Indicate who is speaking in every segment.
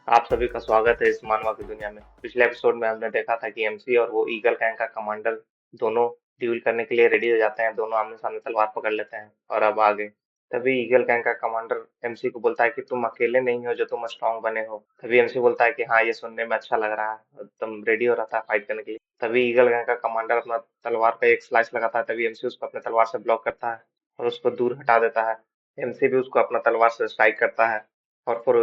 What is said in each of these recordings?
Speaker 1: आप सभी का स्वागत है इस मानवा की दुनिया में। पिछले एपिसोड में हमने देखा था कि एमसी और वो ईगल गैंग का कमांडर दोनों ड्यूल करने के लिए रेडी हो जाते हैं, दोनों आमने सामने तलवार पकड़ लेते हैं और अब आगे। तभी ईगल गैंग का कमांडर एमसी को बोलता है कि तुम अकेले नहीं हो जो तुम स्ट्रांग बने हो। तभी एमसी बोलता है कि हाँ, ये सुनने में अच्छा लग रहा है और तुम रेडी हो रहा था फाइट करने के लिए। तभी ईगल गैंग का कमांडर अपना तलवार पे एक स्लाइस लगाता है, तभी एमसी उसको अपने तलवार से ब्लॉक करता है और उसको दूर हटा देता है। एमसी भी उसको अपना तलवार से स्ट्राइक करता है और फिर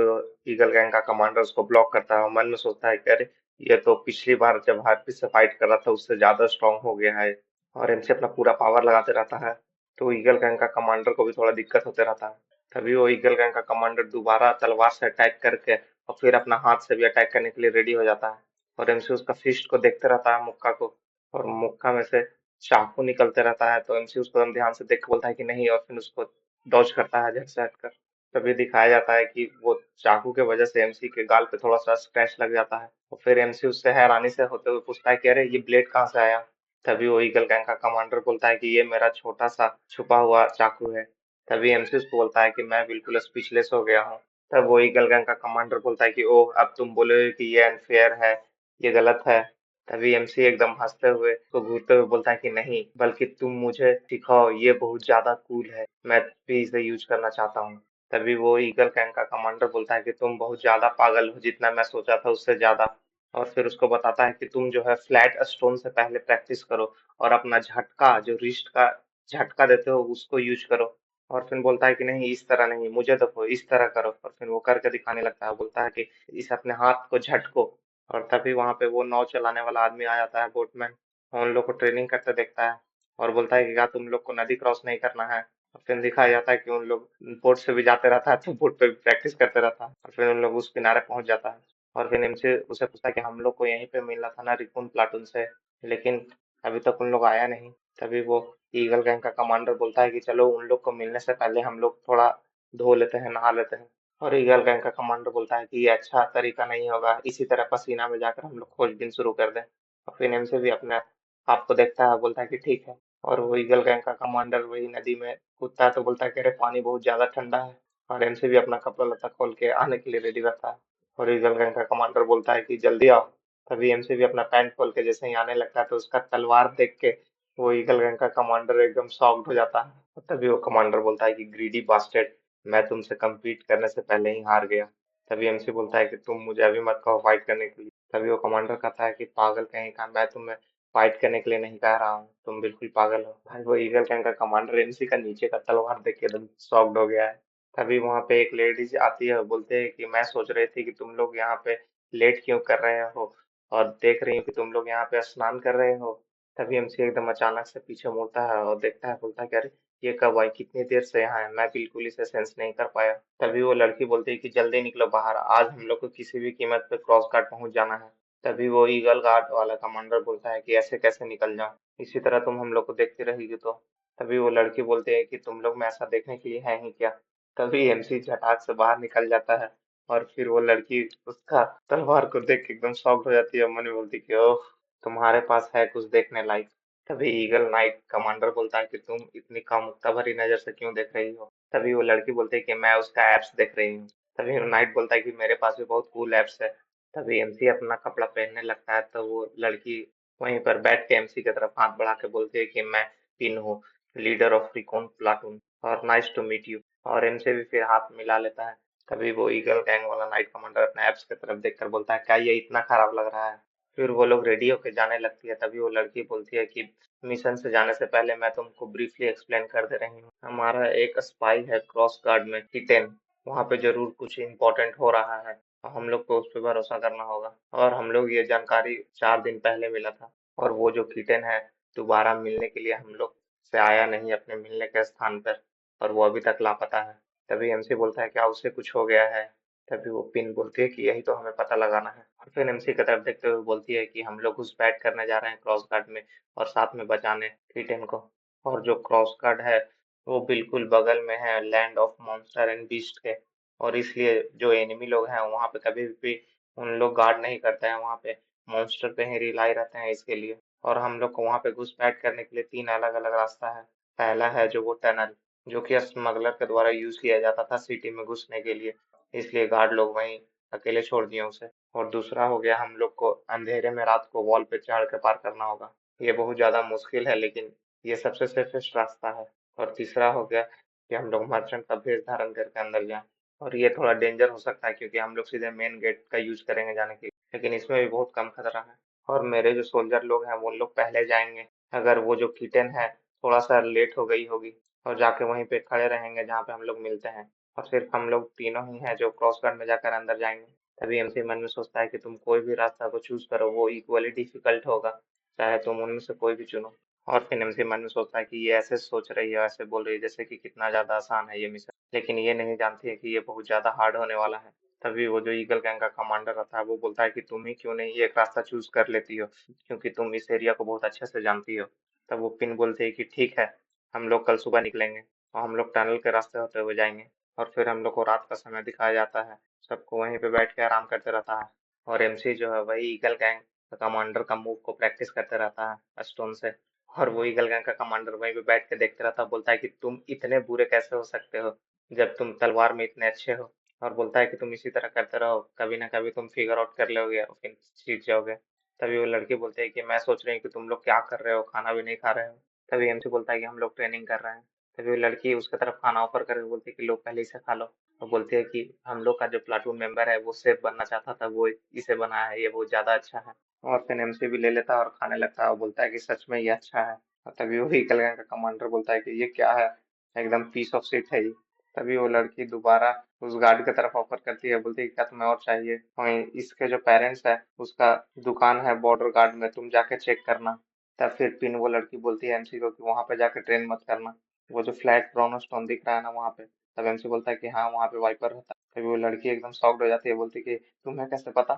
Speaker 1: ईगल गैंग का कमांडर उसको ब्लॉक करता है और मन में सोचता है कि अरे, ये तो पिछली बार जब हार्पिक से फाइट कर रहा था उससे ज्यादा स्ट्रांग हो गया है और एमसी अपना पूरा पावर लगाते रहता है। तो ईगल गैंग का कमांडर को भी थोड़ा दिक्कत होते रहता है। तभी वो ईगल गैंग का कमांडर दोबारा तलवार से अटैक करके और फिर अपना हाथ से भी अटैक करने के लिए रेडी हो जाता है और एमसी उसका फिस्ट को देखते रहता है, मुक्का को, और मुक्का में से चाकू निकलते रहता है। तो एमसी उसको एकदम ध्यान से देख के बोलता है कि नहीं, और फिर उसको डॉज करता है झट से हटकर। तभी दिखाया जाता है कि वो चाकू के वजह से एमसी के गाल पे थोड़ा सा स्क्रैच लग जाता है और फिर एमसी उससे हैरानी से होते हुए पूछता है कि अरे, ये ब्लेड कहाँ से आया। तभी वो ईगल गैंग का कमांडर बोलता है कि ये मेरा छोटा सा छुपा हुआ चाकू है। तभी एमसी उसको बोलता है कि मैं बिल्कुल स्पीचलेस हो गया हूँ। तब वो ईगल गैंग का कमांडर बोलता है कि ओह, अब तुम बोलोगे कि ये अनफेयर है, ये गलत है। तभी एमसी एकदम हंसते हुए उसको घूरते हुए बोलता है कि नहीं, बल्कि तुम मुझे सिखाओ, ये बहुत ज्यादा कूल है, मैं भी इसे यूज करना चाहता हूँ। तभी वो ईगल गैंग का कमांडर बोलता है कि तुम बहुत ज्यादा पागल हो, जितना मैं सोचा था उससे ज्यादा। और फिर उसको बताता है कि तुम जो है फ्लैट स्टोन से पहले प्रैक्टिस करो और अपना झटका, जो रिस्ट का झटका देते हो, उसको यूज करो। और फिर बोलता है कि नहीं, इस तरह नहीं, मुझे देखो, इस तरह करो। और फिर वो करके दिखाने लगता है, बोलता है कि इस अपने हाथ को झटको। और तभी वहां पे वो नाव चलाने वाला आदमी आ जाता है, बोटमैन, और उन लोग को ट्रेनिंग करते देखता है और बोलता है कि क्या तुम लोग को नदी क्रॉस नहीं करना है। और फिर दिखाया जाता है कि उन लोग बोट से भी जाते रहता है, तो बोट पे भी प्रैक्टिस करते रहता है और फिर उन लोग उस किनारे पहुंच जाता है। और फिर इनसे उसे पूछता है कि हम लोग को यहीं पे मिलना था ना रिकून प्लाटून से, लेकिन अभी तक उन लोग आया नहीं। तभी वो ईगल गैंग का कमांडर बोलता है कि चलो, उन लोग को मिलने से पहले हम लोग थोड़ा धो लेते हैं, नहा लेते हैं। और ईगल गैंग का कमांडर बोलता है कि ये अच्छा तरीका नहीं होगा, इसी तरह पसीना में जाकर हम लोग खोजबीन शुरू कर दें। और फिर इनसे भी अपने आप को देखता है, बोलता है कि ठीक है। और वो ईगल गैंग का कमांडर वही नदी में कूदता है तो बोलता है कि अरे, पानी बहुत ज्यादा ठंडा है। और एमसी भी अपना कपड़ा लत्ता खोल के आने के लिए रेडी रहता है और ईगल गैंग का कमांडर बोलता है कि जल्दी आओ। तभी एमसी भी अपना पैंट खोल के जैसे ही आने लगता है तो उसका तलवार देख के वो ईगल गैंग का कमांडर एकदम शॉक्ड हो जाता है। और तभी वो कमांडर बोलता है कि ग्रीडी बास्टर्ड, मैं तुमसे कम्पीट करने से पहले ही हार गया। तभी एमसी बोलता है कि तुम मुझे अभी मत कहो फाइट करने के लिए। तभी वो कमांडर कहता है कि पागल कहीं का, मैं तुम्हें फाइट करने के लिए नहीं कह रहा हूँ, तुम बिल्कुल पागल हो। भाई, वो ईगल गैंग का कमांडर एमसी का नीचे का तलवार देख के एकदम शॉक्ड हो गया है। तभी वहां पे एक लेडीज आती है, बोलते हैं कि मैं सोच रही थी कि तुम लोग यहाँ पे लेट क्यों कर रहे हो, और देख रही हूँ कि तुम लोग यहाँ पे स्नान कर रहे हो। तभी एमसी एकदम अचानक से पीछे मुड़ता है और देखता है, बोलता है कि अरे, ये कब आई, कितनी देर से यहाँ है, मैं बिल्कुल इसे सेंस नहीं कर पाया। तभी वो लड़की बोलती है कि जल्दी निकलो बाहर, आज हम लोग को किसी भी कीमत पे क्रॉस गार्ड पहुंच जाना है। तभी वो ईगल गार्ड वाला कमांडर बोलता है कि ऐसे कैसे निकल जाऊं, इसी तरह तुम हम लोग को देखती रहेगी तो। तभी वो लड़की बोलती है कि तुम लोग में ऐसा देखने के लिए है ही क्या। तभी एमसी झटाक से बाहर निकल जाता है और फिर वो लड़की उसका तलवार को देख के एकदम शॉक्ड हो जाती है, मन में बोलती है कि ओह, तुम्हारे पास है कुछ देखने लायक। तभी ईगल नाइट कमांडर बोलता है कि तुम इतनी कामुकता भरी नजर से क्यों देख रही हो। तभी वो लड़की बोलती है कि मैं उसका एप्स देख रही हूँ। तभी नाइट बोलता है कि मेरे पास भी बहुत कूल एप्स है। तभी एमसी अपना कपड़ा पहनने लगता है तो वो लड़की वहीं पर बैठ के एमसी की तरफ हाथ बढ़ा के बोलती है कि मैं पिन हूँ, लीडर ऑफ रिकॉन प्लाटून, और नाइस टू मीट यू। और एमसी भी फिर हाथ मिला लेता है। तभी वो ईगल गैंग वाला नाइट कमांडर अपने एप्स की तरफ देखकर बोलता है, क्या ये इतना खराब लग रहा है। फिर वो लोग रेडी होके जाने लगती है। तभी वो लड़की बोलती है कि मिशन से जाने से पहले मैं तुमको ब्रीफली एक्सप्लेन कर दे रही हूँ, हमारा एक स्पाई है क्रॉस गार्ड में, टिटेन, वहां पे जरूर कुछ इम्पोर्टेंट हो रहा है, तो हम लोग को उस पर भरोसा करना होगा। और हम लोग ये जानकारी 4 दिन पहले मिला था और वो जो कीटन है दोबारा मिलने के लिए हम लोग से आया नहीं अपने मिलने के स्थान पर, और वो अभी तक लापता है। तभी एमसी बोलता है क्या उसे कुछ हो गया है। तभी वो पिन बोलती है कि यही तो हमें पता लगाना है। और फिर एमसी की तरफ देखते हुए बोलती है कि हम लोग घुसपैठ करने जा रहे हैं क्रॉस गार्ड में और साथ में बचाने कीटन को। और जो क्रॉस गार्ड है वो बिल्कुल बगल में है land of monster and beast के, और इसलिए जो एनिमी लोग हैं वहाँ पे कभी भी उन लोग गार्ड नहीं करते हैं, वहाँ पे मॉन्स्टर पे ही रिलाई रहते हैं इसके लिए। और हम लोग को वहाँ पे घुसपैठ करने के लिए 3 अलग अलग रास्ता है। पहला है जो वो टनल, जो कि स्मगलर के द्वारा यूज किया जाता था सिटी में घुसने के लिए, इसलिए गार्ड लोग वहीं अकेले छोड़ दिए उसे। और दूसरा हो गया, हम लोग को अंधेरे में रात को वॉल पे चढ़ के पार करना होगा। ये बहुत ज्यादा मुश्किल है, लेकिन ये सबसे सेफेस्ट रास्ता है। और तीसरा हो गया कि हम लोग मर्चेंट का भेष धारण करके अंदर जाएं। और ये थोड़ा डेंजर हो सकता है, क्योंकि हम लोग सीधे मेन गेट का यूज करेंगे जाने के लिए, लेकिन इसमें भी बहुत कम खतरा है। और मेरे जो सोल्जर लोग हैं वो लोग पहले जाएंगे। अगर वो जो किटेन है थोड़ा सा लेट हो गई होगी, और जाके वहीं पे खड़े रहेंगे जहाँ पे हम लोग मिलते हैं। और सिर्फ हम लोग तीनों ही हैं जो क्रॉस गार्ड में जाकर अंदर जाएंगे। तभी एमसी मन में सोचता है कि तुम कोई भी रास्ता को चूज करो, वो इक्वली डिफिकल्ट होगा, चाहे तुम उनमें से कोई भी चुनो। और फिर एमसी मन में सोचता है कि ये ऐसे सोच रही है, ऐसे बोल रही है जैसे कि कितना ज्यादा आसान है ये मिशन, लेकिन ये नहीं जानती है कि ये बहुत ज्यादा हार्ड होने वाला है। तभी वो जो ईगल गैंग का कमांडर रहता है वो बोलता है कि तुम ही क्यों नहीं एक रास्ता चूज कर लेती हो, क्योंकि तुम इस एरिया को बहुत अच्छे से जानती हो। तब वो पिन बोलते है कि ठीक है, हम लोग कल सुबह निकलेंगे और हम लोग टनल के रास्ते होते हुए जाएंगे। और फिर हम लोग को रात का समय दिखाया जाता है, सबको वहीं पे बैठ के आराम करते रहता है। और एमसी जो है वही ईगल गैंग का कमांडर का मूव को प्रैक्टिस करते रहता है स्टोन से। और वो ईगल गैंग का कमांडर वहीं पे बैठ के देखते रहता है, बोलता है कि तुम इतने बुरे कैसे हो सकते हो जब तुम तलवार में इतने अच्छे हो। और बोलता है कि तुम इसी तरह करते रहो, कभी ना कभी तुम फिगर आउट कर लोगे और फिर जीत जाओगे। तभी वो लड़की बोलते हैं कि मैं सोच रही हूँ कि तुम लोग क्या कर रहे हो, खाना भी नहीं खा रहे हो। तभी एमसी बोलता है कि हम लोग ट्रेनिंग कर रहे हैं। तभी वो लड़की उसके तरफ खाना ऑफर करके बोलती है कि लोग पहले इसे खा लो। और बोलती है कि हम लोग का जो प्लाटून मेंबर है वो शेफ बनना चाहता था, वो इसे बनाया है, ये बहुत ज्यादा अच्छा है। और फिर एमसी भी ले लेता है और खाने लगता है और बोलता है कि सच में ये अच्छा है। और तभी वही कलगा का कमांडर बोलता है कि ये क्या है, एकदम पीस ऑफ शिट है ये। तभी वो लड़की दोबारा उस गार्ड की तरफ ऑफर करती है, बोलती है कि क्या तुम्हें और चाहिए, वहीं इसके जो पेरेंट्स है उसका दुकान है बॉर्डर गार्ड में, तुम जाके चेक करना। तब फिर पिन वो लड़की बोलती है एमसी को कि वहां पे जाके ट्रेन मत करना, वो जो फ्लैट ब्राउन स्टोन दिख रहा है ना वहाँ पे। तब एमसी बोलता है कि हाँ वहाँ पे वाइपर रहता है। तभी वो लड़की एकदम शॉक्ड हो जाती है, बोलती है कि तुम्हें कैसे पता।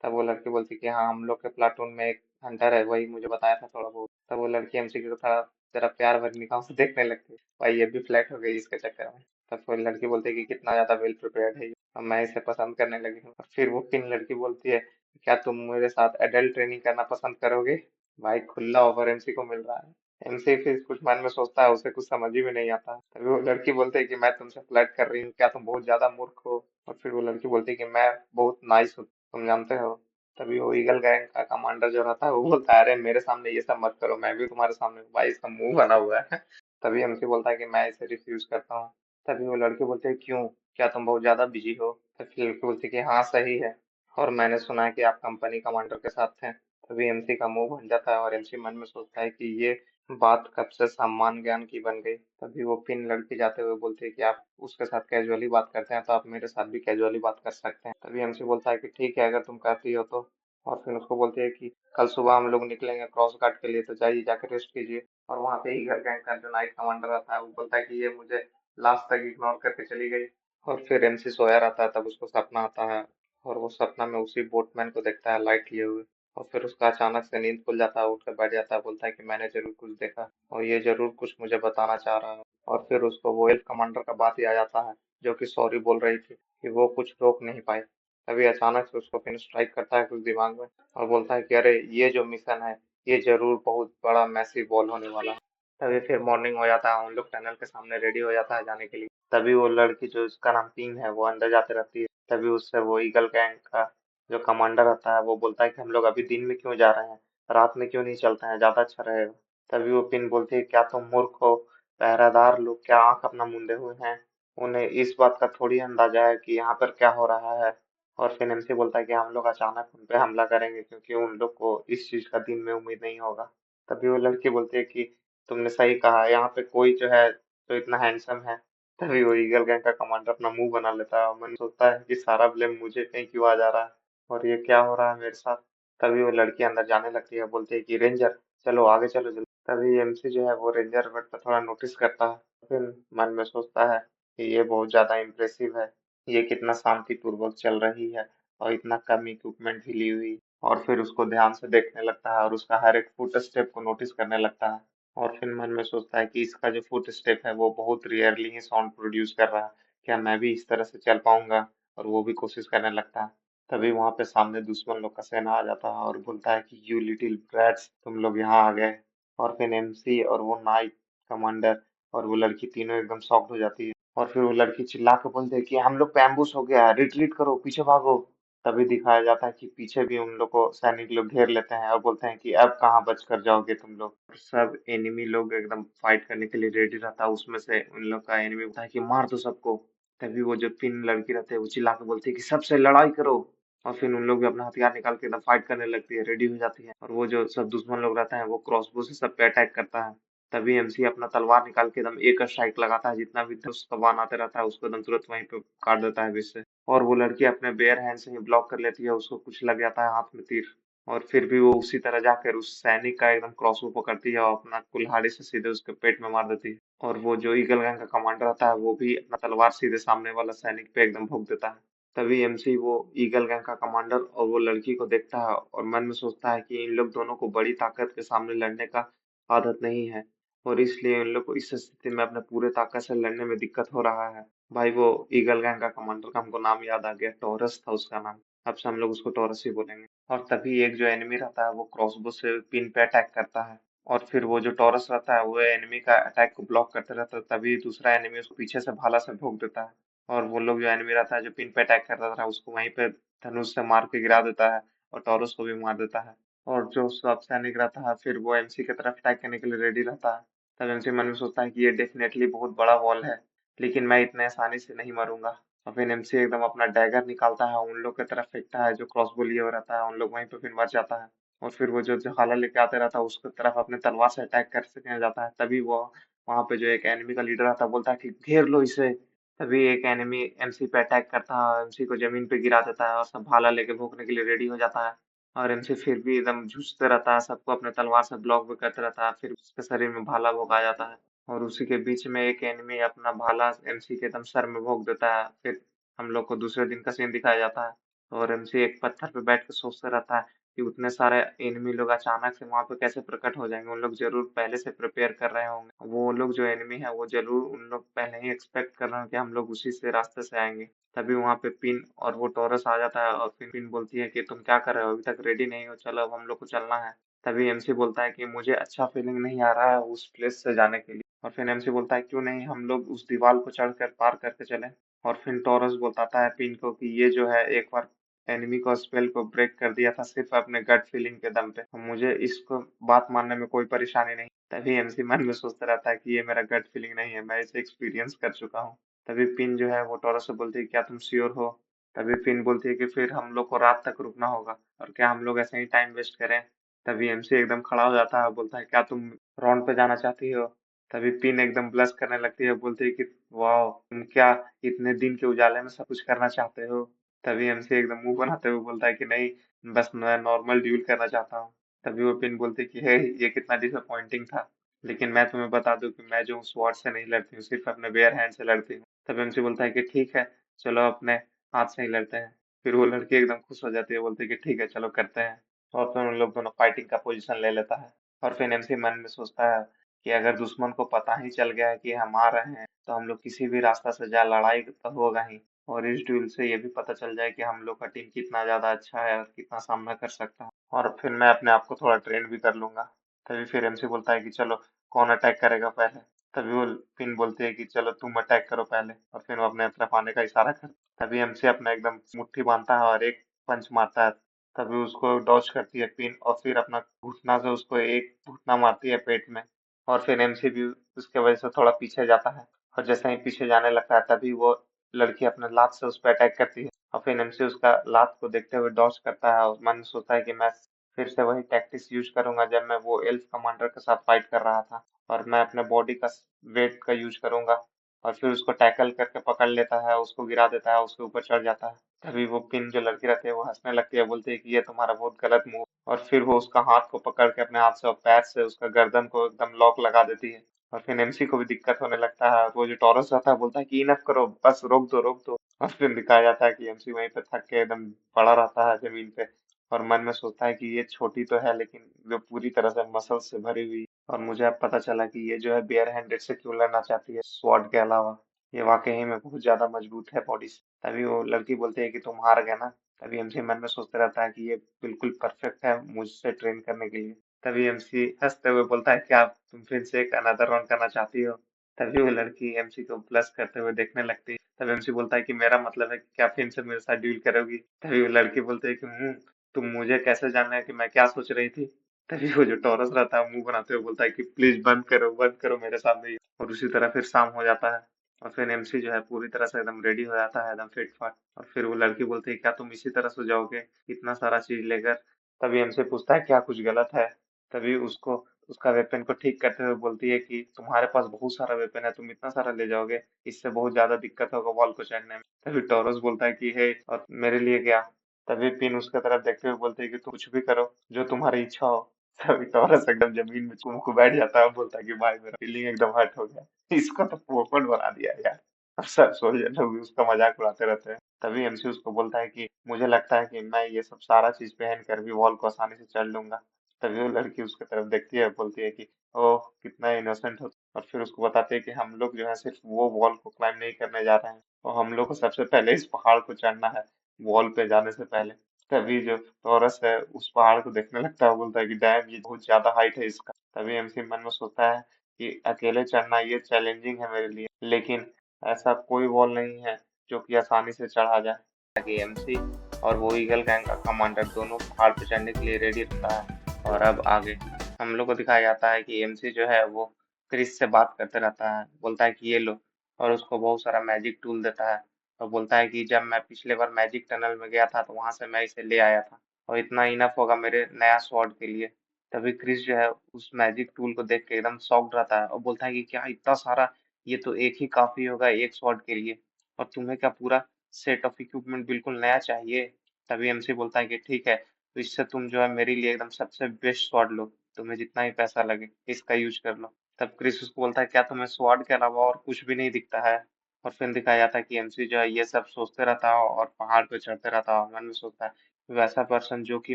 Speaker 1: तब वो लड़की बोलती है कि हाँ हम लोग के प्लाटून में एक हंटर है, वही मुझे बताया था थोड़ा बहुत। तब वो लड़की एमसी को थोड़ा जरा प्यार भरी निगाहों से देखने लगती है, भाई ये भी फ्लैट हो गई इसके चक्कर में। तब वो लड़की बोलती है कि कितना ज्यादा वेल प्रिपेयर्ड है ये, अब मैं इसे पसंद करने लगी हूँ। और फिर वो पिन लड़की बोलती है, क्या तुम मेरे साथ एडल्ट ट्रेनिंग करना पसंद करोगे। भाई खुला ऑफर एमसी को मिल रहा है। एमसी फिर कुछ मन में सोचता है, उसे कुछ समझ ही में नहीं आता। तभी वो लड़की बोलती है कि मैं तुमसे फ्लर्ट कर रही हूँ, क्या तुम बहुत ज्यादा मूर्ख हो। और फिर वो लड़की बोलती है कि मैं बहुत नाइस हूँ, तुम जानते हो। तभी वो ईगल गैंग का कमांडर जो रहता है वो बोलता है, अरे मेरे सामने ये सब मत करो, मैं भी तुम्हारे सामने हूँ। भाई इसका मुंह बना हुआ है। तभी एमसी बोलता है कि मैं इसे रिफ्यूज करता हूँ। तभी वो लड़की बोलती है क्यों, क्या तुम बहुत ज्यादा बिजी हो। तभी लड़की बोलती है कि हाँ सही है, और मैंने सुना है कि आप कंपनी कमांडर के साथ थे। तभी एमसी का मुंह बन जाता है और एमसी मन में सोचता है कि ये बात कब से सम्मान ज्ञान की बन गई। तभी वो पिन लड़की जाते हुए बोलती है कि आप उसके साथ कैजुअली बात करते हैं तो आप मेरे साथ भी कैजुअली बात कर सकते हैं। तभी एमसी बोलता है कि ठीक है अगर तुम कहती हो तो। और फिर उसको बोलती है कि कल सुबह हम लोग निकलेंगे क्रॉस गार्ड के लिए, तो जाइए जाकर रेस्ट कीजिए। और वहाँ पे ईगल गैंग का जो नाइट कमांडर रहता है वो बोलता है कि ये मुझे लास्ट तक इग्नोर करके चली गई। और फिर एमसी सोया रहता है, तब उसको सपना आता है, और वो सपना में उसी बोटमैन को देखता है लाइट लिए हुए। और फिर उसका अचानक से नींद खुल जाता है, उठ कर बैठ जाता है, बोलता है कि मैंने जरूर कुछ देखा और ये जरूर कुछ मुझे बताना चाह रहा है। और फिर उसको वो एल्फ कमांडर का बात याद आता है, जो कि सॉरी बोल रही थी कि वो कुछ रोक नहीं पाई। तभी अचानक से उसको फिर स्ट्राइक करता है कुछ दिमाग में, और बोलता है कि अरे ये जो मिशन है ये जरूर बहुत बड़ा मैसिव बॉल होने वाला है। तभी फिर मॉर्निंग हो जाता है, उन लोग टनल के सामने रेडी हो जाता है जाने के लिए। तभी वो लड़की जो उसका नाम पिंग है वो अंदर जाते रहती है। तभी उससे वो ईगल गैंग का जो कमांडर रहता है वो बोलता है कि हम लोग अभी दिन में क्यों जा रहे हैं, रात में क्यों नहीं चलते हैं, ज्यादा अच्छा रहेगा। तभी वो पिन बोलती है, क्या तुम मूर्ख हो, पहरादार लोग क्या आंख अपना मूंदे हुए हैं, उन्हें इस बात का थोड़ी अंदाजा है कि यहाँ पर क्या हो रहा है। और फिर एमसी बोलता है कि हम लोग अचानक उन पे हमला करेंगे, क्योंकि उन लोग को इस चीज का दिन में उम्मीद नहीं होगा। तभी वो लड़की बोलती है कि तुमने सही कहा, यहाँ पे कोई जो है तो इतना हैंडसम है। तभी वो ईगल गैंग का कमांडर अपना मुंह बना लेता है और मन सोचता है कि सारा ब्लेम मुझे पे क्यों आ जा रहा है, और ये क्या हो रहा है मेरे साथ। तभी वो लड़की अंदर जाने लगती है, बोलती है कि रेंजर चलो आगे चलो जल्दी। तभी एमसी जो है वो रेंजर वर्ड पर थोड़ा नोटिस करता है, फिर मन में सोचता है कि ये बहुत ज्यादा इम्प्रेसिव है, ये कितना शांतिपूर्वक चल रही है और इतना कम इक्विपमेंट भी ली हुई। और फिर उसको ध्यान से देखने लगता है और उसका हर एक फुट स्टेप को नोटिस करने लगता है। और फिर मन में सोचता है कि इसका जो फुट स्टेप है वो बहुत रेयरली ही साउंड प्रोड्यूस कर रहा है, क्या मैं भी इस तरह से चल पाऊंगा। और वो भी कोशिश करने लगता है। तभी वहां पे सामने दुश्मन लोग का सेना आ जाता है और बोलता है कि यू लिटिल ब्रैट्स, तुम लोग यहाँ आ गए। और फिर एमसी और वो नाइट कमांडर और वो लड़की तीनों एकदम शॉक्ड हो जाती है। और फिर वो लड़की चिल्ला के बोलती है कि हम लोग पे एम्बुश हो गया, रिट्रीट करो, पीछे भागो। तभी दिखाया जाता है कि पीछे भी उन लोग को सैनिक लोग घेर लेते हैं और बोलते हैं कि अब कहाँ बच कर जाओगे तुम लोग। और सब एनिमी लोग एकदम फाइट करने के लिए रेडी रहता है, उसमें से उन लोग का एनिमी बोलता है कि मार दो सबको। तभी वो जो 3 लड़की रहते हैं वो चिल्ला के बोलती है कि सबसे लड़ाई करो। और फिर उन लोग भी अपना हथियार निकाल के एकदम फाइट करने लगती है, रेडी हो जाती है। और वो जो सब दुश्मन लोग रहते हैं वो क्रॉसबो से सब पे अटैक करता है। तभी एमसी अपना तलवार निकाल के एकदम एक स्ट्राइक लगाता है, जितना भी उसका बाण आते रहता है उसको एकदम तुरंत वहीं पे काट देता है बीच से। और वो लड़की अपने बेयर हैंड से ही ब्लॉक कर लेती है, उसको कुछ लग जाता है हाथ में तीर। और फिर भी वो उसी तरह जाकर उस सैनिक का एकदम क्रॉसबो पकड़ती है और अपना कुल्हाड़ी से सीधे उसके पेट में मार देती है। और वो जो ईगल गैंग का कमांडर रहता है वो भी अपना तलवार सीधे सामने वाला सैनिक पे एकदम भोंक देता है। तभी एमसी वो ईगल गैंग का कमांडर और वो लड़की को देखता है और मन में सोचता है कि इन लोग दोनों को बड़ी ताकत के सामने लड़ने का आदत नहीं है, और इसलिए इन लोग को इस स्थिति में अपने पूरे ताकत से लड़ने में दिक्कत हो रहा है। भाई वो ईगल गैंग का कमांडर का हमको नाम याद आ गया, टॉरस था उसका नाम। अब से हम लोग उसको टॉरस ही बोलेंगे। और तभी एक जो एनिमी रहता है वो क्रॉसबो से पिन पे अटैक करता है। और फिर वो जो टॉरस रहता है वो एनिमी का अटैक को ब्लॉक करते रहता है, तभी दूसरा एनिमी उसको पीछे से भाला से भोंक देता है। और वो लोग जो एनिमी रहता है जो पिन पे अटैक करता था उसको वहीं पे धनुष से मार के गिरा देता है और टॉरस को भी मार देता है। और जो सब सैनिक रहता है फिर वो एमसी की तरफ अटैक करने के लिए रेडी रहता है। तब एमसी मन में सोचता है कि ये डेफिनेटली बहुत बड़ा वॉल है, लेकिन मैं इतने आसानी से नहीं मरूंगा। और फिर एमसी एकदम अपना डैगर निकालता है, उन लोग की तरफ फेंकता है जो क्रॉसबो लिए हुए रहता है, उन लोग वहीं पे फिर मर जाता है। और फिर वो जो भाला लेके आते रहता है उसकी तरफ अपने तलवार से अटैक कर सके जाता है। तभी वो वहां पे जो एक एनिमी का लीडर आता है बोलता है कि घेर लो इसे। तभी एक एनिमी एमसी पे अटैक करता है, एमसी को जमीन पे गिरा देता है और सब भाला लेके भोंकने के लिए रेडी हो जाता है। और एमसी फिर भी एकदम जूझते रहता है, सबको अपने तलवार से ब्लॉक भी करते रहता है, फिर उसके शरीर में भाला भोंका जाता है। और उसी के बीच में एक एनिमी अपना भाला एमसी के एकदम सर में भोंक देता है। फिर हम लोग को दूसरे दिन का सीन दिखाया जाता है और एमसी एक पत्थर पे बैठ के सोचता रहता है कि उतने सारे एनिमी लोग अचानक से वहां पे कैसे प्रकट हो जाएंगे। उन लोग जरूर पहले से प्रिपेयर कर रहे होंगे, वो लोग जो एनिमी है वो जरूर उन लोग पहले ही एक्सपेक्ट कर रहे हैं कि हम लोग उसी से रास्ते से आएंगे। तभी वहां पे पिन और वो टोरस आ जाता है और फिर पिन बोलती है कि तुम क्या कर रहे हो, अभी तक रेडी नहीं हो, चलो अब हम लोग को चलना है। तभी एमसी बोलता है कि मुझे अच्छा फीलिंग नहीं आ रहा है उस प्लेस से जाने के लिए। और फिर एमसी बोलता है क्यों नहीं हम लोग उस दीवार को चढ़ कर पार करके चले। और फिर टोरस बताता है पिन को कि ये जो है एक बार एनिमी को स्पेल को ब्रेक कर दिया था सिर्फ अपने गट फीलिंग के दम पे, तो मुझे इसको बात मानने में कोई परेशानी नहीं। तभी एमसी मन में सोचता रहता है कि ये मेरा गट फीलिंग नहीं है, मैं इसे एक्सपीरियंस कर चुका हूँ। तभी पिन जो है वो टोरस से बोलती है क्या तुम श्योर हो। तभी पिन बोलती है कि फिर हम लोग को रात तक रुकना होगा और क्या हम लोग ऐसे ही टाइम वेस्ट करें। तभी एमसी एकदम खड़ा हो जाता है और बोलता है क्या तुम राउंड पे जाना चाहती हो। तभी पिन एकदम ब्लश करने लगती है, बोलती है कि वाह तुम क्या इतने दिन के उजाले में सब कुछ करना चाहते हो। तभी एमसी एकदम मुंह बनाते हुए बोलता है कि नहीं, बस मैं नॉर्मल ड्यूल करना चाहता हूँ। तभी वो पिन बोलती है कि हे ये कितना डिसअपॉइंटिंग था, लेकिन मैं तुम्हें बता दूं कि मैं जो हूँ स्वॉर्ड से नहीं लड़ती हूँ, सिर्फ अपने बेयर हैंड से लड़ती हूँ। तब एमसी बोलता है कि ठीक है, चलो अपने हाथ से ही लड़ते हैं। फिर वो लड़की एकदम खुश हो जाती है, बोलती है कि ठीक है चलो करते हैं। और फिर उन लोग दोनों फाइटिंग का पोजीशन ले लेता है। और फिर एमसी मन में सोचता है कि अगर दुश्मन को पता ही चल गया है कि हम आ रहे हैं तो हम लोग किसी भी रास्ता से जा लड़ाई तो होगा ही। और इस ड्यूल से ये भी पता चल जाए कि हम लोग का टीम कितना ज्यादा अच्छा है और कितना सामना कर सकता है। और फिर मैं अपने आप को थोड़ा ट्रेन भी कर लूंगा। तभी फिर एमसी बोलता है कि चलो कौन अटैक करेगा पहले। तभी वो फिन बोलती है कि चलो तुम अटैक करो पहले, और फिर वो अपने तरफ आने का इशारा कर। तभी एमसी अपना एकदम मुट्ठी बांधता है और एक पंच मारता है। तभी उसको डॉज करती है पिन और फिर अपना घुटना से उसको एक घुटना मारती है पेट में। और फिर एमसी भी उसके वजह से थोड़ा पीछे जाता है। और जैसे ही पीछे जाने लगता है तभी वो लड़की अपने लात से उस पर अटैक करती है। और फिर एमसी उसका लात को देखते हुए डॉज करता है और मन में सोचता है कि मैं फिर से वही टैक्टिक्स यूज करूंगा जब मैं वो एल्फ कमांडर के साथ फाइट कर रहा था, और मैं अपने बॉडी का वेट का यूज करूंगा। और फिर उसको टैकल करके पकड़ लेता है, उसको गिरा देता है, उसके ऊपर चढ़ जाता है। तभी वो पिन जो लड़की रहती है वो हंसने लगती है, बोलती है कि ये तुम्हारा बहुत गलत मूव। और फिर वो उसका हाथ को पकड़ के अपने हाथ से और पैर से उसका गर्दन को एकदम लॉक लगा देती है। और फिर एमसी को भी दिक्कत होने लगता है, और वो जो टॉरस रहता है बोलता है कि इनफ करो, बस रोक दो रोक दो। और फिर दिखाया जाता है कि एमसी वहीं पे थक के एकदम पड़ा रहता है जमीन पे, और मन में सोचता है कि ये छोटी तो है लेकिन वो पूरी तरह से मसल से भरी हुई है। और मुझे अब पता चला कि ये जो है बेयर हैंडेड से क्यों लड़ना चाहती है स्वॉर्ड के अलावा, ये वाकई में बहुत ज्यादा मजबूत है बॉडी से। तभी वो लड़की बोलती है कि तुम हार गए ना। तभी एमसी मन में सोचते रहता है कि ये बिल्कुल परफेक्ट है मुझसे ट्रेन करने के लिए। तभी एमसी हंसते हुए बोलता है क्या तुम फिर से एक अनदर राउंड करना चाहती हो। तभी वो लड़की एमसी को ब्लश करते हुए देखने लगती है। तब एमसी बोलता है कि मेरा मतलब है कि क्या फिर से मेरे साथ डील करोगी? तभी वो लड़की बोलती है कि तुम मुझे कैसे जानना है कि मैं क्या सोच रही थी? तभी वो जो टॉरस रहता है मुंह बनाते हुए बोलता है कि प्लीज बंद करो मेरे सामने ये। और उसी तरह फिर शाम हो जाता है और फिर एमसी जो है पूरी तरह से एकदम रेडी हो जाता है, एकदम फिट फाट। और फिर वो लड़की बोलती है क्या तुम इसी तरह सो जाओगे इतना सारा चीज लेकर? तभी एमसी पूछता है क्या कुछ गलत है? तभी उसको उसका वेपन को ठीक करते हुए बोलती है कि तुम्हारे पास बहुत सारा वेपन है, तुम इतना सारा ले जाओगे, इससे बहुत ज्यादा दिक्कत होगा वॉल को चढ़ने में। तभी टॉरस बोलता है कि हे, और मेरे लिए क्या? तभी पिन उसके तरफ देखते हुए बोलते है कि तुम कुछ भी करो जो तुम्हारी इच्छा हो। तभी टॉरस एकदम जमीन में चुम को बैठ जाता है और बोलता है कि भाई मेरा फीलिंग एकदम हर्ट हो गया। इसको तो पोपट बना दिया यार। अब सब सोल्जर लोग भी उसका मजाक उड़ाते रहते हैं। तभी एमसी उसको बोलता है कि मुझे लगता है कि मैं ये सब सारा चीज पहन कर भी वॉल को आसानी से चढ़ लूंगा। तभी वो लड़की उसकी तरफ देखती है, बोलती है कि ओह कितना इनोसेंट हो। और फिर उसको बताते हैं कि हम लोग जो है सिर्फ वो वॉल को क्लाइम नहीं करने जा रहे हैं, और हम लोग को सबसे पहले इस पहाड़ को चढ़ना है वॉल पे जाने से पहले। तभी जो टॉरस है उस पहाड़ को देखने लगता है, बोलता है कि डैम ये बहुत ज्यादा हाइट है इसका। तभी एमसी मन में सोचता है कि अकेले चढ़ना ये चैलेंजिंग है मेरे लिए, लेकिन ऐसा कोई वॉल नहीं है जो कि आसानी से चढ़ा जाए। ताकि एमसी और वो ईगल गैंग का कमांडर दोनों पहाड़ पे चढ़ने के लिए रेडी रहता है। और अब आगे हम लोग को दिखाया जाता है कि एमसी जो है वो क्रिस से बात करते रहता है, बोलता है कि ये लो, और उसको बहुत सारा मैजिक टूल देता है। और बोलता है कि जब मैं पिछले बार मैजिक टनल में गया था तो वहां से मैं इसे ले आया था, और इतना इनफ होगा मेरे नया स्वॉर्ड के लिए। तभी क्रिस जो है उस मैजिक टूल को देख के एकदम शॉक्ड रहता है और बोलता है कि क्या इतना सारा, ये तो एक ही काफी होगा एक स्वॉर्ड के लिए, और तुम्हें क्या पूरा सेट ऑफ इक्विपमेंट बिल्कुल नया चाहिए? तभी एमसी बोलता है कि ठीक है, तो इससे तुम जो है मेरे लिए एकदम सबसे बेस्ट स्वॉर्ड लो, तुम्हें जितना ही पैसा लगे इसका यूज कर लो। तब क्रिस उसको बोलता है क्या तुम्हें स्वॉर्ड के अलावा और कुछ भी नहीं दिखता है? और फिर दिखाया जाता है कि एमसी जो है ये सब सोचते रहता है और पहाड़ पे चढ़ते रहता है, मन में सोचता है वैसा पर्सन जो कि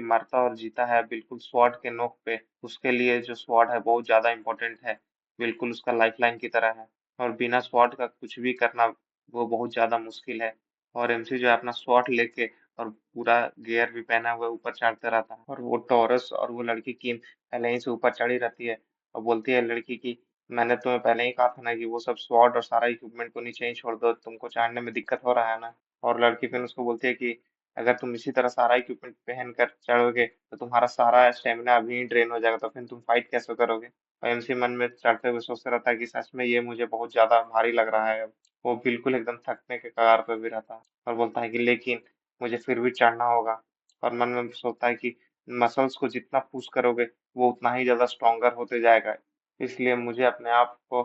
Speaker 1: मरता और जीता है बिल्कुल स्वॉर्ड के नोक पे, उसके लिए जो स्वॉर्ड है बहुत ज्यादा इंपॉर्टेंट है, बिल्कुल उसका लाइफलाइन की तरह है, और बिना स्वॉर्ड का कुछ भी करना वो बहुत ज्यादा मुश्किल है। और एमसी जो है अपना स्वॉर्ड लेके और पूरा गियर भी पहना हुआ ऊपर चढ़ते रहता है, और वो टॉरस और वो लड़की की पहले ही से ऊपर चढ़ी रहती है। और बोलती है लड़की की मैंने तुम्हें पहले ही कहा था ना कि वो सब स्वॉर्ड और सारा इक्विपमेंट को नीचे ही छोड़ दो, तुमको चढ़ने में दिक्कत हो रहा है ना? और लड़की फिर उसको बोलती है कि अगर तुम इसी तरह सारा इक्विपमेंट पहन कर चढ़ोगे तो तुम्हारा सारा स्टेमिना अभी ही ड्रेन हो जाएगा, तो फिर तुम फाइट कैसे करोगे? और एमसी मन में चढ़ते हुए सोचता रहता है कि सच में ये मुझे बहुत ज्यादा भारी लग रहा है। वो बिल्कुल एकदम थकने के कगार पर भी रहता है और बोलता है कि लेकिन मुझे फिर भी चढ़ना होगा। और मन में सोचता है कि मसल्स को जितना पुश करोगे वो उतना ही ज्यादा स्ट्रॉन्गर होते जाएगा, इसलिए मुझे अपने आप को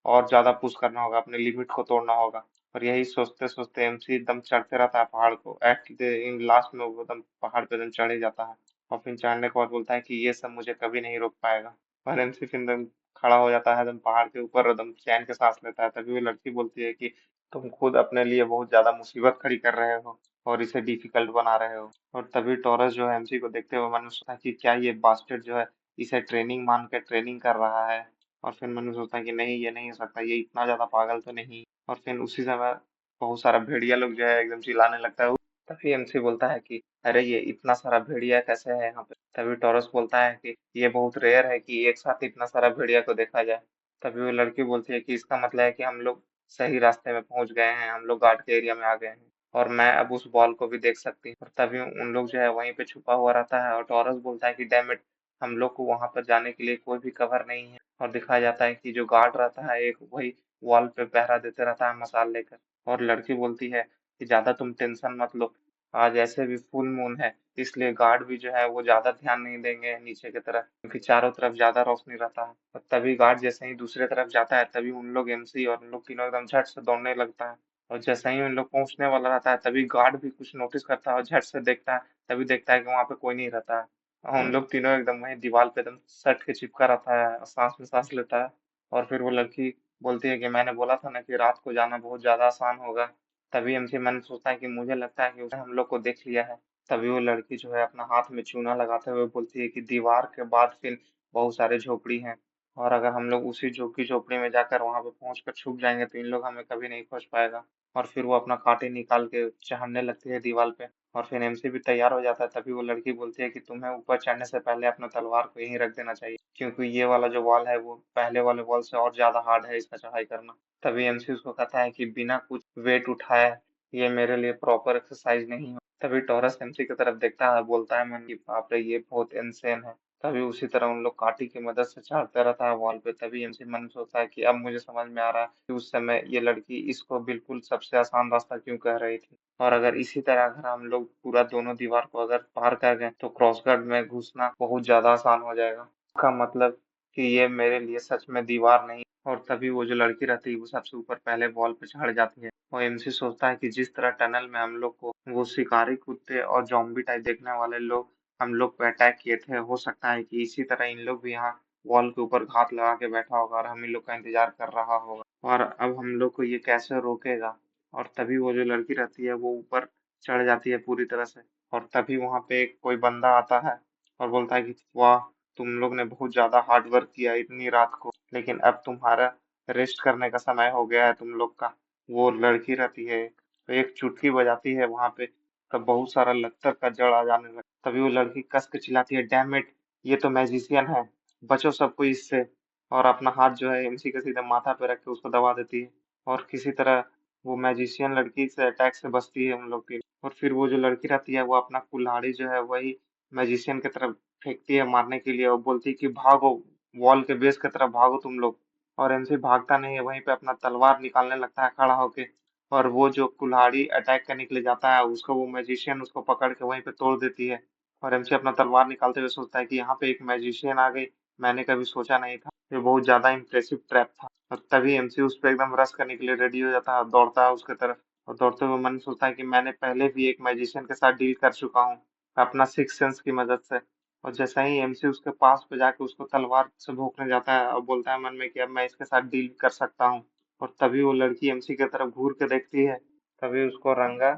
Speaker 1: और ज्यादा पुश करना होगा, अपने लिमिट को तोड़ना होगा। और यही सोचते सोचते एमसी एकदम चढ़ते रहता है पहाड़ को, एट इन लास्ट में वो एकदम पहाड़ पे एकदम चढ़ ही जाता है। और फिर चढ़ने के बाद बोलता है कि ये सब मुझे कभी नहीं रोक पाएगा। और एमसी फिर एकदम खड़ा हो जाता है एकदम पहाड़ के ऊपर, एकदम चैन के सांस लेता है। तभी वो लड़की बोलती है कि तुम खुद अपने लिए बहुत ज्यादा मुसीबत खड़ी कर रहे हो और इसे डिफिकल्ट बना रहे हो। और तभी टॉरस जो है एमसी को देखते हुए मन में सोचता है कि क्या ये बास्टर्ड जो है इसे ट्रेनिंग मान के ट्रेनिंग कर रहा है? और फिर मन में सोचता है कि नहीं ये नहीं हो सकता, ये इतना ज्यादा पागल तो नहीं। और फिर उसी समय बहुत सारा भेड़िया लोग जो है एकदम चिल्लाने लगता है। तभी एमसी बोलता है कि अरे ये इतना सारा भेड़िया कैसे है यहाँ पे? तभी टॉरस बोलता है कि ये बहुत रेयर है कि एक साथ इतना सारा भेड़िया को देखा जाए। तभी वो लड़की बोलती है कि इसका मतलब है कि हम लोग सही रास्ते में पहुंच गए हैं, हम लोग गार्ड के एरिया में आ गए हैं, और मैं अब उस बॉल को भी देख सकती हूँ। और तभी उन लोग जो है वहीं पे छुपा हुआ रहता है और टॉरस बोलता है कि डैम इट, हम लोग को वहां पर जाने के लिए कोई भी कवर नहीं है। और दिखाया जाता है कि जो गार्ड रहता है एक वही वॉल पे पहरा देते रहता है मसाल लेकर। और लड़की बोलती है कि ज्यादा तुम टेंशन मत लो, आज ऐसे भी फुल मून है, इसलिए गार्ड भी जो है वो ज्यादा ध्यान नहीं देंगे नीचे की तरफ, क्योंकि चारों तरफ ज्यादा रोशनी रहता है। और तभी गार्ड जैसे ही दूसरे तरफ जाता है तभी उन लोग एमसी और उन लोग तीनों एकदम झट से दौड़ने लगता है। और जैसे ही उन लोग पहुंचने वाला रहता है तभी गार्ड भी कुछ नोटिस करता है और झट से देखता है, तभी देखता है कि वहां पे कोई नहीं रहता है। और उन लोग तीनों एकदम वहीं दीवार पे एकदम सट के चिपका रहता है और सांस में सांस लेता है। और फिर वो लड़की बोलती है कि मैंने बोला था ना कि रात को जाना बहुत ज्यादा आसान होगा। तभी एमसी मन सोचता है कि मुझे लगता है कि उसने हम लोग को देख लिया है। तभी वो लड़की जो है अपना हाथ में चूना लगाते हुए बोलती है कि दीवार के बाद फिर बहुत सारे झोपड़ी हैं, और अगर हम लोग उसी झुग्गी झोपड़ी में जाकर वहां पे पहुंच कर छुप जाएंगे तो इन लोग हमें कभी नहीं खोज पाएगा। और फिर वो अपना कांटे निकाल के चढ़ने लगती है दीवार पे। और फिर एमसी भी तैयार हो जाता है। तभी वो लड़की बोलती है कि तुम्हें ऊपर चढ़ने से पहले अपना तलवार को यहीं रख देना चाहिए, क्योंकि ये वाला जो वॉल है वो पहले वाले वॉल से और ज्यादा हार्ड है इसका चढ़ाई करना। तभी एमसी उसको कहता है कि बिना कुछ वेट उठाए ये मेरे लिए प्रॉपर एक्सरसाइज नहीं है। तभी टॉरस एमसी की तरफ देखता है, बोलता है मन की बाप रे ये बहुत इनसेन है। तभी उसी तरह उन लोग काठी की मदद से चढ़ते रहता है वॉल पे। तभी एमसी मन में सोचता है कि अब मुझे समझ में आ रहा है कि उस समय ये लड़की इसको बिल्कुल सबसे आसान रास्ता क्यों कह रही थी। और अगर इसी तरह अगर हम लोग पूरा दोनों दीवार को अगर पार कर गए तो क्रॉसगार्ड में घुसना बहुत ज्यादा आसान हो जाएगा। का मतलब कि ये मेरे लिए सच में दीवार नहीं। और तभी वो जो लड़की रहती है वो सबसे ऊपर पहले वॉल पे चढ़ जाती है। और एमसी सोचता है कि जिस तरह टनल में हम लोग को वो शिकारी कुत्ते और जॉम्बी टाइप देखने वाले लोग हम लोग पे अटैक किए थे, हो सकता है कि इसी तरह इन लोग भी यहाँ वॉल के ऊपर घात लगा के बैठा होगा और हम इन लोग का इंतजार कर रहा होगा। और अब हम लोग को ये कैसे रोकेगा। और तभी वो जो लड़की रहती है वो ऊपर चढ़ जाती है पूरी तरह से। और तभी वहां पे एक कोई बंदा आता है और बोलता है कि वाह, तुम लोग ने बहुत ज्यादा हार्ड वर्क किया इतनी रात को, लेकिन अब तुम्हारा रेस्ट करने का समय हो गया है तुम लोग का। वो लड़की रहती है तो एक चुटकी बजाती है वहां पे, तब बहुत सारा लत्तर का जड़ आ जाने लगता। तभी वो लड़की कस के चिल्लाती है, डैम इट, ये तो मैजिशियन है, बचो सबको इससे। और अपना हाथ जो है एमसी के सीधे माथा पे रख के उसको दबा देती है। और किसी तरह वो मैजिशियन लड़की से अटैक से बचती है उन लोग की। और फिर वो जो लड़की रहती है वो अपना कुल्हाड़ी जो है वही मैजिशियन की तरफ फेंकती है मारने के लिए और बोलती है कि भागो, वॉल के बेस की तरफ भागो तुम लोग। और एमसी भागता नहीं है, वहीं पे अपना तलवार निकालने लगता है खड़ा होके। और वो जो कुल्हाड़ी अटैक करने के लिए जाता है उसको वो मैजिशियन उसको पकड़ के वहीं पे तोड़ देती है। और एमसी अपना तलवार निकालते हुए सोचता है कि यहाँ पे एक मैजिशियन आ गई, मैंने कभी सोचा नहीं था। ये बहुत ज्यादा इम्प्रेसिव ट्रैप था। और तभी एमसी उस पर एकदम रश करने के लिए रेडी हो जाता है और दौड़ता है उसके तरफ। और दौड़ते हुए मन में सोचता है कि मैंने पहले भी एक मैजिशियन के साथ डील कर चुका हूँ अपना सिक्स सेंस की मदद से। और जैसा ही एमसी उसके पास पे जाके उसको तलवार से भोंकने जाता है और बोलता है मन में कि अब मैं इसके साथ डील कर सकता हूँ। और तभी वो लड़की एमसी की तरफ घूर के देखती है। तभी उसको रंगा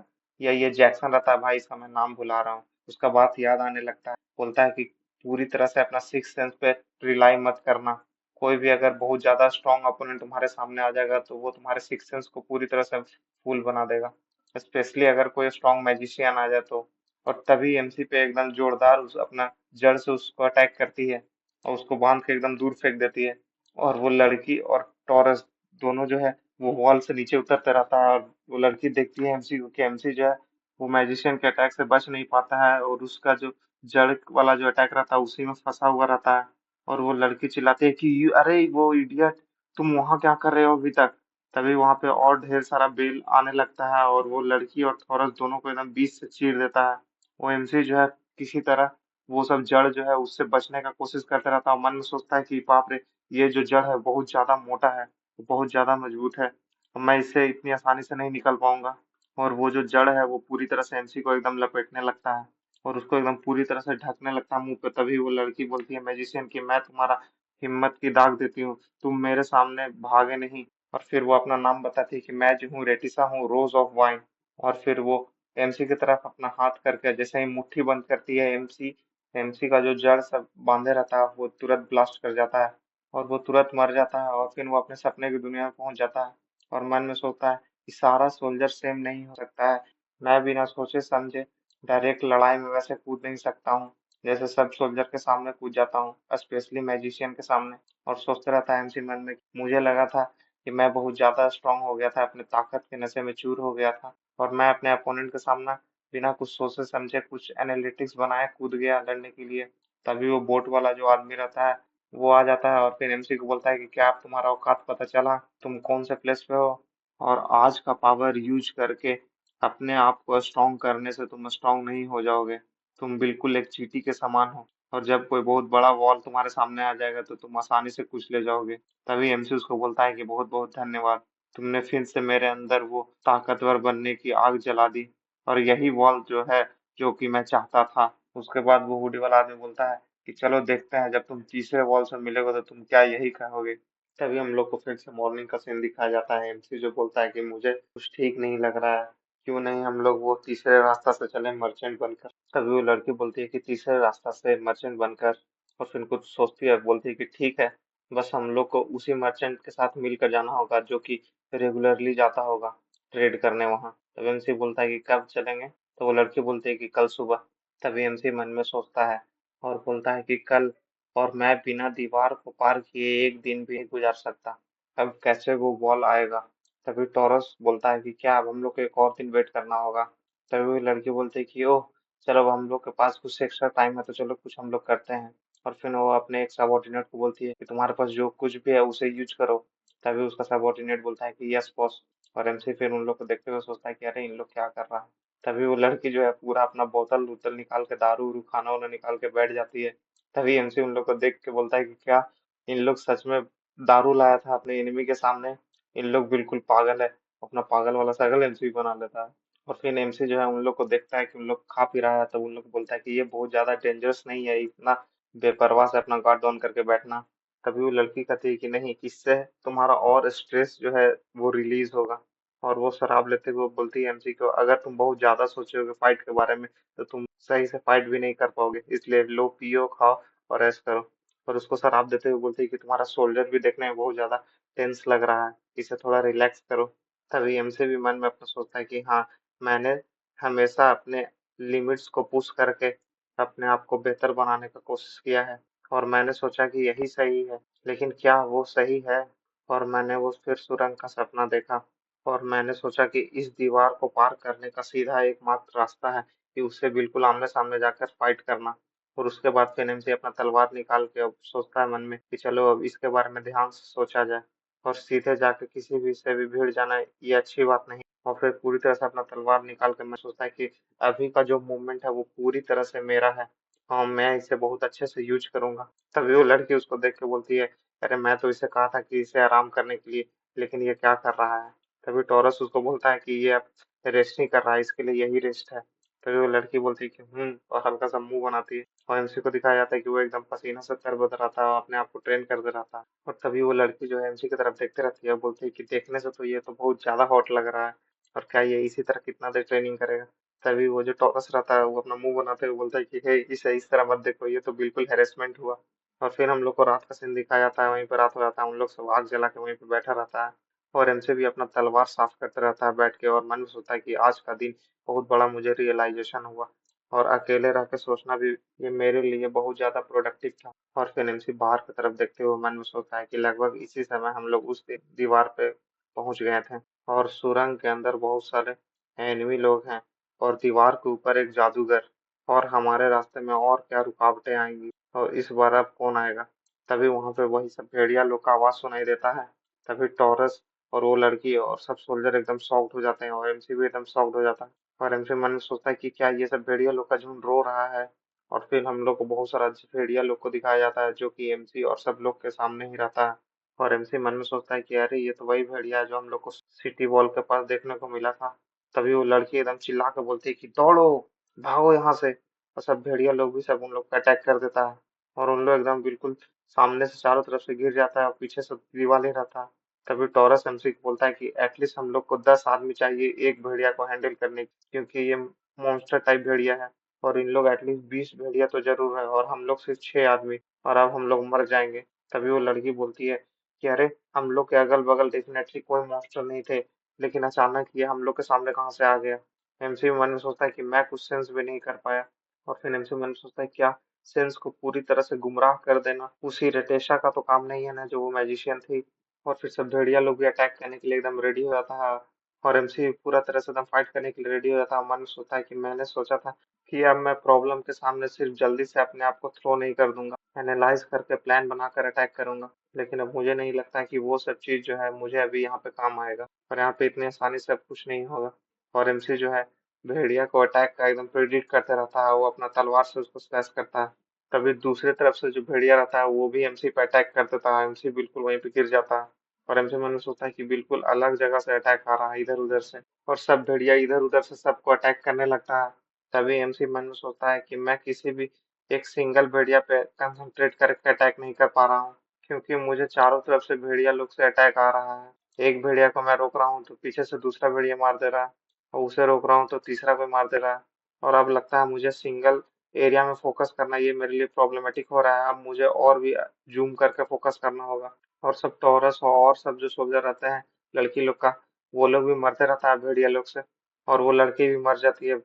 Speaker 1: या ये जैक्सन रहता है भाई, इसका मैं नाम भुला रहा हूँ, उसका बात याद आने लगता है। बोलता है कि पूरी तरह से अपना सिक्स सेंस पे रिलाई मत करना। कोई भी अगर बहुत ज्यादा स्ट्रांग अपोनेंट तुम्हारे सामने आ जाएगा तो वो तुम्हारे सिक्स सेंस को पूरी तरह से फूल बना देगा, स्पेशली अगर कोई स्ट्रांग मैजिशियन आ जाए तो। और तभी एमसी पे एकदम जोरदार उस अपना जड़ से उसको अटैक करती है और उसको बांध के एकदम दूर फेंक देती है। और वो लड़की और टॉरस दोनों जो है वो वॉल से नीचे उतरते रहता है। और वो लड़की देखती है एमसी को कि एमसी जो है वो मैजिशियन के अटैक से बच नहीं पाता है और उसका जो जड़ वाला जो अटैक रहता है उसी में फंसा हुआ रहता है। और वो लड़की चिल्लाती है कि अरे वो इडियट, तुम वहां क्या कर रहे हो अभी तक। तभी वहां पे और ढेर सारा बेल आने लगता है और वो लड़की और थॉरस दोनों को एकदम बीच से चीर देता है। वो एमसी जो है किसी तरह वो सब जड़ जो है उससे बचने का कोशिश करता रहता है। मन में सोचता है कि बाप रे, ये जो जड़ है बहुत ज्यादा मोटा है, बहुत ज्यादा मजबूत है, तो मैं इससे इतनी आसानी से नहीं निकल पाऊंगा। और वो जो जड़ है वो पूरी तरह से एमसी को एकदम लपेटने लगता है और उसको एकदम पूरी तरह से ढकने लगता है मुंह पे। तभी वो लड़की बोलती है मैजिशियन की, मैं तुम्हारा हिम्मत की दाग देती हूँ, तुम मेरे सामने भागे नहीं। और फिर वो अपना नाम बताती है कि मैं जो हूँ रेटिसा हूँ, रोज ऑफ वाइन। और फिर वो एमसी की तरफ अपना हाथ करके जैसे ही मुट्ठी बंद करती है एमसी, एमसी का जो जड़ सब बांधे रहता है वो तुरंत ब्लास्ट कर जाता है और वो तुरंत मर जाता है। और फिर वो अपने सपने की दुनिया में पहुंच जाता है और मन में सोचता है कि सारा सोल्जर सेम नहीं हो सकता है, मैं बिना सोचे समझे डायरेक्ट लड़ाई में वैसे कूद नहीं सकता हूँ जैसे सब सोल्जर के सामने कूद जाता हूँ, स्पेशली मैजिशियन के सामने। और सोचता रहता है एमसी मन में, मुझे लगा था कि मैं बहुत ज्यादा स्ट्रांग हो गया था, अपने ताकत के नशे में चूर हो गया था और मैं अपने अपोनेंट का सामना बिना कुछ सोचे समझे कुछ एनालिटिक्स बनाए कूद गया लड़ने के लिए। तभी वो बोट वाला जो आदमी रहता है वो आ जाता है और फिर एमसी को बोलता है कि क्या आप तुम्हारा औकात पता चला, तुम कौन से प्लेस पे हो। और आज का पावर यूज करके अपने आप को स्ट्रांग करने से तुम स्ट्रांग नहीं हो जाओगे, तुम बिल्कुल एक चींटी के समान हो। और जब कोई बहुत बड़ा वॉल तुम्हारे सामने आ जाएगा तो तुम आसानी से कुचले ले जाओगे। तभी एमसी उसको बोलता है कि बहुत बहुत धन्यवाद, तुमने फिर से मेरे अंदर वो ताकतवर बनने की आग जला दी और यही वॉल जो है जो कि मैं चाहता था। उसके बाद वो हुडी वाला आदमी बोलता है कि चलो देखते हैं जब तुम तीसरे वॉल से मिलोगे तो तुम क्या यही कहोगे। तभी हम लोग को फिर से मॉर्निंग का सीन दिखाया जाता है। एमसी जो बोलता है कि मुझे कुछ ठीक नहीं लग रहा है, क्यों नहीं हम लोग वो तीसरे रास्ता से चले मर्चेंट बनकर। तभी वो लड़की बोलती है कि तीसरे रास्ता से मर्चेंट बनकर। और फिर कुछ सोचती है, बोलती है कि ठीक है, बस हम लोग को उसी मर्चेंट के साथ मिलकर जाना होगा जो कि रेगुलरली जाता होगा ट्रेड करने वहां। तभी एमसी बोलता है कि कब चलेंगे। तो वो लड़की बोलती है कि कल सुबह। तभी एमसी मन में सोचता है और बोलता है कि कल, और मैं बिना दीवार को पार किए एक दिन भी नहीं गुजार सकता। अब कैसे वो बॉल आएगा? तभी टॉरस बोलता है कि क्या अब हम लोग को एक और दिन वेट करना होगा? तभी वो लड़की बोलती है कि ओह, चलो अब हम लोग के पास कुछ एक्स्ट्रा टाइम है तो चलो कुछ हम लोग करते हैं। और फिर वो अपने एक सबॉर्डिनेट को बोलती है कि तुम्हारे पास जो कुछ भी है उसे यूज करो। तभी उसका सबॉर्डिनेट बोलता है कि यस बॉस। और एमसी फिर उन लोग को देखते हुए सोचता है कि अरे इन लोग क्या कर रहा है। तभी वो लड़की जो है पूरा अपना बोतल उतल निकाल के दारू उरू खाना वाना निकाल के बैठ जाती है। तभी एमसी उन लोग को देख के बोलता है कि क्या इन लोग सच में दारू लाया था अपने एनिमी के सामने? इन लोग बिल्कुल पागल है। अपना पागल वाला शकल एमसी बना लेता है। और फिर एमसी जो है उन लोग को देखता है कि उन लोग खा पी रहा है, तब उन लोग को बोलता है कि ये बहुत ज्यादा डेंजरस नहीं है इतना बेपरवाह से अपना गार्ड डाउन करके बैठना। तभी वो लड़की कहती है कि नहीं, इससे तुम्हारा और स्ट्रेस जो है वो रिलीज होगा। और वो शराब लेते हुए बोलती है एमसी को, अगर तुम बहुत ज्यादा सोचोगे फाइट के बारे में तो तुम सही से फाइट भी नहीं कर पाओगे, इसलिए लो, पियो, खाओ और ऐश करो। और उसको शराब देते हुए बोलती है कि तुम्हारा शोल्डर भी देखने में बहुत ज्यादा टेंस लग रहा है, इसे थोड़ा रिलैक्स करो। तभी एमसी भी मन में अपना सोचता है कि हाँ, मैंने हमेशा अपने लिमिट्स को पुश करके अपने आप को बेहतर बनाने का कोशिश किया है, और मैंने सोचा कि यही सही है। लेकिन क्या वो सही है? और मैंने वो फिर सुरंग का सपना देखा, और मैंने सोचा कि इस दीवार को पार करने का सीधा एकमात्र रास्ता है कि उससे बिल्कुल आमने सामने जाकर फाइट करना। और उसके बाद फिर एमसी अपना तलवार निकाल के अब सोचता है मन में कि चलो अब इसके बारे में ध्यान से सोचा जाए, और सीधे जाके किसी भी से भी भिड़ जाना ये अच्छी बात नहीं। और फिर पूरी तरह से अपना तलवार निकाल के मैं सोचता है कि अभी का जो मूवमेंट है वो पूरी तरह से मेरा है। हाँ, मैं इसे बहुत अच्छे से यूज करूंगा। तभी वो लड़की उसको देख के बोलती है, अरे मैं तो इसे कहा था कि इसे आराम करने के लिए, लेकिन ये क्या कर रहा है? तभी टॉरस उसको बोलता है कि ये अब रेस्ट नहीं कर रहा है, इसके लिए यही रेस्ट है। तभी वो लड़की बोलती है कि और हल्का सा मुंह बनाती है। और एमसी को दिखाया जाता है कि वो एकदम पसीना से तरबतर रहा था और अपने आप को ट्रेन कर दे रहा था। और तभी वो लड़की जो है एमसी की तरफ देखते रहती है और बोलती है कि देखने से तो ये तो बहुत ज्यादा हॉट लग रहा है, और क्या ये इसी तरह कितना देर ट्रेनिंग करेगा? तभी वो जो टॉरस रहता है वो अपना मुंह बनाते हुए बोलता है कि हे, इसे इस तरह मत देखो, ये तो बिल्कुल हेरेसमेंट हुआ। और फिर हम लोग को रात का सीन दिखाया जाता है, वहीं पर रात हो जाता है, उन लोग सब आग जला के वहीं पे बैठा रहता है। और एमसी भी अपना तलवार साफ करते रहता है बैठ के, और मन में सोचता है कि आज का दिन बहुत बड़ा मुझे रियलाइजेशन हुआ, और अकेले रह के सोचना भी ये मेरे लिए बहुत ज्यादा प्रोडक्टिव था। और फिर एमसी बाहर की तरफ देखते हुए मन में सोचता है कि लगभग इसी समय हम लोग उस दीवार पे पहुंच गए थे, और सुरंग के अंदर बहुत सारे एनिमी लोग हैं, और दीवार के ऊपर एक जादूगर, और हमारे रास्ते में और क्या रुकावटें आएंगी, और इस बार अब कौन आएगा? तभी वहां पे वही सब भेड़िया लोग का आवाज सुनाई देता है। तभी टॉरस और वो लड़की और सब सोल्जर एकदम शॉक्ड हो जाते हैं, और एमसी भी एकदम शॉक्ड हो जाता है। और एमसी मन में सोचता है कि क्या ये सब भेड़िया लोग का झुंड रो रहा है? और फिर हम लोग को बहुत सारा भेड़िया लोग को दिखाया जाता है जो कि एमसी और सब लोग के सामने ही रहता है। और एमसी मन में सोचता है कि अरे ये तो वही भेड़िया है जो हम लोग को सिटी वॉल के पास देखने को मिला था। तभी वो लड़की एकदम चिल्ला के बोलती है कि दौड़ो, भागो यहाँ से। और सब भेड़िया लोग भी सब उन लोग का अटैक कर देता है, और उन लोग एकदम बिल्कुल सामने से चारों तरफ से घिर जाता है, और पीछे से दीवार ही रहता है। तभी टॉरस एमसी को बोलता है कि एटलीस्ट हम लोग को 10 आदमी चाहिए एक भेड़िया को हैंडल करने की, क्योंकि ये मॉन्स्टर टाइप भेड़िया है, और इन लोग एटलीस्ट 20 भेड़िया तो जरूर है, और हम लोग सिर्फ 6 आदमी, और अब हम लोग मर जाएंगे। तभी वो लड़की बोलती है कि अरे, हम लोग के अगल बगल डेफिनेटली कोई मॉन्स्टर नहीं थे, लेकिन अचानक ये हम लोग के सामने कहाँ से आ गया? एमसी मन में सोचता है कि मैं कुछ सेंस भी नहीं कर पाया। और फिर एमसी मन में सोचता है क्या सेंस को पूरी तरह से गुमराह कर देना उसी रटेशा का तो काम नहीं है ना, जो वो मैजिशियन थी। और फिर सब भेड़िया लोग भी अटैक करने के लिए एकदम रेडी हो जाता है, और एमसी पूरा तरह से एकदम फाइट करने के लिए रेडी हो जाता है। मन में सोचता है कि मैंने सोचा था कि अब मैं प्रॉब्लम के सामने सिर्फ जल्दी से अपने आप को थ्रो नहीं कर दूंगा, एनालाइज करके प्लान बनाकर अटैक करूंगा। लेकिन अब मुझे नहीं लगता कि वो सब चीज जो है मुझे अभी यहाँ पे काम आएगा, और यहाँ पे इतनी आसानी से अब कुछ नहीं होगा। और एमसी जो है भेड़िया को अटैक का एकदम प्रिडिक्ट करते रहता है, वो अपना तलवार से उसको स्लैश करता है। तभी दूसरी तरफ से जो भेड़िया रहता है वो भी एमसी पे अटैक कर देता है, एमसी बिल्कुल वहीं पे गिर जाता है। और एमसी मन में सोचता है कि बिल्कुल अलग जगह से अटैक आ रहा है इधर उधर से, और सब भेड़िया इधर उधर से सबको अटैक करने लगता है। तभी एमसी मन में सोचता है कि मैं किसी भी एक सिंगल भेड़िया पे कंसंट्रेट करके अटैक नहीं कर पा रहा हूँ, क्योंकि मुझे चारों तरफ से भेड़िया लोग से अटैक आ रहा है। एक भेड़िया को मैं रोक रहा हूँ तो पीछे से दूसरा भेड़िया मार दे रहा है, और उसे रोक रहा हूँ तो तीसरा कोई मार दे रहा है। और अब लगता है मुझे सिंगल एरिया में फोकस करना ये मेरे लिए प्रॉब्लमेटिक हो रहा है, अब मुझे और भी जूम करके फोकस करना होगा। और सब टॉरस और सब जो सोल्जर रहते हैं लड़की लोग का, वो लोग भी मरते रहता है भेड़िया लोग से, और वो लड़की भी मर जाती है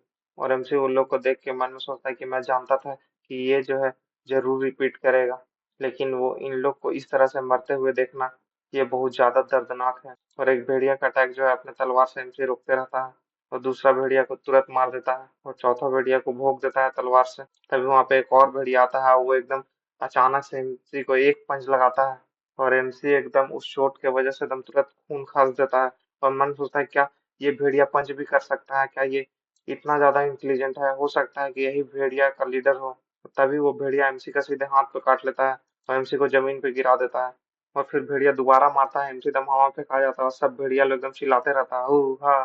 Speaker 2: और एमसी उन लोग को देख के मन में सोचता है कि मैं जानता था कि ये जो है जरूर रिपीट करेगा, लेकिन वो इन लोग को इस तरह से मरते हुए देखना ये बहुत ज्यादा दर्दनाक है। और एक भेड़िया का अटैक जो है अपने तलवार से एमसी रोकते रहता है, और दूसरा भेड़िया को तुरंत मार देता है, और चौथा भेड़िया को भोंक देता है तलवार से। तभी वहां पे एक और भेड़िया आता है, वो एकदम अचानक से एमसी को एक पंच लगाता है, और एमसी एकदम उस चोट के वजह से एकदम तुरंत खून खास देता है। और मन सोचता है क्या ये भेड़िया पंच भी कर सकता है, क्या ये इतना ज्यादा इंटेलिजेंट है, हो सकता है कि यही भेड़िया का लीडर हो। तभी वो भेड़िया एमसी का सीधे हाथ पे काट लेता है और एमसी को जमीन पे गिरा देता है। और फिर भेड़िया दोबारा मारता है, एमसी एकदम हवा पे खा जाता है, और सब भेड़िया लोग एकदम चिल्लाते रहता है हू हा।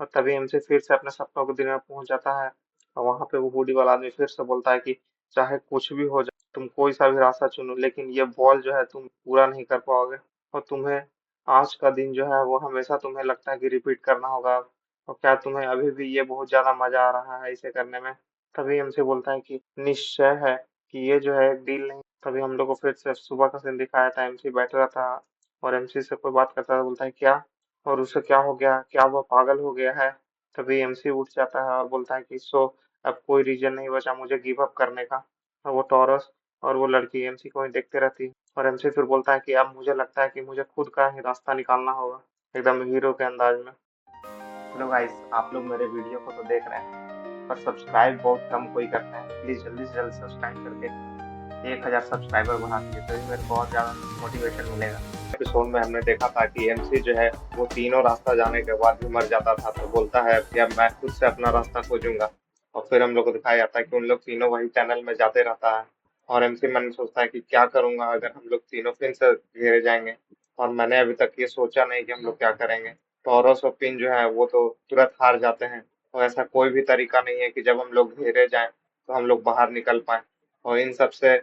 Speaker 2: और तभी एमसी फिर से अपने सपनों के दुनिया में पहुंच जाता है, और वहां पे वो बूढ़ी वाला आदमी फिर से बोलता है कि चाहे कुछ भी हो जाए, तुम कोई सा भी रास्ता चुनो, लेकिन ये बॉल जो है तुम पूरा नहीं कर पाओगे, और तुम्हें आज का दिन जो है वो हमेशा तुम्हें लगता है कि रिपीट करना होगा। और क्या तुम्हें अभी भी ये बहुत ज्यादा मजा आ रहा है इसे करने में? तभी हमसे बोलता है कि निश्चय है कि ये जो है एक डील नहीं। तभी हम लोग को फिर से सुबह का सीन दिखाया था, एमसी बैठ रहा था और एमसी से कोई बात करता था, बोलता है क्या, और उसे क्या हो गया, क्या वो पागल हो गया है? तभी एमसी उठ जाता है और बोलता है कि सो अब कोई रीजन नहीं बचा मुझे गिव अप करने का। और वो टॉरस और वो लड़की एमसी को ही देखते रहती है, और एमसी फिर बोलता है कि अब मुझे लगता है कि मुझे खुद का ही रास्ता निकालना होगा, एकदम हीरो के अंदाज में।
Speaker 1: हेलो गाइस, आप लोग मेरे वीडियो को तो देख रहे हैं, पर सब्सक्राइब बहुत कम कोई करता है। प्लीज जल्दी से जल्दी सब्सक्राइब करके 1000 सब्सक्राइबर बढ़ा दिए, तभी मेरे को और ज्यादा मोटिवेशन मिलेगा। एपिसोड में हमने देखा था कि एमसी जो है वो तीनों रास्ता जाने के बाद भी मर जाता था, तो बोलता है कि अब मैं खुद से अपना रास्ता खोजूंगा। और फिर हम लोग को दिखाया जाता है कि उन लोग तीनों वही टनल में जाते रहता है, और एमसी मन में सोचता है कि क्या करूंगा अगर हम लोग तीनों फिर से घेरे जाएंगे, और मैंने अभी तक ये सोचा नहीं कि हम लोग क्या करेंगे। टॉरस और पिन जो है वो तो तुरंत हार जाते हैं, और ऐसा कोई भी तरीका नहीं है कि जब हम लोग घेरे जाएं तो हम लोग बाहर निकल पाए। और इन सब से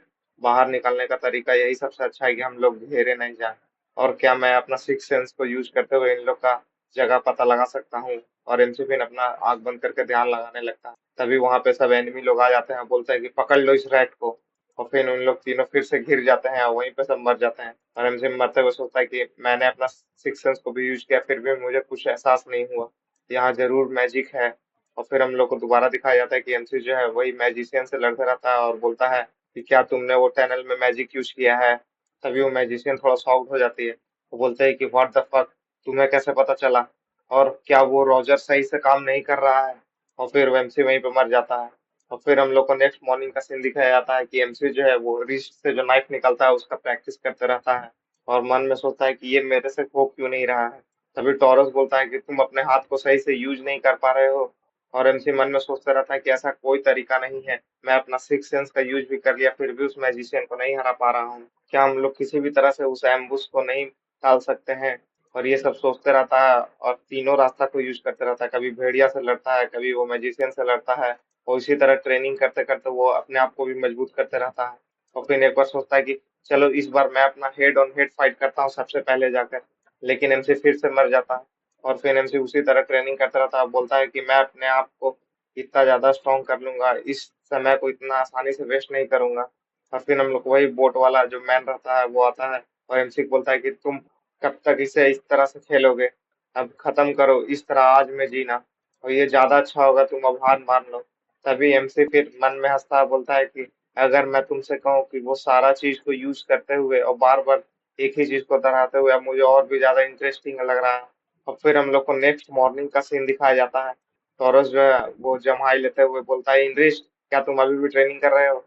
Speaker 1: बाहर निकलने का तरीका यही सबसे अच्छा है कि हम लोग घेरे नहीं जाएं। और क्या मैं अपना सिक्स सेंस को यूज करते हुए इन लोग का जगह पता लगा सकता हूँ? और एमसी फिर अपना आंख बंद करके ध्यान लगाने लगता है। तभी वहां पे सब एनिमी लोग आ जाते हैं, बोलते हैं कि पकड़ लो इस रैट को। और फिर उन लोग तीनों फिर से घिर जाते हैं और वहीं पे सब मर जाते हैं। और एमसी मरते हुए सोचता है कि मैंने अपना सिक्स सेंस को भी यूज किया, फिर भी मुझे कुछ एहसास नहीं हुआ, यहाँ जरूर मैजिक है। और फिर हम लोग को दोबारा दिखाया जाता है कि एमसी जो है वही मैजिशियन से लड़ता रहता है, और बोलता है कि क्या तुमने वो टनल में मैजिक यूज किया है? तभी वो मैजिशियन थोड़ा सॉफ्ट हो जाती है, वो बोलते हैं कि व्हाट द फक, तुम्हें कैसे पता चला? और क्या वो रॉजर सही से काम नहीं कर रहा है? और फिर वो एमसी वहीं पे मर जाता है। और फिर हम लोग को नेक्स्ट मॉर्निंग का सीन दिखाया जाता है कि एमसी जो है वो रिस्ट से जो नाइफ निकलता है उसका प्रैक्टिस करते रहता है, और मन में सोचता है कि ये मेरे से हो क्यों नहीं रहा है। तभी टॉरस बोलता है कि तुम अपने हाथ को सही से यूज नहीं कर पा रहे हो। और एमसी मन में सोचता रहता है कि ऐसा कोई तरीका नहीं है, मैं अपना सिक्स सेंस का यूज भी कर लिया फिर भी उस मैजिशियन को नहीं हरा पा रहा हूँ। क्या हम लोग किसी भी तरह से उस एम्बुश को नहीं टाल सकते हैं? और ये सब सोचते रहता है, और तीनों रास्ता को यूज करते रहता है, कभी भेड़िया से लड़ता है, कभी वो मैजिशियन से लड़ता है, और इसी तरह ट्रेनिंग करते करते वो अपने आप को भी मजबूत करते रहता है। और फिर एक बार सोचता है कि चलो इस बार मैं अपना हेड ऑन हेड फाइट करता हूँ सबसे पहले जाकर, लेकिन एमसी फिर से मर जाता है। और फिर एमसी उसी तरह ट्रेनिंग करता रहता है, बोलता है कि मैं अपने आप को इतना ज्यादा स्ट्रॉन्ग कर लूंगा, इस समय को इतना आसानी से वेस्ट नहीं करूंगा। और फिर हम लोग को वही बोट वाला जो मैन रहता है वो आता है, और एमसी को बोलता है कि तुम कब तक इसे इस तरह से खेलोगे, अब खत्म करो इस तरह आज में जीना, और ये ज्यादा अच्छा होगा तुम अब हार मान लो। तभी एमसी फिर मन में हंसता है, बोलता है कि अगर मैं तुमसे कहूँ कि वो सारा चीज को यूज करते हुए और बार बार एक ही चीज को दोहराते हुए अब मुझे और भी ज्यादा इंटरेस्टिंग लग रहा है। और फिर हम लोग को नेक्स्ट मॉर्निंग का सीन दिखाया जाता है। टॉरस जो है वो जम्हाई लेते हुए बोलता है, इन रिस्ट, क्या तुम अभी भी ट्रेनिंग कर रहे हो?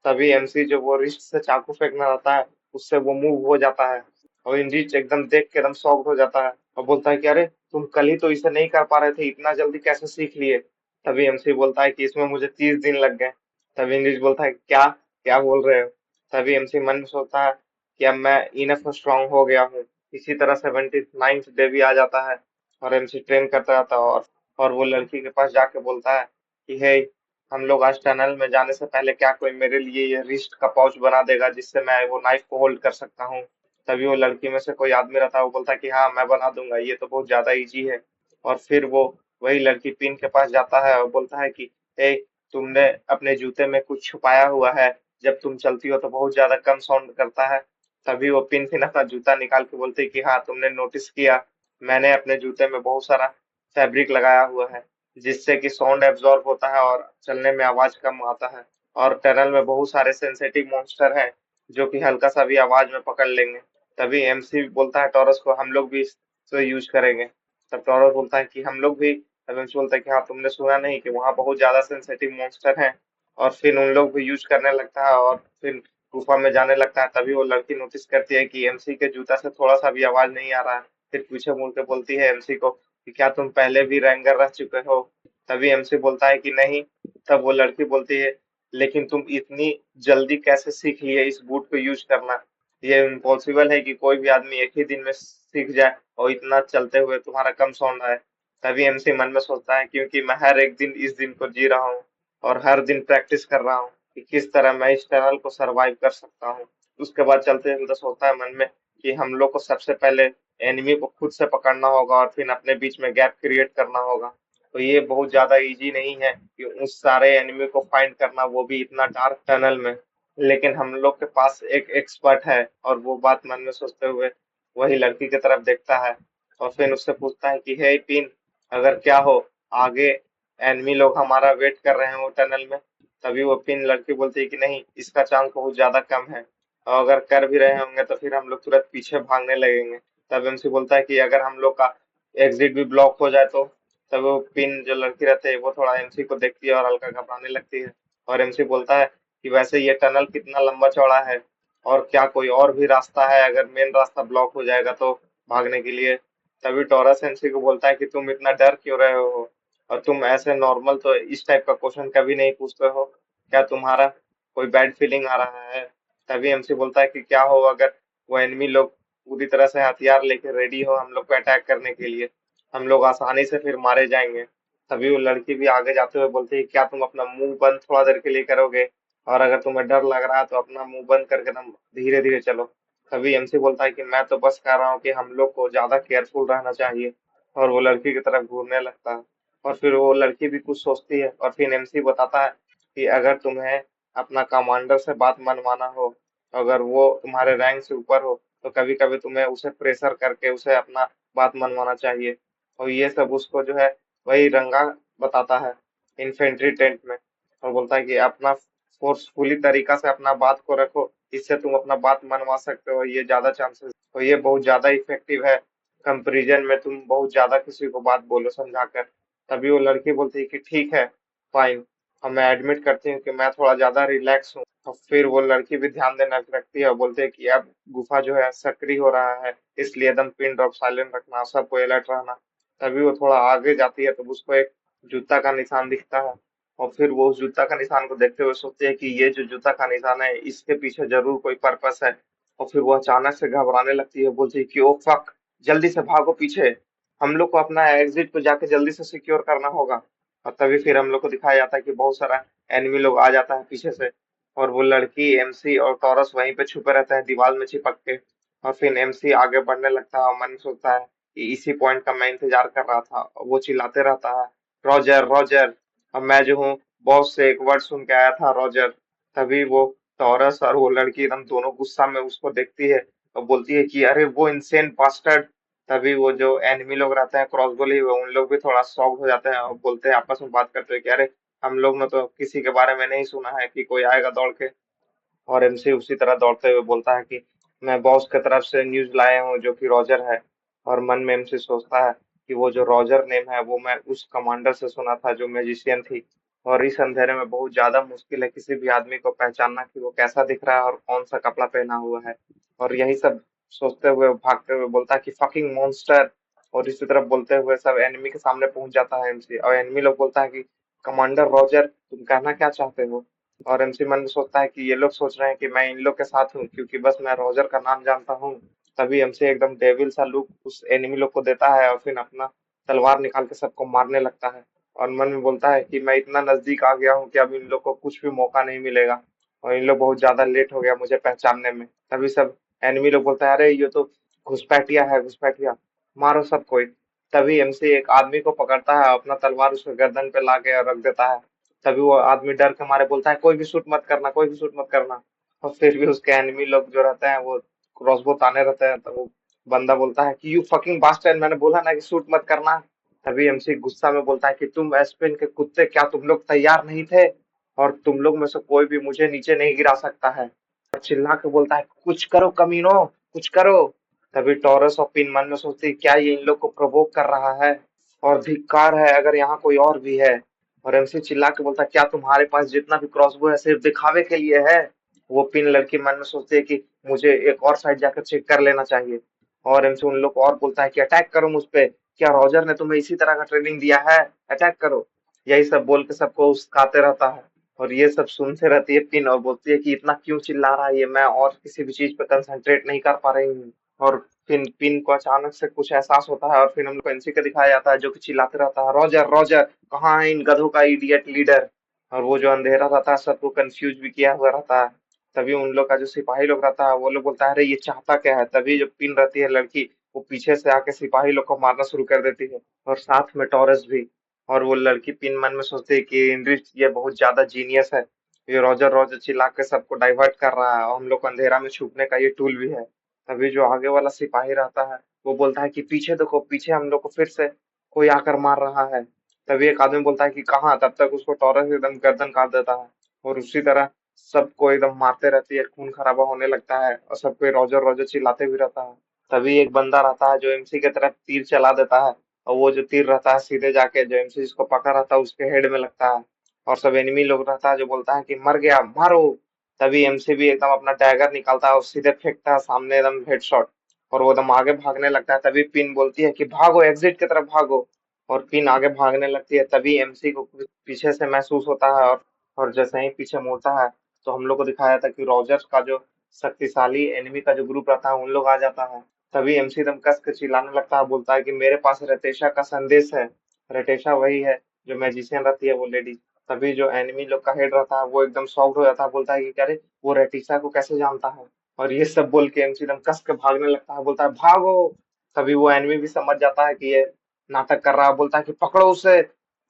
Speaker 1: तभी एमसी जो वो रिस्ट से चाकू फेंकना रहता है उससे वो मूव हो जाता है, और इंद्रिच एकदम देख के एकदम शॉक्ड हो जाता है, और बोलता है कि अरे तुम कल ही तो इसे नहीं कर पा रहे थे, इतना जल्दी कैसे सीख लिए? तभी एमसी बोलता है कि इसमें मुझे 30 दिन लग गए। तभी इंद्रिच बोलता है क्या, क्या बोल रहे हो? तभी एमसी मन में सोचता है कि अब मैं इनफ स्ट्रांग हो गया हूँ। इसी तरह 79th डे भी आ जाता है, और एमसी ट्रेन करता रहता है, और वो लड़की के पास जाके बोलता है कि हे, हम लोग आज टनल में जाने से पहले क्या कोई मेरे लिए ये रिस्ट का पाउच बना देगा जिससे मैं वो नाइफ को होल्ड कर सकता हूँ? तभी वो लड़की में से कोई आदमी रहता है, वो बोलता है कि हाँ मैं बना दूंगा, ये तो बहुत ज्यादा इजी है। और फिर वो वही लड़की पिन के पास जाता है और बोलता है कि ए, तुमने अपने जूते में कुछ छुपाया हुआ है, जब तुम चलती हो तो बहुत ज्यादा कम साउंड करता है। तभी वो पिन फिर अपना जूता निकाल के बोलती है कि हाँ तुमने नोटिस किया, मैंने अपने जूते में बहुत सारा फैब्रिक लगाया हुआ है,
Speaker 2: जिससे कि साउंड एब्जॉर्ब होता है और चलने में आवाज कम आता है। और टनल में बहुत सारे सेंसिटिव मॉन्स्टर हैं जो कि हल्का सा भी आवाज में पकड़ लेंगे। तभी एमसी बोलता है टॉरस को, हम लोग भी इसको यूज करेंगे। तब टॉरस बोलता है कि हम लोग भी। तब एमसी बोलता है कि हाँ, तुमने सुना नहीं कि वहाँ बहुत ज्यादा सेंसिटिव मॉन्स्टर हैं। और फिर उन लोग भी यूज करने लगता है और फिर गुफा में जाने लगता है। तभी वो लड़की नोटिस करती है कि एमसी के जूता से थोड़ा सा भी आवाज नहीं आ रहा है। फिर पीछे मुड़ के बोलती है एमसी को कि क्या तुम पहले भी रैंगर रह चुके हो? तभी एमसी बोलता है कि नहीं। तब वो लड़की बोलती है, लेकिन तुम इतनी जल्दी कैसे सीख लिए इस बूट को यूज करना? ये इम्पॉसिबल है कि कोई भी आदमी एक ही दिन में सीख जाए और इतना चलते हुए तुम्हारा कम साउंड आए। तभी एमसी मन में सोचता है, क्योंकि मैं हर एक दिन इस दिन को जी रहा हूँ और हर दिन प्रैक्टिस कर रहा हूँ कि किस तरह मैं इस टनल को सरवाइव कर सकता हूँ। उसके बाद चलते चलते सोचता है मन में कि हम लोग को सबसे पहले एनिमी को खुद से पकड़ना होगा और फिर अपने बीच में गैप क्रिएट करना होगा। तो ये बहुत ज्यादा इजी नहीं है कि उस सारे एनिमी को फाइंड करना, वो भी इतना डार्क टनल में। लेकिन हम लोग के पास एक एक्सपर्ट है। और वो बात मन में सोचते हुए वही लड़की की तरफ देखता है और फिर उससे पूछता है कि हे पिन, अगर क्या हो आगे एनिमी लोग हमारा वेट कर रहे हैं वो टनल में। तभी वो पिन लड़की बोलती है कि नहीं, इसका चांस बहुत ज्यादा कम है, और अगर कर भी रहे होंगे तो फिर हम लोग तुरंत पीछे भागने लगेंगे। तब एमसी बोलता है कि अगर हम लोग का एग्जिट भी ब्लॉक हो जाए तो? तब वो पिन जो लड़की रहती है वो थोड़ा एमसी को देखती है और हल्का घबराने लगती है। और एमसी बोलता है कि वैसे ये टनल कितना लंबा चौड़ा है, और क्या कोई और भी रास्ता है अगर मेन रास्ता ब्लॉक हो जाएगा तो भागने के लिए? तभी टोरस एमसी को बोलता है कि तुम इतना डर क्यों रहे हो, और तुम ऐसे नॉर्मल तो इस टाइप का क्वेश्चन कभी नहीं पूछते हो, क्या तुम्हारा कोई बैड फीलिंग आ रहा है? तभी एमसी बोलता है कि क्या हो अगर वो एनिमी लोग पूरी तरह से हथियार लेके रेडी हो हम लोग को अटैक करने के लिए, हम लोग आसानी से फिर मारे जाएंगे। तभी वो लड़की भी आगे जाते हुए बोलती है, क्या तुम अपना मुंह बंद थोड़ा देर के लिए करोगे, और अगर तुम्हें डर लग रहा है तो अपना मुंह बंद करके तुम धीरे धीरे चलो। तभी एमसी बोलता है कि मैं तो बस कह रहा हूँ कि हम लोग को ज्यादा केयरफुल रहना चाहिए। और वो लड़की की तरफ घूरने लगता है। और फिर वो लड़की भी कुछ सोचती है और फिर एमसी बताता है कि अगर तुम्हें अपना कमांडर से बात मनवाना हो, अगर वो तुम्हारे रैंक से ऊपर हो, तो कभी कभी तुम्हें उसे प्रेशर करके उसे अपना बात मनवाना चाहिए। और ये सब उसको जो है वही रंगा बताता है इन्फेंट्री टेंट में। और बोलता है कि अपना फोर्सफुली तरीका से अपना बात को रखो, इससे तुम अपना बात मनवा सकते हो, ये ज्यादा चांसेस, तो ये बहुत ज्यादा इफेक्टिव है कंपेरिजन में तुम बहुत ज्यादा किसी को बात बोलो समझाकर। तभी वो लड़की बोलती है कि ठीक है, फाइन, और मैं एडमिट करती हूँ कि मैं थोड़ा ज्यादा रिलैक्स हूँ। और फिर वो लड़की भी ध्यान देने लगती है और बोलते हैं कि अब गुफा जो है सक्रिय हो रहा है, इसलिए एकदम पिन ड्रॉप साइलेंट रखना, सबको अलर्ट रहना। तभी वो थोड़ा आगे जाती है तो उसको एक जूता का निशान दिखता है। और फिर वो उस जूता का निशान को देखते हुए सोचते हैं कि ये जो जूता का निशान है इसके पीछे जरूर कोई पर्पस है। और फिर वो अचानक से घबराने लगती है, बोलती है कि ओ फक, जल्दी से भागो पीछे, हम लोग को अपना एग्जिट को जाके जल्दी से सिक्योर करना होगा। और तभी फिर हम लोग को दिखाया जाता है कि बहुत सारा एनिमी लोग आ जाता है पीछे से। और वो लड़की एमसी और टॉरस वहीं पे छुपे रहते हैं दीवार में चिपक के। और फिर एमसी आगे बढ़ने लगता है और मन में सोचता है कि इसी पॉइंट का मैं इंतजार कर रहा था। और वो चिल्लाते रहता है, रॉजर रॉजर, अब मैं जो हूँ बॉस से एक वर्ड सुन के आया था, रॉजर। तभी वो टॉरस और वो लड़की एकदम दोनों गुस्सा में उसको देखती है और बोलती है कि अरे वो इंसेन बास्टर्ड। तभी वो जो एनिमी लोग रहते हैं क्रॉसबो लिए हुए, उन लोग भी थोड़ा शॉक हो जाते हैं और बोलते हैं, आपस में बात करते हैं कि अरे हम लोग ने तो किसी के बारे में नहीं सुना है कि कोई आएगा दौड़ के। और एमसी उसी तरह दौड़ते हुए बोलता है कि मैं बॉस की तरफ से न्यूज लाया हूँ जो कि रॉजर है। और मन में एमसी सोचता है कि वो जो रॉजर नेम है वो मैं उस कमांडर से सुना था जो मैजिशियन थी। और इस अंधेरे में बहुत ज्यादा मुश्किल है किसी भी आदमी को पहचानना कि वो कैसा दिख रहा है और कौन सा कपड़ा पहना हुआ है। और यही सब सोचते हुए भागते हुए बोलता है कि फकिंग मॉन्स्टर। और इसी तरफ बोलते हुए सब एनिमी के सामने पहुंच जाता है एमसी, और एनिमी लोग बोलता है कि कमांडर रॉजर, तुम कहना क्या चाहते हो? और एमसी मन में सोचता है कि ये लोग सोच रहे हैं कि मैं इन लोग के साथ हूँ क्योंकि बस मैं रॉजर का नाम जानता हूँ। तभी एमसी एकदम डेविल सा लुक उस एनिमी लोग को देता है और फिर अपना तलवार निकाल के सबको मारने लगता है। और मन में बोलता है कि मैं इतना नजदीक आ गया हूँ कि अब इन लोग को कुछ भी मौका नहीं मिलेगा, और इन लोग बहुत ज्यादा लेट हो गया मुझे पहचानने में। तभी सब एनिमी लोग बोलता है, अरे ये तो घुसपैठिया है, घुसपैठिया, मारो सब कोई। तभी एमसी एक आदमी को पकड़ता है, अपना तलवार उसके गर्दन पे ला के रख देता है। तभी वो आदमी डर के मारे बोलता है, कोई भी शूट मत करना, कोई भी शूट मत करना। और फिर भी उसके एनिमी लोग जो रहते हैं वो क्रॉसबो ताने रहते हैं। तो वो बंदा बोलता है कि यू फकिंग बास्टर्ड, मैंने बोला ना कि शूट मत करना। तभी एमसी गुस्सा में बोलता है कि तुम एस्पिन के कुत्ते, क्या तुम लोग तैयार नहीं थे? और तुम लोग में से कोई भी मुझे नीचे नहीं गिरा सकता है। और चिल्ला के बोलता है, कुछ करो कमीनों, कुछ करो। तभी टॉरस और पिन मन में सोचती है, क्या ये इन लोग को प्रोवोक कर रहा है? और धिक्कार है अगर यहाँ कोई और भी है। और एमसी चिल्ला के बोलता है, क्या तुम्हारे पास जितना भी क्रॉसबो है सिर्फ दिखावे के लिए है? वो पिन लड़की मन में सोचती है कि मुझे एक और साइड जाकर चेक कर लेना चाहिए। और एमसी उन लोग को और बोलता है कि अटैक करो मुझ पे, क्या रॉजर ने तुम्हें इसी तरह का ट्रेनिंग दिया है? अटैक करो। यही सब बोल के सबको उस्काते रहता है। और ये सब सुनते रहती है पिन और बोलती है कि इतना क्यों चिल्ला रहा है ये, मैं और किसी भी चीज पे कंसंट्रेट नहीं कर पा रही हूँ। और फिर पिन को अचानक से कुछ एहसास होता है और फिर हम लोग को एनसी का दिखाया जाता है जो कि चिल्लाते रहता है, रॉजर रॉजर, कहाँ है इन गधों का इडियट लीडर? और वो जो अंधेरा रहता है सबको कंफ्यूज भी किया हुआ रहता है। तभी उन लोग का जो सिपाही लोग रहता है वो लोग बोलता है, अरे ये चाहता क्या है? तभी जो पिन रहती है लड़की, वो पीछे से आके सिपाही लोग को मारना शुरू कर देती है, और साथ में टॉरस भी। और वो लड़की पिन मन में सोचती है कि इनरिच ये बहुत ज्यादा जीनियस है, ये रॉजर रॉजर चिल्ला के सबको डाइवर्ट कर रहा है और हम लोग को अंधेरा में छुपने का ये टूल भी है। तभी जो आगे वाला सिपाही रहता है वो बोलता है कि पीछे देखो, पीछे हम लोग को फिर से कोई आकर मार रहा है। तभी एक आदमी बोलता है कि कहाँ? तब तक उसको टॉरस एकदम गर्दन काट देता है। और उसी तरह सबको एकदम मारते रहती है, खून खराबा होने लगता है और सबको रॉजर रॉजर चिल्लाते भी रहता है। तभी एक बंदा रहता है जो एमसी की तरफ तीर चला देता है, और वो जो तीर रहता है सीधे जाके जो एमसी जिसको पकड़ा रहता है उसके हेड में लगता है। और सब एनिमी लोग रहता है जो बोलता है कि मर गया, मारो। तभी एमसी भी एकदम अपना डैगर निकालता है और सीधे फेंकता है सामने, एकदम हेडशॉट। और वो एकदम आगे भागने लगता है। तभी पिन बोलती है कि भागो, एग्जिट की तरफ भागो। और पिन आगे भागने लगती है। तभी एमसी को कुछ पीछे से महसूस होता है, और जैसे ही पीछे मुड़ता है तो हम लोग को दिखाया था कि रॉजर्स का जो शक्तिशाली एनिमी का जो ग्रुप रहता है उन लोग आ जाता है। तभी एमसी एकदम कस के चिल्लाने लगता है, बोलता है कि मेरे पास रतेशा का संदेश है। रतेशा वही है जो मैजिशियन रहती है, वो लेडी। तभी जो एनिमी लोग का हेड रहता है वो एकदम शॉक्ड हो जाता है, बोलता है कि अरे वो रतीशा को कैसे जानता है? और ये सब बोल के एमसी एकदम कस के भागने लगता है, बोलता है भागो। तभी वो एनिमी भी समझ जाता है कि ये नाटक कर रहा है, बोलता है कि पकड़ो उसे।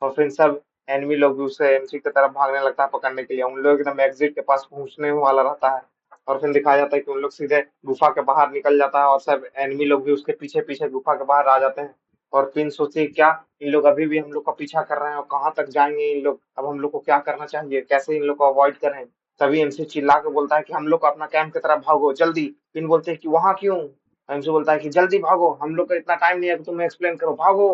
Speaker 2: और फिर सब एनिमी लोग भी उसे एमसी की तरफ भागने लगता है पकड़ने के लिए। उन लोग एकदम एग्जिट के पास पहुंचने वाला रहता है। और फिर दिखाया जाता है कि उन लोग सीधे गुफा के बाहर निकल जाता है और सब एनिमी लोग भी उसके पीछे पीछे गुफा के बाहर आ जाते हैं। और पिन सोचती है, क्या इन लोग अभी भी हम लोग का पीछा कर रहे हैं और कहाँ तक जाएंगे इन लोग? अब हम लोग को क्या करना चाहिए, कैसे इन लोग को अवॉइड करें? तभी एमसी चिल्ला के बोलता है कि हम लोग को अपना कैंप की तरफ भागो जल्दी। पिन बोलते हैं कि वहां क्यों? एमसी बोलता है कि जल्दी भागो, हम लोग का इतना टाइम नहीं है कि तुम्हें एक्सप्लेन करो, भागो।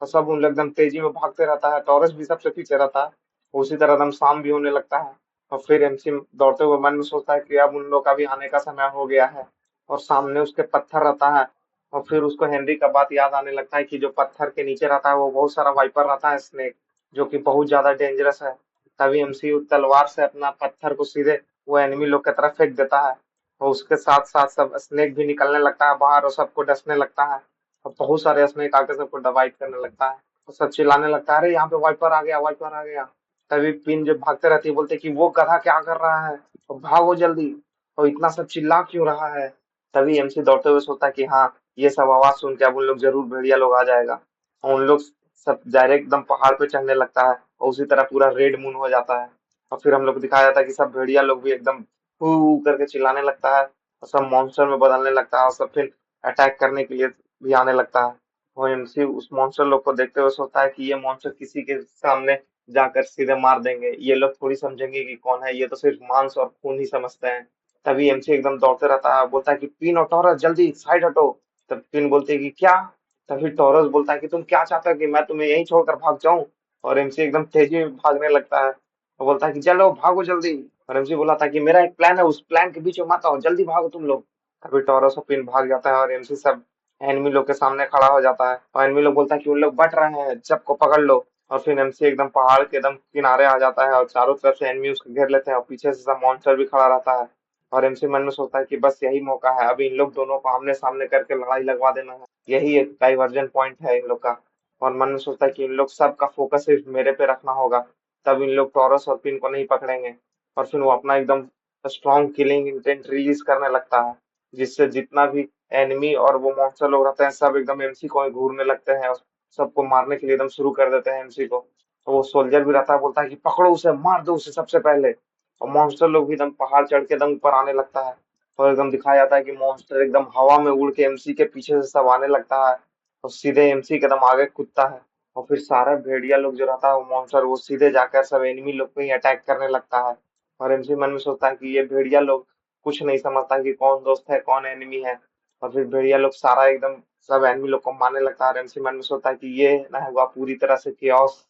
Speaker 2: और सब उन लोग एकदम तेजी में भागते रहता है, टॉरस भी सबसे पीछे रहता है। उसी तरह एकदम शाम भी होने लगता है। और फिर एमसी दौड़ते हुए मन में सोचता है कि अब उन लोग का भी आने का समय हो गया है। और सामने उसके पत्थर रहता है। और फिर उसको हेनरी का बात याद आने लगता है कि जो पत्थर के नीचे रहता है वो बहुत सारा वाइपर रहता है, स्नेक, जो कि बहुत ज्यादा डेंजरस है। तभी एमसी तलवार से अपना पत्थर को सीधे वो एनिमी लोग की तरफ फेंक देता है। और उसके साथ साथ सब स्नेक भी निकलने लगता है बाहर और सबको डसने लगता है। और बहुत सारे स्नेक आके सबको डिवाइड करने लगता है। तो सब चिल्लाने लगता है, अरे यहाँ पे वाइपर आ गया, वाइपर आ गया। तभी पिन जब भागते रहती है बोलते कि वो गधा क्या कर रहा है, और भागो जल्दी, और इतना सब चिल्ला क्यों रहा है? तभी एमसी दौड़ते हुए सोचता है कि हाँ, ये सब आवाज सुन के अब उन लोग जरूर भेड़िया लोग आ जाएगा। और उन लोग सब डायरेक्ट एकदम पहाड़ पे चढ़ने लगता है और उसी तरह पूरा रेड मून हो जाता है। और फिर हम लोग को दिखाया जाता है कि सब भेड़िया लोग भी एकदम हू करके चिल्लाने लगता है और सब मॉन्स्टर में बदलने लगता है और सब फिर अटैक करने के लिए भी आने लगता है। और एमसी उस मॉन्स्टर लोग को देखते हुए सोचता है कि ये मॉन्स्टर किसी के सामने जाकर सीधे मार देंगे, ये लोग थोड़ी समझेंगे कि कौन है, ये तो सिर्फ मांस और खून ही समझते हैं। तभी एमसी एकदम दौड़ते रहता है, बोलता है कि पिन और टॉरस जल्दी साइड हटो। तब पिन बोलती है कि क्या? तभी टॉरस बोलता है कि तुम क्या चाहते हो, कि मैं तुम्हें यहीं छोड़कर भाग जाऊं? और एमसी एकदम तेजी में भागने लगता है और बोलता है कि चलो भागो जल्दी। और एमसी बोला था कि मेरा एक प्लान है, उस प्लान के बीच में मत आओ, जल्दी भागो तुम लोग। तभी टॉरस और पिन भाग जाता है और एमसी सब एनिमी लोग के सामने खड़ा हो जाता है और एनिमी लोग बोलता है कि उन लोग बट रहे हैं, सबको पकड़ लो। और फिर एमसी एकदम पहाड़ के एकदम किनारे आ जाता है और चारों तरफ से एनिमी उसको घेर लेते हैं और पीछे से सब मॉन्स्टर भी खड़ा रहता है। और एमसी मन में सोचता है कि बस यही मौका है, अभी इन लोग दोनों को आमने सामने करके लड़ाई लगवा देना है, यही एक डाइवर्जन पॉइंट है इन लोग का। और मन में सोचता है कि इन लोग सबका फोकस सिर्फ मेरे पे रखना होगा, तब इन लोग टॉरस और पिन को नहीं पकड़ेंगे। और फिर वो अपना एकदम स्ट्रॉन्ग किलिंग इंटेंट रिलीज करने लगता है, जिससे जितना भी एनिमी और वो मॉन्स्टर लोग रहते हैं सब एकदम एमसी को ही घूरने लगते हैं और सबको मारने के लिए एकदम शुरू कर देते हैं एमसी को। तो वो सोल्जर भी रहता है, बोलता है कि पकड़ो उसे, मार दो उसे सबसे पहले। और मॉन्स्टर लोग भी एकदम पहाड़ चढ़ के एकदम ऊपर आने लगता है। और एकदम दिखाया जाता है कि मॉन्स्टर एकदम हवा में उड़ के एमसी के पीछे से सब आने लगता है और सीधे एमसी के एकदम आगे कूदता है। और फिर सारा भेड़िया लोग जो रहता है वो मॉन्स्टर वो सीधे जाकर सब एनिमी लोग पे ही अटैक करने लगता है। और एमसी मन में सोचता है कि ये भेड़िया लोग कुछ नहीं समझता कि कौन दोस्त है कौन एनिमी है। और फिर भेड़िया लोग सारा एकदम सब एनिमी लोग को मारने लगता है और एमसी मन में सोचता है कि ये ना हुआ पूरी तरह से chaos।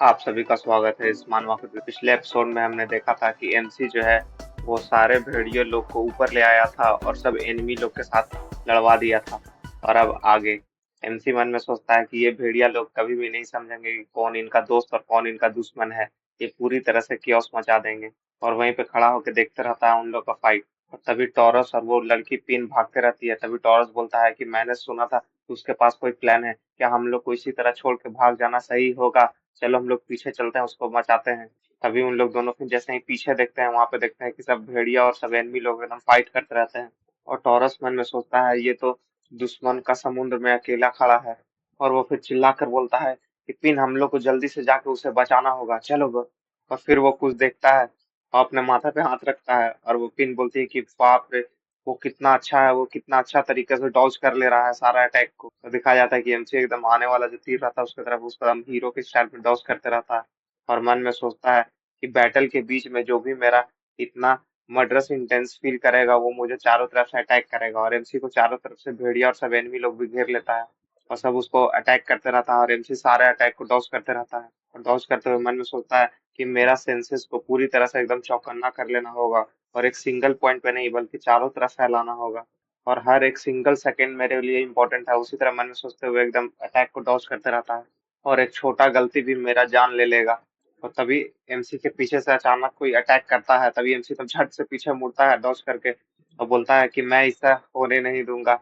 Speaker 1: आप सभी का स्वागत है इस मानवा के पिछले एपिसोड में हमने देखा था कि एमसी जो है वो सारे भेड़िए लोग को ऊपर ले आया था और सब एनिमी लोग के साथ लड़वा दिया था। और अब आगे एमसी मन में सोचता है कि ये भेड़िया लोग कभी भी नहीं समझेंगे कि कौन इनका दोस्त और कौन इनका दुश्मन है। ये पूरी तरह से कियोस मचा देंगे। और वहीं पे खड़ा होकर देखते रहता है उन लोग का फाइट। और तभी टॉरस और वो लड़की पिन भागते रहती है। तभी टॉरस बोलता है कि मैंने सुना था कि उसके पास कोई प्लान है, क्या हम लोग को इसी तरह छोड़ के भाग जाना सही होगा? चलो हम लोग पीछे चलते हैं, उसको बचाते हैं। तभी उन लोग दोनों फिर जैसे ही पीछे देखते हैं वहां पे देखते हैं कि सब भेड़िया और सब एनिमी लोग एकदम फाइट करते रहते हैं। और टॉरस मन में सोचता है ये तो दुश्मन का समुद्र में अकेला खड़ा है। और वो फिर चिल्ला कर बोलता है कि पिन हम लोग को जल्दी से जाके उसे बचाना होगा, चलो और फिर वो कुछ देखता है और अपने माथा पे हाथ रखता है और वो पिन बोलती है कि बाप रे, वो कितना अच्छा है, वो कितना अच्छा तरीके से डॉज कर ले रहा है सारा अटैक को। तो दिखाया जाता है कि एमसी एकदम आने वाला जो तीर रहता है उसकी तरफ उसको हम हीरो के स्टाइल में डॉज करते रहता है। और मन में सोचता है कि बैटल के बीच में जो भी मेरा इतना मर्डरस इंटेंस फील करेगा वो मुझे चारों तरफ से अटैक करेगा। और एमसी को चारों तरफ से भेड़िया और सब एनिमी लोग भी घेर लेता है और सब उसको अटैक करते रहता है और एमसी सारे अटैक को डॉज करते रहता है। और डॉज करते हुए मन में सोचता है कि मेरा सेंसेस को पूरी तरह से एकदम चौकन्ना कर लेना होगा और एक सिंगल पॉइंट पे नहीं बल्कि चारों तरफ फैलाना होगा। और हर एक सिंगल सेकंड मेरे लिए इम्पोर्टेंट है, उसी तरह मन में सोचते हुए एकदम अटैक को डॉज करते रहता है। और एक छोटा गलती भी मेरा जान ले लेगा। और तभी एमसी के पीछे से अचानक कोई अटैक करता है। तभी एमसी तब झट से पीछे मुड़ता है डॉज करके और बोलता है कि मैं इसे होने नहीं दूंगा।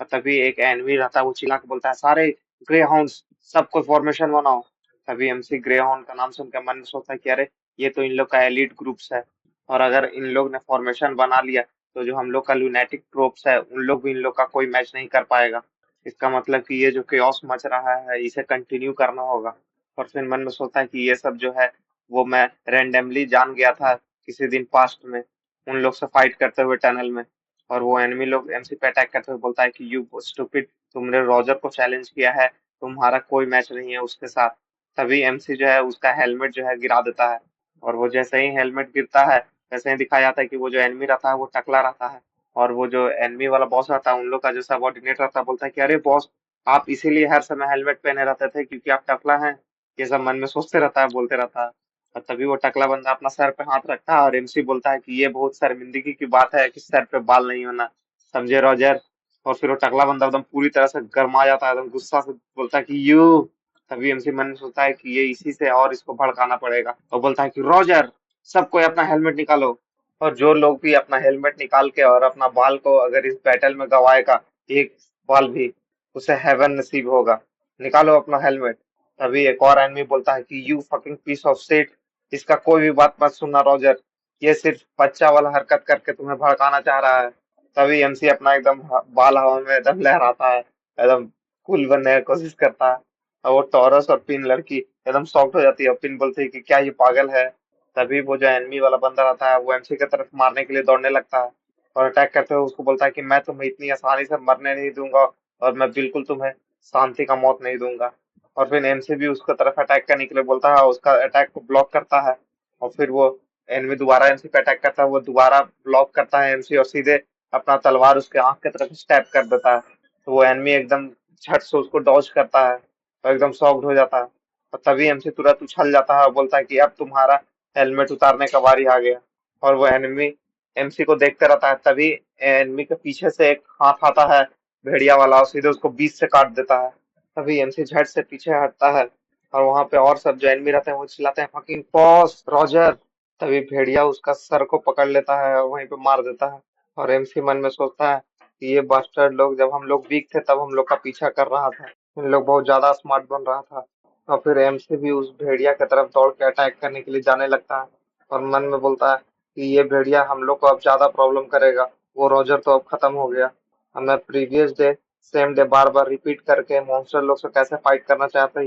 Speaker 1: और तभी एक एनिमी रहता है वो चिल्ला के बोलता है सारे ग्रे हाउंड्स सबको फॉर्मेशन बनाओ। तभी एमसी ग्रे हाउंड का नाम सुनकर मन में सोचता है कि अरे ये तो इन लोग का एलिट ग्रुप्स है। और अगर इन लोग ने फॉर्मेशन बना लिया तो जो हम लोग का लुनेटिक ट्रोप्स है उन लोग भी इन लोग का कोई मैच नहीं कर पाएगा। इसका मतलब कि ये जो केओस मच रहा है इसे कंटिन्यू करना होगा। और फिर मन में सोचता है कि ये सब जो है वो मैं रेंडमली जान गया था किसी दिन पास्ट में उन लोग से फाइट करते हुए टनल में। और वो एनिमी लोग एमसी पे अटैक करते हुए बोलता है कि यू स्टूपिड, तुमने रॉजर को चैलेंज किया है, तुम्हारा कोई मैच नहीं है उसके साथ। तभी एमसी जो है उसका हेलमेट जो है गिरा देता है। और वो जैसे ही हेलमेट गिरता है वैसे ही दिखाया जाता है कि वो जो एनिमी रहता है वो टकला रहता है। और वो जो एनिमी वाला बॉस रहता है उन लोग का जो सबऑर्डिनेट रहता है बोलता है कि अरे बॉस, आप इसीलिए हर समय हेलमेट पहने रहते थे क्योंकि आप टकला हैं। ये सब मन में सोचते रहता है बोलते रहता है। और तभी वो टकला बंदा अपना सर पे हाथ रखता है और एमसी बोलता है कि ये बहुत शर्मिंदगी की बात है कि सर पे बाल नहीं होना, समझे रॉजर? और फिर वो टकला बंदा एकदम पूरी तरह से गर्मा जाता है, एकदम गुस्सा से बोलता है कि यू। तभी एमसी मन में सोचता है कि ये इसी से और इसको भड़काना पड़ेगा और बोलता है कि रॉजर, सब कोई अपना हेलमेट निकालो। और जो लोग भी अपना हेलमेट निकाल के और अपना बाल को अगर इस बैटल में गवाएगा, एक बाल भी, उसे हेवन नसीब होगा। निकालो अपना हेलमेट। तभी एक और आदमी बोलता है कि you fucking piece of shit, इसका कोई भी बात मत सुनना रॉजर, ये सिर्फ बच्चा वाला हरकत करके तुम्हें भड़काना चाह रहा है। तभी एमसी अपना एकदम बाल हवा में एकदम लहराता है, एकदम कूल बनने की कोशिश करता है। और वो टॉरस और पिन लड़की एकदम शॉक्ड हो जाती है और पिन बोलती है कि क्या ये पागल है? तभी वो जो एनिमी वाला बंदा रहता है वो एमसी की तरफ मारने के लिए दौड़ने लगता है और अटैक करते हुए उसको बोलता है कि मैं तुम्हें इतनी आसानी से मरने नहीं दूंगा और मैं बिल्कुल तुम्हें शांति का मौत नहीं दूंगा। और फिर एमसी भी उसकी तरफ अटैक करने के लिए बोलता है, उसका अटैक को ब्लॉक करता है। और फिर वो एनिमी दोबारा एमसी पे अटैक करता है, वो दोबारा ब्लॉक करता है एमसी और सीधे अपना तलवार उसके आंख की तरफ स्टैब कर देता है। तो वो एनिमी एकदम झट से उसको डॉज करता है और एकदम शॉक्ड हो जाता है। और तभी एमसी तुरंत उछल जाता है और बोलता है कि अब तुम्हारा हेलमेट उतारने का बारी आ गया। और वो एनिमी एमसी को देखते रहता है। तभी एनिमी के पीछे से एक हाथ आता है भेड़िया वाला और सीधे उसको बीच से काट देता है। तभी एमसी झट से पीछे हटता है और वहां पे और सब जो एनिमी रहते हैं वो चिल्लाते हैं फकिंग बॉस रॉजर। तभी भेड़िया उसका सर को पकड़ लेता है और वहीं पे मार देता है। और एमसी मन में सोचता है कि ये बास्टर्ड लोग जब हम लोग वीक थे तब हम लोग का पीछा कर रहा था, इन लोग बहुत ज्यादा स्मार्ट बन रहा था। और फिर एमसी भी उस भेड़िया की तरफ दौड़ के अटैक करने के लिए जाने लगता है और मन में बोलता है कि ये भेड़िया हम लोग को अब ज्यादा प्रॉब्लम करेगा, वो रॉजर तो अब खत्म हो गया। अब मैं प्रीवियस डे सेम डे बार बार रिपीट करके मॉन्स्टर लोग से कैसे फाइट करना चाहता है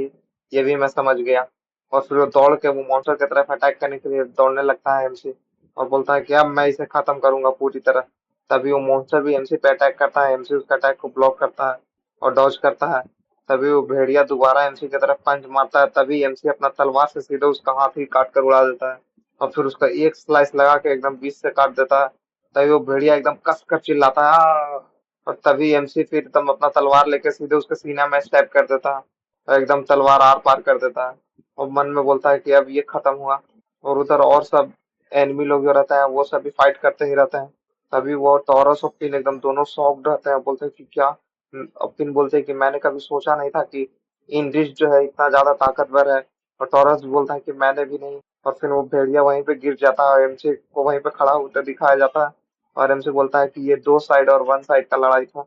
Speaker 1: ये भी मैं समझ गया। और फिर वो दौड़ के वो मॉन्स्टर की तरफ अटैक करने के लिए दौड़ने लगता है एमसी और बोलता है कि अब मैं इसे खत्म करूंगा पूरी तरह। तभी वो मॉन्स्टर भी एमसी पे अटैक करता है, एमसी उसका अटैक को ब्लॉक करता है और डॉज करता है।
Speaker 2: तभी वो भेड़िया दोबारा एमसी की तरफ पंच मारता है, तभी एमसी अपना तलवार से सीधे उसका हाथ ही काट कर उड़ा देता है और फिर उसका एक स्लाइस लगा के एकदम बीच से काट देता है। तभी वो भेड़िया एकदम कस कर चिल्लाता है "आ!" और तभी एमसी फिर एकदम अपना तलवार लेके सीधे उसके सीना में स्टैब कर देता है और एकदम तलवार आर पार कर देता है और मन में बोलता है कि अब ये खत्म हुआ। और उधर और सब एनिमी लोग जो रहते हैं वो सभी फाइट करते ही रहते हैं। तभी वो टॉरस और पिन एकदम दोनों शॉक्ड रहते हैं, बोलते हैं कि क्या। और पिन बोलते हैं कि मैंने कभी सोचा नहीं था कि इंड्रिस जो है इतना ज्यादा ताकतवर है। और टॉरस बोलता है कि मैंने भी नहीं। और फिर वो भेड़िया वहीं पे गिर जाता है और एमसी को वहीं पे खड़ा होकर दिखाया जाता है। और एमसी बोलता है कि ये दो साइड और वन साइड का लड़ाई था।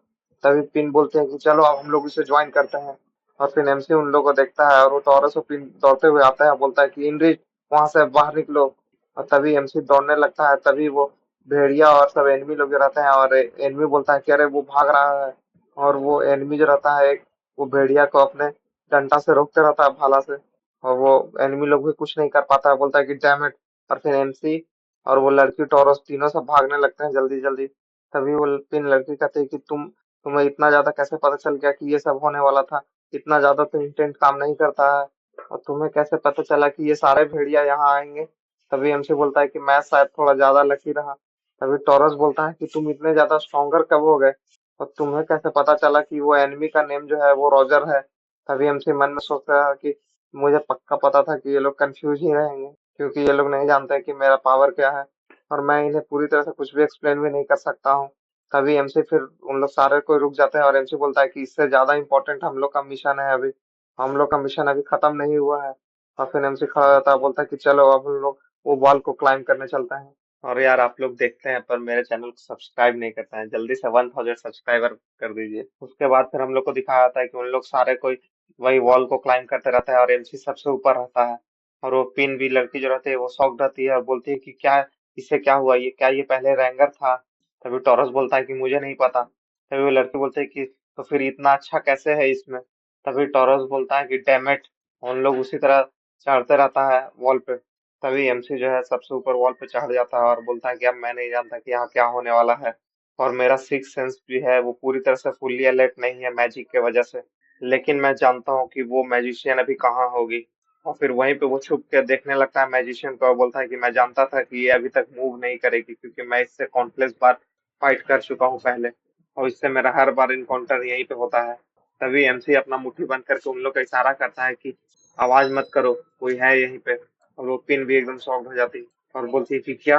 Speaker 2: तभी पिन बोलते हैं कि चलो अब हम लोग इसे ज्वाइन करते हैं। और फिर एमसी उन लोगों को देखता है और वो टॉरस और पिन दौड़ते हुए आता है, बोलता है कि इंड्रिस वहां से बाहर निकलो। और तभी एमसी दौड़ने लगता है, तभी वो भेड़िया और सब एनिमी लोग जो रहते हैं और एनिमी बोलता है कि अरे वो भाग रहा है। और वो एनिमी जो रहता है एक, वो भेड़िया को अपने डंडा से रोकते रहता है, भाला से। और वो एनिमी लोग भी कुछ नहीं कर पाता है, बोलता है कि डैम इट। और फिर एमसी और वो लड़की टोरस तीनों सब भागने लगते हैं जल्दी जल्दी। तभी वो तीन लड़की कहते हैं कि तुम्हें इतना ज्यादा कैसे पता चल गया कि ये सब होने वाला था। इतना ज्यादा तो इंटेंट काम नहीं करता है। और तुम्हें कैसे पता चला कि ये सारे भेड़िया यहाँ आएंगे। तभी एमसी बोलता है कि मैं शायद थोड़ा ज्यादा लकी रहा। तभी टॉरस बोलता है कि तुम इतने ज्यादा स्ट्रोंगर कब हो गए और तुम्हें कैसे पता चला कि वो एनिमी का नेम जो है वो रॉजर है। तभी एमसी मन में सोचता है कि मुझे पक्का पता था कि ये लोग कंफ्यूज ही रहेंगे, क्योंकि ये लोग नहीं जानते कि मेरा पावर क्या है और मैं इन्हें पूरी तरह से कुछ भी एक्सप्लेन भी नहीं कर सकता हूँ। तभी एमसी फिर उन लोग सारे को रुक जाते हैं और एमसी बोलता है कि इससे ज्यादा इंपॉर्टेंट हम लोग का मिशन है अभी। हम लोग का मिशन अभी खत्म नहीं हुआ है। और फिर एमसी खड़ा रहता है, बोलता है कि चलो अब हम लोग वो वॉल को क्लाइंब करने चलते हैं।
Speaker 1: और यार आप लोग देखते हैं पर मेरे चैनल को सब्सक्राइब नहीं करते हैं, जल्दी से 1000 सब्सक्राइबर कर दीजिए। उसके बाद फिर हम लोग को दिखाया जाता है कि उन लोग सारे कोई वही वॉल को क्लाइंब करते रहता है और एमसी सबसे ऊपर रहता है। और वो पिन भी लड़की जो रहती है वो शॉक्ड रहती है और बोलती है कि क्या इससे क्या हुआ, ये क्या ये पहले रैंगर था। तभी टॉरस बोलता है कि मुझे नहीं पता। तभी वो लड़की बोलती है कि तो फिर इतना अच्छा कैसे है इसमें। तभी टॉरस बोलता है कि डैमेट, उन लोग उसी तरह चढ़ते रहता है वॉल पे। तभी एमसी जो है सबसे ऊपर वॉल पे चढ़ जाता है और बोलता है कि अब मैं नहीं जानता कि यहाँ क्या होने वाला है। और मेरा सिक्स सेंस भी है वो पूरी तरह से फुल्ली अलर्ट नहीं है मैजिक के वजह से, लेकिन मैं जानता हूँ कि वो मैजिशियन अभी कहाँ होगी। और फिर वहीं पे वो छुप के देखने लगता है मैजिशियन को और बोलता है कि मैं जानता था कि ये अभी तक मूव नहीं करेगी, क्योंकि मैं इससे काउंटलेस बार फाइट कर चुका हूँ पहले और इससे मेरा हर बार इनकाउंटर यहीं पे होता है। तभी एमसी अपना मुट्ठी बंद करके उन लोग का इशारा करता है कि आवाज मत करो, कोई है यहीं पे। और वो पिन भी एकदम शॉक्ड हो जाती है और बोलती है कि क्या।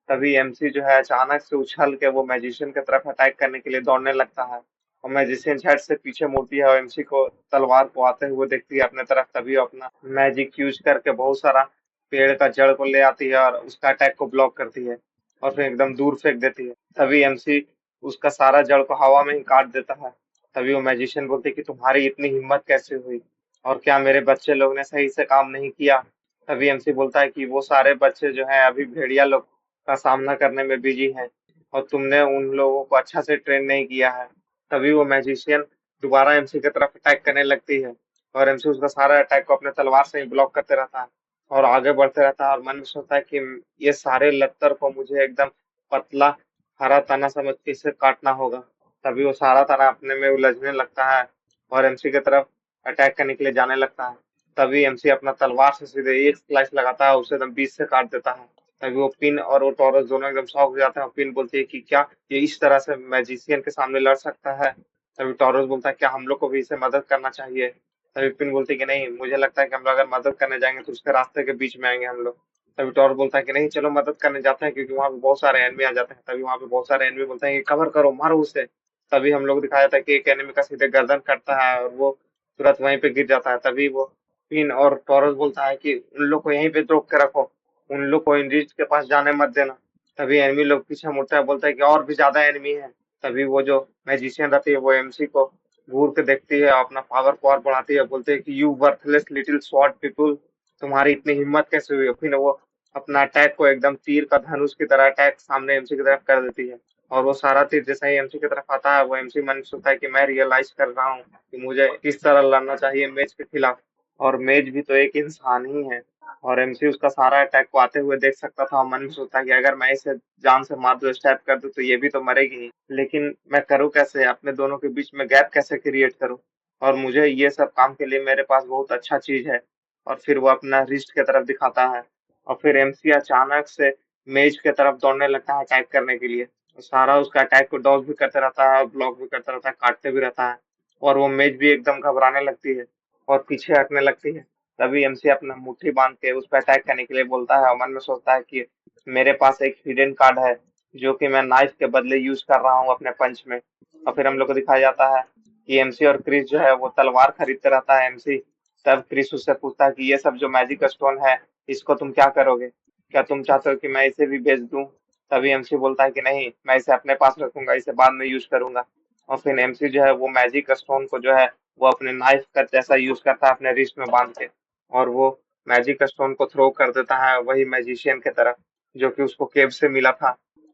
Speaker 1: तभी एमसी जो है अचानक से उछल के वो मैजिशियन की तरफ अटैक करने के लिए दौड़ने लगता है। और मैजिशियन झट से पीछे मुड़ती है और एमसी को तलवार को आते हुए देखती है अपने तरफ। तभी वो अपना मैजिक यूज करके बहुत सारा पेड़ का जड़ को ले आती है और उसका अटैक को ब्लॉक करती है और फिर एकदम दूर फेंक देती है। तभी एमसी उसका सारा जड़ को हवा में ही काट देता है। तभी वो मैजिशियन बोलती है कि तुम्हारी इतनी हिम्मत कैसे हुई और क्या मेरे बच्चे लोग ने सही से काम नहीं किया। तभी एमसी बोलता है कि वो सारे बच्चे जो हैं अभी भेड़िया लोग का सामना करने में बिजी हैं और तुमने उन लोगों को अच्छा से ट्रेन नहीं किया है। तभी वो मैजिशियन दोबारा एमसी की तरफ अटैक करने लगती है और एमसी उसका सारा अटैक को अपने तलवार से ही ब्लॉक करते रहता है और आगे बढ़ते रहता है और मन में सोचता है कि ये सारे लत्तर को मुझे एकदम पतला हरा तना समझ के इसे काटना होगा। तभी वो सारा तना अपने में उलझने लगता है और एमसी की तरफ अटैक करने के लिए जाने लगता है। तभी एमसी अपना तलवार से सीधे एक स्लाइस लगाता है, उसे एकदम बीच से काट देता है। तभी वो पिन और वो टॉरस दोनों एकदम शॉक हो जाते हैं और पिन बोलती है कि क्या ये इस तरह से मैजिशियन के सामने लड़ सकता है। तभी टॉरस बोलता है क्या हम लोग को भी इसे मदद करना चाहिए। तभी पिन बोलती है कि नहीं, मुझे लगता है कि हम लोग अगर मदद करने जाएंगे तो उसके रास्ते के बीच में आएंगे हम लोग। तभी टॉरस बोलता है कि नहीं चलो मदद करने जाते हैं, क्योंकि वहां पे बहुत सारे एनिमी आ जाते हैं। तभी वहां पे बहुत सारे एनिमी बोलते हैं कि कवर करो, मारो उसे। तभी हम लोग दिखाया था कि एक एनिमी का सीधे गर्दन कटता है और वो तुरंत वहीं पे गिर जाता है। तभी वो पिन और टॉरस बोलता है कि उन लोग को यहीं पे रोक के रखो, उन लोग को इन रिच के पास जाने मत देना। तभी एनिमी लोग पीछे मुड़ता है, बोलता है कि और भी ज्यादा एनिमी है। तभी वो जो मैजिशियन रहती है वो एमसी को घूर के देखती है और अपना पावर को और बढ़ाती है, बोलते है कि you worthless little sword people, तुम्हारी इतनी हिम्मत कैसे हुई। फिर वो अपना अटैक को एकदम तीर का धनुष की तरह अटैक सामने एमसी की तरफ कर देती है। और वो सारा तीर जैसा ही एमसी की तरफ आता है वो एमसी मन में सोचता है कि मैं रियलाइज कर रहा हूँ कि मुझे किस तरह लड़ना चाहिए मेज के खिलाफ। और मेज भी तो एक इंसान ही है और एमसी उसका सारा अटैक को आते हुए देख सकता था और मन में सोचता है कि अगर मैं इसे जान से मार दूं, स्टैप कर दूं तो ये भी तो मरेगी ही, लेकिन मैं करूँ कैसे, अपने दोनों के बीच में गैप कैसे क्रिएट करूँ।
Speaker 2: और मुझे ये सब काम के लिए मेरे पास बहुत अच्छा चीज है। और फिर वो अपना रिस्ट की तरफ दिखाता है, और फिर एमसी अचानक से मेज की तरफ दौड़ने लगता है अटैक करने के लिए। सारा उसका अटैक को डॉज भी करते रहता है, ब्लॉक भी करता रहता है, काटते भी रहता है। और वो मेज भी एकदम घबराने लगती है और पीछे हटने लगती है। तभी एमसी अपना मुट्ठी बांध के उस पर अटैक करने के लिए बोलता है, और मन में सोचता है कि मेरे पास एक हिडन कार्ड है जो कि मैं नाइफ के बदले यूज कर रहा हूँ अपने पंच में। और फिर हम लोग को दिखाया जाता है कि एमसी और क्रिस जो है वो तलवार खरीदते रहता है एमसी। तब क्रिस उससे पूछता है कि ये सब जो मैजिक स्टोन है, इसको तुम क्या करोगे? क्या तुम चाहते हो कि मैं इसे भी बेच दूं? तभी एमसी बोलता है कि नहीं, मैं इसे अपने पास रखूंगा, इसे बाद में यूज करूंगा। और फिर एमसी जो है वो मैजिक स्टोन को जो है वो अपने नाइफ का जैसा यूज करता है अपने रिस्ट में बांध के। और वो मैजिक स्टोन को थ्रो कर देता है वही मैजिशियन की तरफ जो कि उसको केव से मिला था।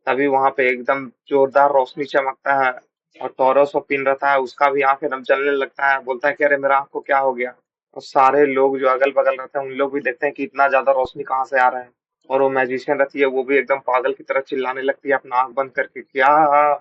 Speaker 2: तभी वहां पे एकदम जोरदार रोशनी चमकता है, और टॉरस और पिन रहता है उसका भी आंख एकदम जलने लगता है, बोलता है कि अरे मेरा आंख को क्या हो गया? और सारे लोग जो अगल बगल रहते हैं उन लोग भी देखते हैं कि इतना ज्यादा रोशनी कहाँ से आ रहा है। और वो मैजिशियन रहती है वो भी एकदम पागल की तरह चिल्लाने लगती है अपना आंख बंद करके, क्या?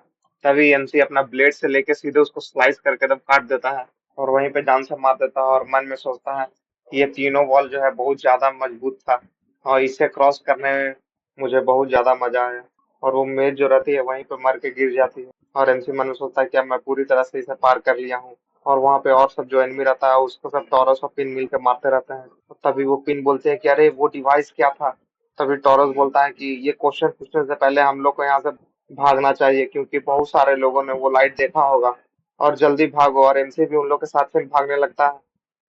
Speaker 2: तभी एमसी अपना ब्लेड से लेके सीधे उसको स्लाइस करके एकदम काट देता है, और वहीं पे जान से मार देता है। और मन में सोचता है कि ये तीनों वॉल जो है बहुत ज्यादा मजबूत था, और इसे क्रॉस करने में मुझे बहुत ज्यादा मजा आया। और वो मेज जो रहती है वहीं पे मर के गिर जाती है, और एमसी मन में सोचता है कि अब मैं पूरी तरह से इसे पार कर लिया हूँ। और वहां पे और सब जो एनिमी रहता है उसको सब टॉरस और पिन मिल के मारते रहते हैं। तभी वो पिन बोलते हैं कि अरे वो डिवाइस क्या था? तभी टॉरस बोलता है कि ये क्वेश्चन पूछने से पहले हम लोग को यहाँ से भागना चाहिए, क्योंकि बहुत सारे लोगों ने वो लाइट देखा होगा, और जल्दी भागो। और एमसी भी उन लोग के साथ फिर भागने लगता है।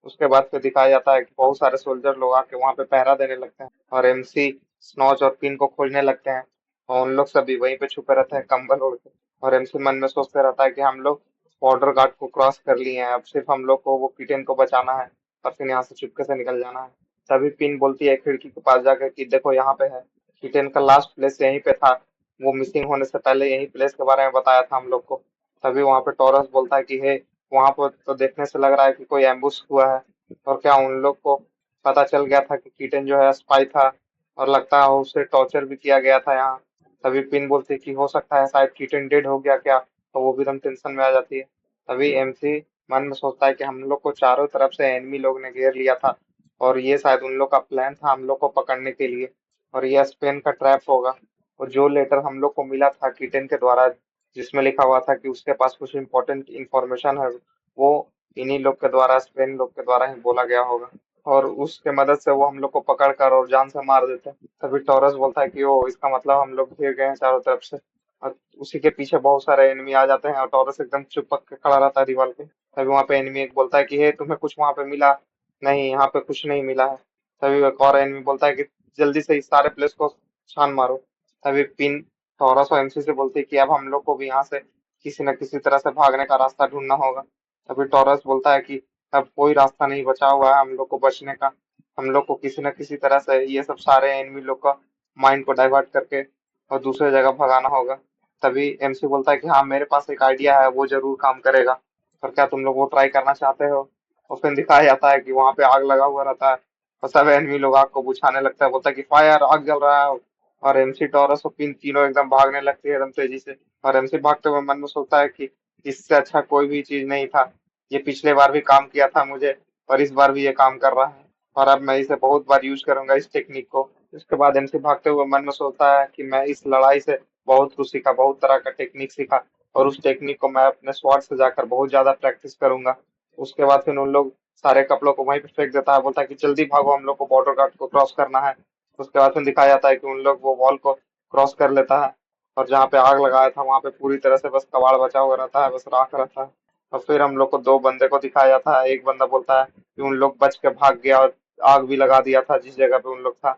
Speaker 2: उसके बाद फिर दिखाया जाता है कि बहुत सारे सोल्जर लोग आके वहां पे पहरा देने लगते हैं, और एमसी स्नॉच और पिन को खोजने लगते हैं। और उन लोग सभी वहीं पे छुपे रहते हैं कंबल ओढ़ के। और एमसी मन में सोचते रहता है कि हम लोग बॉर्डर गार्ड को क्रॉस कर लिए हैं, अब सिर्फ हम लोग को वो किटेन को बचाना है, और फिर यहाँ से चुपके से निकल जाना है। तभी पिन बोलती है खिड़की के पास जाकर कि देखो यहाँ पे है, किटेन का लास्ट प्लेस यहीं पे था, वो मिसिंग होने से पहले यही प्लेस के बारे में बताया था हम लोग को। तभी वहां पे टॉरस बोलता है कि हे, वहां पर तो देखने से लग रहा है कि कोई एम्बुश हुआ है। और क्या उन लोग को पता चल गया था कि कीटन जो है स्पाई था, और लगता है उसे टॉर्चर भी किया गया था यहाँ। तभी पिन बोलती है कि हो सकता है शायद कीटन डेड हो गया क्या, तो वो भी एकदम टेंशन में आ जाती है। तभी एमसी मन में सोचता है कि हम लोग को चारों तरफ से एनिमी लोग ने घेर लिया था, और ये शायद उन लोग का प्लान था हम लोग को पकड़ने के लिए, और ये स्पेन का ट्रैप होगा। और जो लेटर हम लोग को मिला था कीटन के द्वारा, जिसमें लिखा हुआ था कि उसके पास कुछ इंपॉर्टेंट इंफॉर्मेशन है, वो इन्हीं लोग के द्वारा, स्पेन लोग के द्वारा ही बोला गया होगा। और उसके मदद से वो हम लोग को पकड़ कर और जान से मार देते हैं। तभी टॉरस बोलता है कि ओ, इसका मतलब हम लोग घिर गए हैं चारों तरफ से। और उसी के पीछे बहुत सारे एनिमी आ जाते हैं, और टॉरस एकदम चुपक के खड़ा रहता है दीवार पे। तभी वहां पे एनिमी एक बोलता है कि हे, तुम्हें कुछ वहां पे मिला? नहीं, यहाँ पे कुछ नहीं मिला है। तभी एक और एनिमी बोलता है कि जल्दी से इस सारे प्लेस को छान मारो। तभी पिन टॉरस और एमसी से बोलती है कि अब हम लोग को भी यहाँ से किसी न किसी तरह से भागने का रास्ता ढूंढना होगा। तभी टॉरस बोलता है कि अब कोई रास्ता नहीं बचा हुआ है हम लोग को बचने का, हम लोग को किसी न किसी तरह से ये सब सारे एनिमी लोग का माइंड को डाइवर्ट करके और दूसरे जगह भगाना होगा। तभी एमसी बोलता है कि हाँ, मेरे पास एक आइडिया है, वो जरूर काम करेगा। और क्या तुम लोग वो ट्राई करना चाहते हो? और फिर दिखाया जाता है कि वहां पे आग लगा हुआ रहता है, और सब एनिमी लोग आग को बुझाने लगता है, बोलता है कि फायर, आग जल रहा है। और एमसी, टॉरस और पिन तीनों एकदम भागने लगती है एकदम तेजी से। और एमसी भागते हुए मन में सोचता है कि इससे अच्छा कोई भी चीज नहीं था, ये पिछले बार भी काम किया था मुझे, और इस बार भी ये काम कर रहा है, और अब मैं इसे बहुत बार यूज करूंगा इस टेक्निक को। इसके बाद एमसी भागते हुए मन में सोचता है कि मैं इस लड़ाई से बहुत कुछ सीखा, बहुत तरह का टेक्निक सीखा, और उस टेक्निक को मैं अपने स्वॉर्ड से जाकर बहुत ज्यादा प्रैक्टिस करूंगा। उसके बाद फिर उन लोग सारे कपड़ों को वहीं पे फेंक देता है, बोलता है कि जल्दी भागो, हम लोग को बॉर्डर गार्ड को क्रॉस करना है। उसके बाद फिर दिखाया जाता है कि उन लोग वो वॉल को क्रॉस कर लेता है, और जहाँ पे आग लगाया था वहां पे पूरी तरह से बस कबाड़ बचा हुआ रहता है, बस राख रहता है। और फिर हम लोग को दो बंदे को दिखाया जाता है, एक बंदा बोलता है कि उन लोग बच के भाग गया, और आग भी लगा दिया था जिस जगह पे उन लोग था।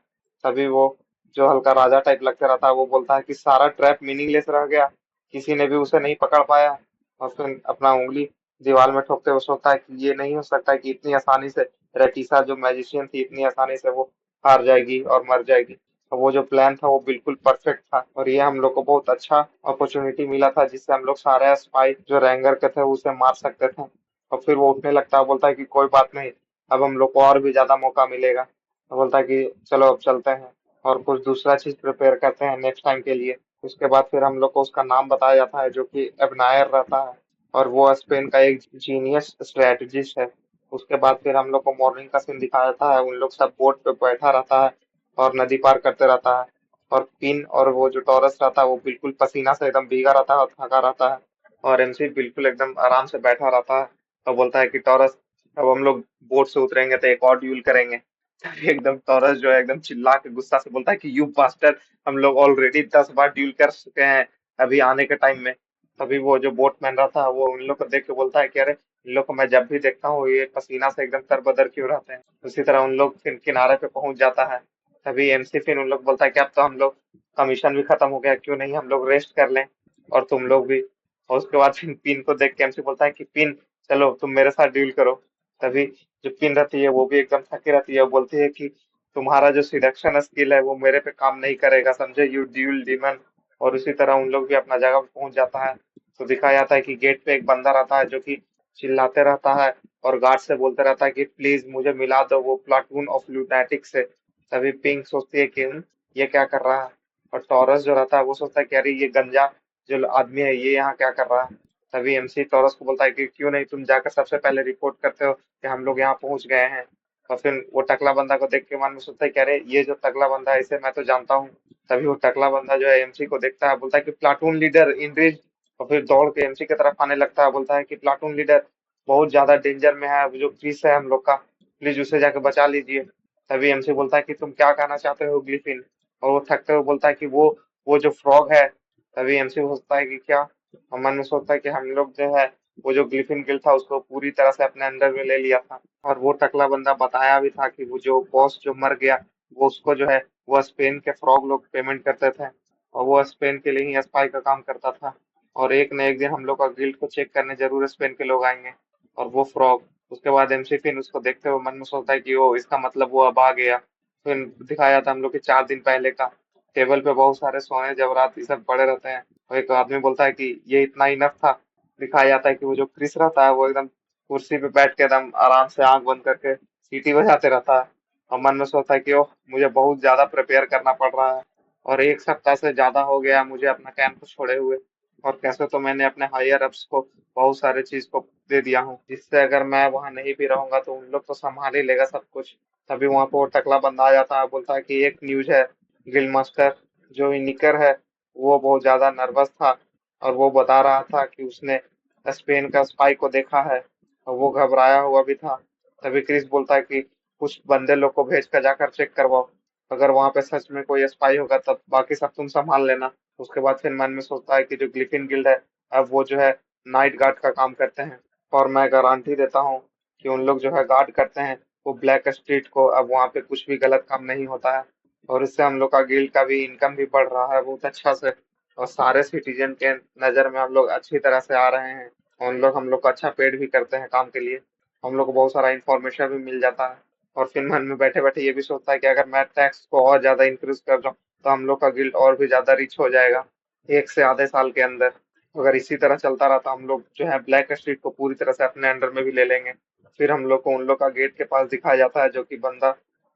Speaker 2: तभी वो जो हल्का राजा टाइप लगता रहता है वो बोलता है कि सारा ट्रैप मीनिंगलेस रह गया, किसी ने भी उसे नहीं पकड़ पाया। और फिर अपना उंगली दीवार में ठोकते हुए सोचता है कि ये नहीं हो सकता कि इतनी आसानी से रेटिसा जो मैजिशियन थी इतनी आसानी से वो हार जाएगी और मर जाएगी। और वो जो प्लान था वो बिल्कुल परफेक्ट था, और ये हम लोग को बहुत अच्छा अपॉर्चुनिटी मिला था जिससे हम लोग सारे स्पाई जो रैंगर के थे उसे मार सकते थे। और फिर वो उठने लगता है, बोलता है कि कोई बात नहीं, अब हम लोग को और भी ज्यादा मौका मिलेगा। तो बोलता है कि चलो अब चलते हैं और कुछ दूसरा चीज प्रिपेयर करते हैं नेक्स्ट टाइम के लिए। उसके बाद फिर हम लोग को उसका नाम बताया जाता है जो कि एबनायर रहता है। और वो स्पेन का एक जीनियस स्ट्रेटजिस्ट है। उसके बाद फिर हम लोग को मॉर्निंग का सीन दिखाता है, उन लोग सब बोट पे बैठा रहता है और नदी पार करते रहता है। और पिन और वो जो टॉरस रहता है वो बिल्कुल पसीना से एकदम भीगा रहता है और थका रहता है। और एमसी बिल्कुल एकदम आराम से बैठा रहता है। तो बोलता है कि टॉरस, अब हम लोग बोट से उतरेंगे तो एक और ड्यूल करेंगे। तभी एकदम टॉरस जो है एकदम चिल्ला के गुस्सा से बोलता है कि यू बास्टर्ड, हम लोग ऑलरेडी 10 बार ड्यूल कर चुके हैं अभी आने के टाइम में। तभी वो जो बोटमैन रहता है वो उन लोग को देख के बोलता है कि अरे, इन लोग को मैं जब भी देखता हूँ ये पसीना से एकदम तरबदर क्यों रहते हैं। उसी तरह उन लोग फिर किनारे पे पहुंच जाता है। तभी एमसी फिर उन लोग बोलता है कि अब तो हम लोग का मिशन भी खत्म हो गया, क्यों नहीं हम लोग रेस्ट कर लें, और तुम लोग भी। और उसके बाद फिर पिन को देख के एमसी बोलता है कि पिन, चलो तुम मेरे साथ डील करो। तभी जो पिन रहती है वो भी एकदम थकी रहती है, वो बोलती है कि तुम्हारा जो सिडक्शन स्किल है वो मेरे पे काम नहीं करेगा, समझे, यू ड्यूल डीमन। और उसी तरह उन लोग भी अपना जगह पे पहुंच जाता है। तो दिखाया जाता है कि गेट पे एक बंदा रहता है जो कि चिल्लाते रहता है और गार्ड से बोलते रहता है कि प्लीज मुझे मिला दो वो प्लाटून ऑफ लूनाटिक से। तभी पिंक सोचती है कि ये क्या कर रहा है?" और टॉरस जो रहता है वो सोचता है कि अरे ये गंजा जो आदमी है ये यहाँ क्या कर रहा है। तभी एमसी टॉरस को बोलता है कि क्यों नहीं तुम जाकर सबसे पहले रिपोर्ट करते हो कि हम लोग यहाँ पहुंच गए हैं। और फिर वो टकला बंदा को देख के मन में सोचता है कि अरे ये जो टकला बंदा है इसे मैं तो जानता हूँ। तभी वो टकला बंदा जो है एमसी को देखता है, बोलता है कि प्लाटून लीडर इंड्रिज। और फिर दौड़ के एमसी की तरफ आने लगता है, बोलता है कि प्लाटून लीडर बहुत ज्यादा डेंजर में है, अब जो क्रिस है हम लोग का, प्लीज उसे जाके बचा लीजिए। तभी एमसी बोलता है कि तुम क्या कहना चाहते हो ग्लिफिन। और वो थकते हुए बोलता है कि वो जो फ्रॉग है। तभी एमसी सोचता है कि क्या, और मन में सोचता है कि हम लोग जो है वो जो ग्लिफिन गिल था उसको पूरी तरह से अपने अंडर में ले लिया था। और वो टकला बंदा बताया भी था कि वो जो बॉस जो मर गया वो उसको जो है वो स्पेन के फ्रॉग लोग पेमेंट करते थे, और वो स्पेन के लिए ही स्पाई का काम करता था। और एक न एक दिन हम लोग का गिल्ड को चेक करने जरूर स्पेन के लोग आएंगे। और वो फ्रॉग, उसके बाद एमसी फिन उसको देखते हुए मन में सोचता है कि ओ इसका मतलब वो अब आ गया। फिर दिखाया था हम लोग के 4 दिन पहले का, टेबल पे बहुत सारे सोने जवरात ये सब पड़े रहते हैं। और एक आदमी बोलता है कि ये इतना इनफ था। दिखाया जाता है कि वो जो क्रिस रहता है वो एकदम कुर्सी पे बैठ के एकदम आराम से आंख बंद करके सीटी बजाते रहता है। और मन में सोचता है कि ओह मुझे बहुत ज्यादा प्रिपेयर करना पड़ रहा है, और 1 सप्ताह से ज्यादा हो गया मुझे अपना कैंप छोड़े हुए। और कैसे तो मैंने अपने हायर अप्स को बहुत सारे चीज को दे दिया हूँ, जिससे अगर मैं वहां नहीं भी रहूंगा तो उन लोग तो संभाल ही लेगा सब कुछ। तभी वहां पर वो टकला बंदा आ जाता है, बोलता है कि एक न्यूज है, गिल्ड मास्टर जो निकर है वो बहुत ज्यादा नर्वस था, और वो बता रहा था कि उसने स्पेन का स्पाई को देखा है और वो घबराया हुआ भी था। तभी क्रिस बोलता है कि कुछ बंदे लोग को भेज कर जाकर चेक करवाओ, अगर वहां पे सच में कोई स्पाई होगा तब बाकी सब तुम संभाल लेना। उसके बाद फिर मन में सोचता है कि जो ग्लिफिन गिल्ड है अब वो जो है नाइट गार्ड का काम करते हैं, और मैं गारंटी देता हूँ कि उन लोग जो है गार्ड करते हैं वो ब्लैक स्ट्रीट को, अब वहां पे कुछ भी गलत काम नहीं होता है। और इससे हम लोग का गिल्ड का भी इनकम भी बढ़ रहा है बहुत अच्छा से, और सारे सिटीजन के नजर में हम लोग अच्छी तरह से आ रहे हैं। और उन लोग हम लोग को अच्छा पेड भी करते हैं काम के लिए, हम लोग को बहुत सारा इंफॉर्मेशन भी मिल जाता है। और फिर मन में बैठे बैठे ये भी सोचता है कि अगर मैं टैक्स को और ज्यादा इंक्रीज कर दूं तो हम लोग का गिल्ड और भी ज्यादा रिच हो जाएगा 1 से आधे साल के अंदर। अगर इसी तरह चलता रहा तो हम लोग जो है ब्लैक स्ट्रीट को पूरी तरह से अपने अंडर में भी ले लेंगे। फिर हम लोग को उन लोग का गेट के पास दिखाया जाता है जो कि बंदा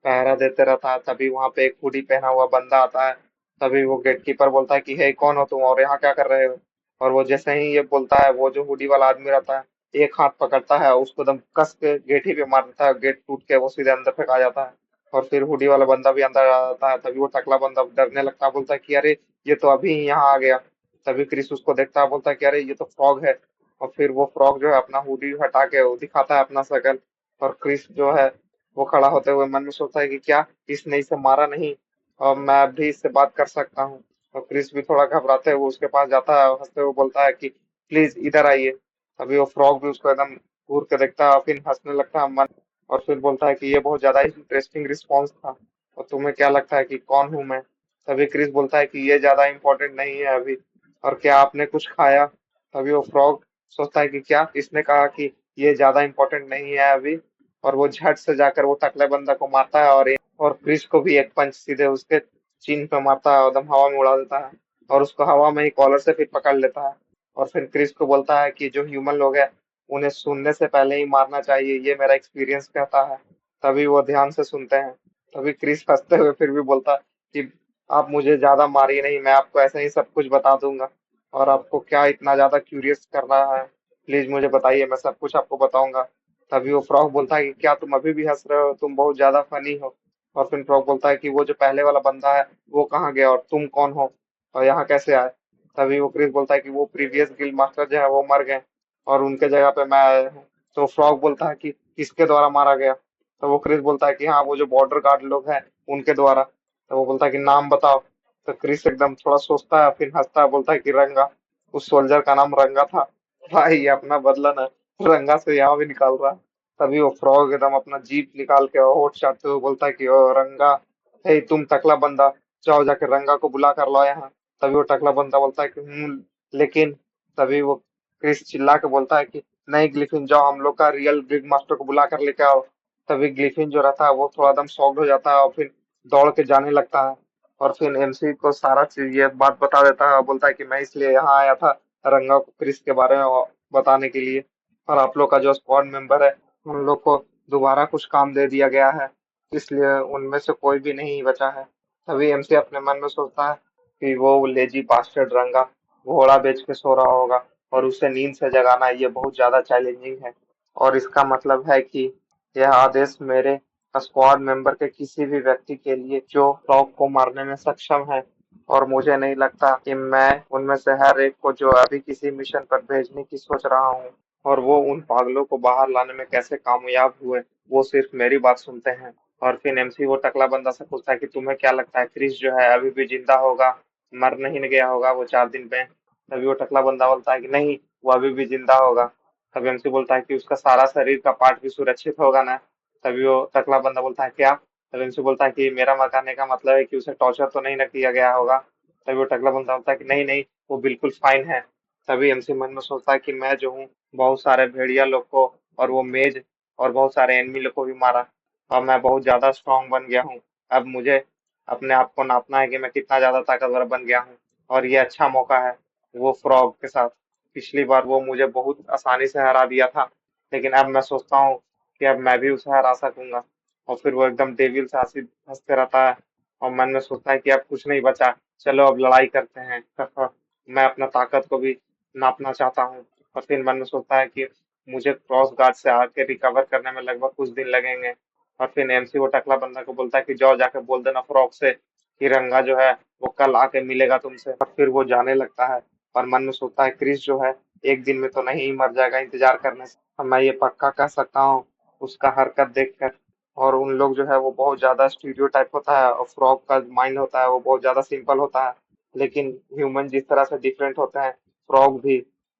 Speaker 2: पहरा देते रहता है। तभी वहां पे एक हुडी पहना हुआ बंदा आता है। तभी वो गेट कीपर बोलता है कि हे कौन हो तुम और यहाँ क्या कर रहे हो। और वो जैसे ही ये बोलता है वो जो हुडी वाला आदमी रहता है एक हाथ पकड़ता है उसको एकदम कस के गेट ही पे मार देता है, गेट टूट के वो सीधे अंदर फेंका जाता है। और फिर हुडी वाला बंदा भी अंदर आ जाता है। तभी वो टकला बंदा डरने लगता है, बोलता है कि अरे ये तो अभी ही यहाँ आ गया। तभी क्रिस उसको देखता है, बोलता है कि अरे ये तो फ्रॉग है। और फिर वो फ्रॉग जो है अपना हुडी हटा के वो दिखाता है अपना शकल। और क्रिस जो है वो खड़ा होते हुए मन में सोचता है कि क्या इसने इसे मारा नहीं, और मैं भी इससे बात कर सकता हूँ। और क्रिस भी थोड़ा घबराते हुए उसके पास जाता है और हंसते हुए बोलता है कि प्लीज इधर आइए। अभी वो फ्रॉग भी उसको एकदम घूर के देखता है और फिर हंसने लगता है मन। और फिर बोलता है कि ये बहुत ज्यादा इंटरेस्टिंग रिस्पॉन्स था, और तुम्हें क्या लगता है कि कौन हूं मैं। तभी क्रिस बोलता है कि ये ज्यादा इम्पोर्टेंट नहीं है अभी, और क्या आपने कुछ खाया। तभी वो फ्रॉग सोचता है कि क्या इसने कहा कि ये ज्यादा इम्पोर्टेंट नहीं है अभी। और वो झट से जाकर वो टकले बंदा को मारता है, और क्रिस को भी एक पंच सीधे उसके चिन पे मारता है और एकदम हवा में उड़ा देता है। और उसको हवा में ही कॉलर से फिर पकड़ लेता है। और फिर क्रिस को बोलता है कि जो ह्यूमन लोग हैं उन्हें सुनने से पहले ही मारना चाहिए, ये मेरा एक्सपीरियंस कहता है। तभी वो ध्यान से सुनते हैं। तभी क्रिस हंसते हुए फिर भी बोलता है कि आप मुझे ज्यादा मारिए नहीं, मैं आपको ऐसे ही सब कुछ बता दूंगा, और आपको क्या इतना ज्यादा क्यूरियस कर रहा है। प्लीज मुझे बताइए, मैं सब कुछ आपको बताऊंगा। तभी वो फ्रॉक बोलता है कि क्या तुम अभी भी हंस रहे हो, तुम बहुत ज्यादा फनी हो। और फिर फ्रॉक बोलता है कि वो जो पहले वाला बंदा है वो कहाँ गया और तुम कौन हो और यहाँ कैसे आए। तभी वो क्रिस बोलता है कि वो प्रीवियस गिल्ड मास्टर जो है वो मर गए और उनके जगह पे मैं आया हूँ। तो फ्रॉक बोलता है कि किसके द्वारा मारा गया। तो वो क्रिस बोलता है कि हाँ, वो जो बॉर्डर गार्ड लोग हैं उनके द्वारा। तो वो बोलता है कि नाम बताओ। तो क्रिस एकदम थोड़ा सोचता है, फिर हंसता है, बोलता है कि रंगा। उस सोल्जर का नाम रंगा था। भाई ये अपना बदला ना रंगा से यहाँ भी निकाल रहा है। तभी वो फ्रॉग एकदम अपना जीप निकाल के और होठ चाटते हुए बोलता है कि ओ रंगा, हे तुम टकला बंदा, जाओ जाके रंगा को बुला कर लाओ यहाँ। तभी वो टकला बंदा बोलता है कि लेकिन। तभी वो क्रिस चिल्ला के बोलता है कि नहीं ग्लिफिन, जाओ हम लोग का रियल ग्रिड मास्टर को बुला कर लेके आओ। तभी ग्लिफिन जो रहता है वो थोड़ा दम शॉक्ड हो जाता है और फिर दौड़ के जाने लगता है। और फिर एमसी को सारा चीज ये बात बता देता है और बोलता है कि मैं इसलिए यहाँ आया था रंगा को क्रिस के बारे में बताने के लिए। और आप लोग का जो स्क्वाड मेंबर है उन लोग को दोबारा कुछ काम दे दिया गया है, इसलिए उनमें से कोई भी नहीं बचा है। तभी एमसी अपने मन में सोचता है कि वो लेजी बास्टर्ड रंगा घोड़ा बेच के सो रहा होगा और उसे नींद से जगाना ये बहुत ज्यादा चैलेंजिंग है। और इसका मतलब है कि यह आदेश मेरे स्क्वाड मेंबर के किसी भी व्यक्ति के लिए जो फ्रॉग को मारने में सक्षम है। और मुझे नहीं लगता कि मैं उनमें से हर एक को जो अभी किसी मिशन पर भेजने की सोच रहा हूँ और वो उन पागलों को बाहर लाने में कैसे कामयाब हुए, वो सिर्फ मेरी बात सुनते हैं। और फिर एमसी वो टकला बंदा से पूछता है कि तुम्हें क्या लगता है क्रिस जो है अभी भी जिंदा होगा, मर नहीं गया होगा वो 4 दिन में। तभी वो टकला बंदा बोलता है कि नहीं, वो अभी भी जिंदा होगा। तभी एमसी बोलता है कि उसका सारा शरीर का पार्ट भी सुरक्षित होगा ना। तभी वो टकला बंदा बोलता है क्या। तभी एमसी बोलता है कि मेरा मरने का मतलब है कि उसे टॉर्चर तो नहीं न किया गया होगा। तभी वो टकला बंदा बोलता है कि नहीं नहीं, वो बिल्कुल फाइन है। तभी एमसी मन में सोचता है कि मैं जो हूँ बहुत सारे भेड़िया लोग को और वो मेज और बहुत सारे एनिमी लोग को भी मारा और मैं बहुत ज्यादा स्ट्रांग बन गया हूँ। अब मुझे अपने आप को नापना है कि मैं कितना ज्यादा ताकतवर बन गया हूँ। और ये अच्छा मौका है वो फ्रॉग के साथ। पिछली बार वो मुझे बहुत आसानी से हरा दिया था, लेकिन अब मैं सोचता हूँ कि अब मैं भी उसे हरा सकूंगा। और फिर वो एकदम डेविल से हंसी हंसते रहता है और मन में सोचता है कि अब कुछ नहीं बचा, चलो अब लड़ाई करते हैं। मैं अपना ताकत को भी नापना चाहता हूँ। और फिर मन में सोचता है कि मुझे क्रॉस गार्ड से आके रिकवर करने में लगभग कुछ दिन लगेंगे। और फिर एमसी वो टकला बंदा को बोलता है कि जाओ जाके बोल देना फ्रॉक से कि रंगा जो है वो कल आके मिलेगा तुमसे। और फिर वो जाने लगता है और मन में सोचता है क्रिस जो है एक दिन में तो नहीं मर जाएगा इंतजार करने से। और मैं ये पक्का कह सकता हूँ उसका हरकत देखकर। और उन लोग जो है वो बहुत ज्यादा स्टीरियोटाइप होता है और फ्रॉग का माइंड होता है वो बहुत ज्यादा सिंपल होता है। लेकिन ह्यूमन जिस तरह से डिफरेंट होते हैं, फ्रॉग भी।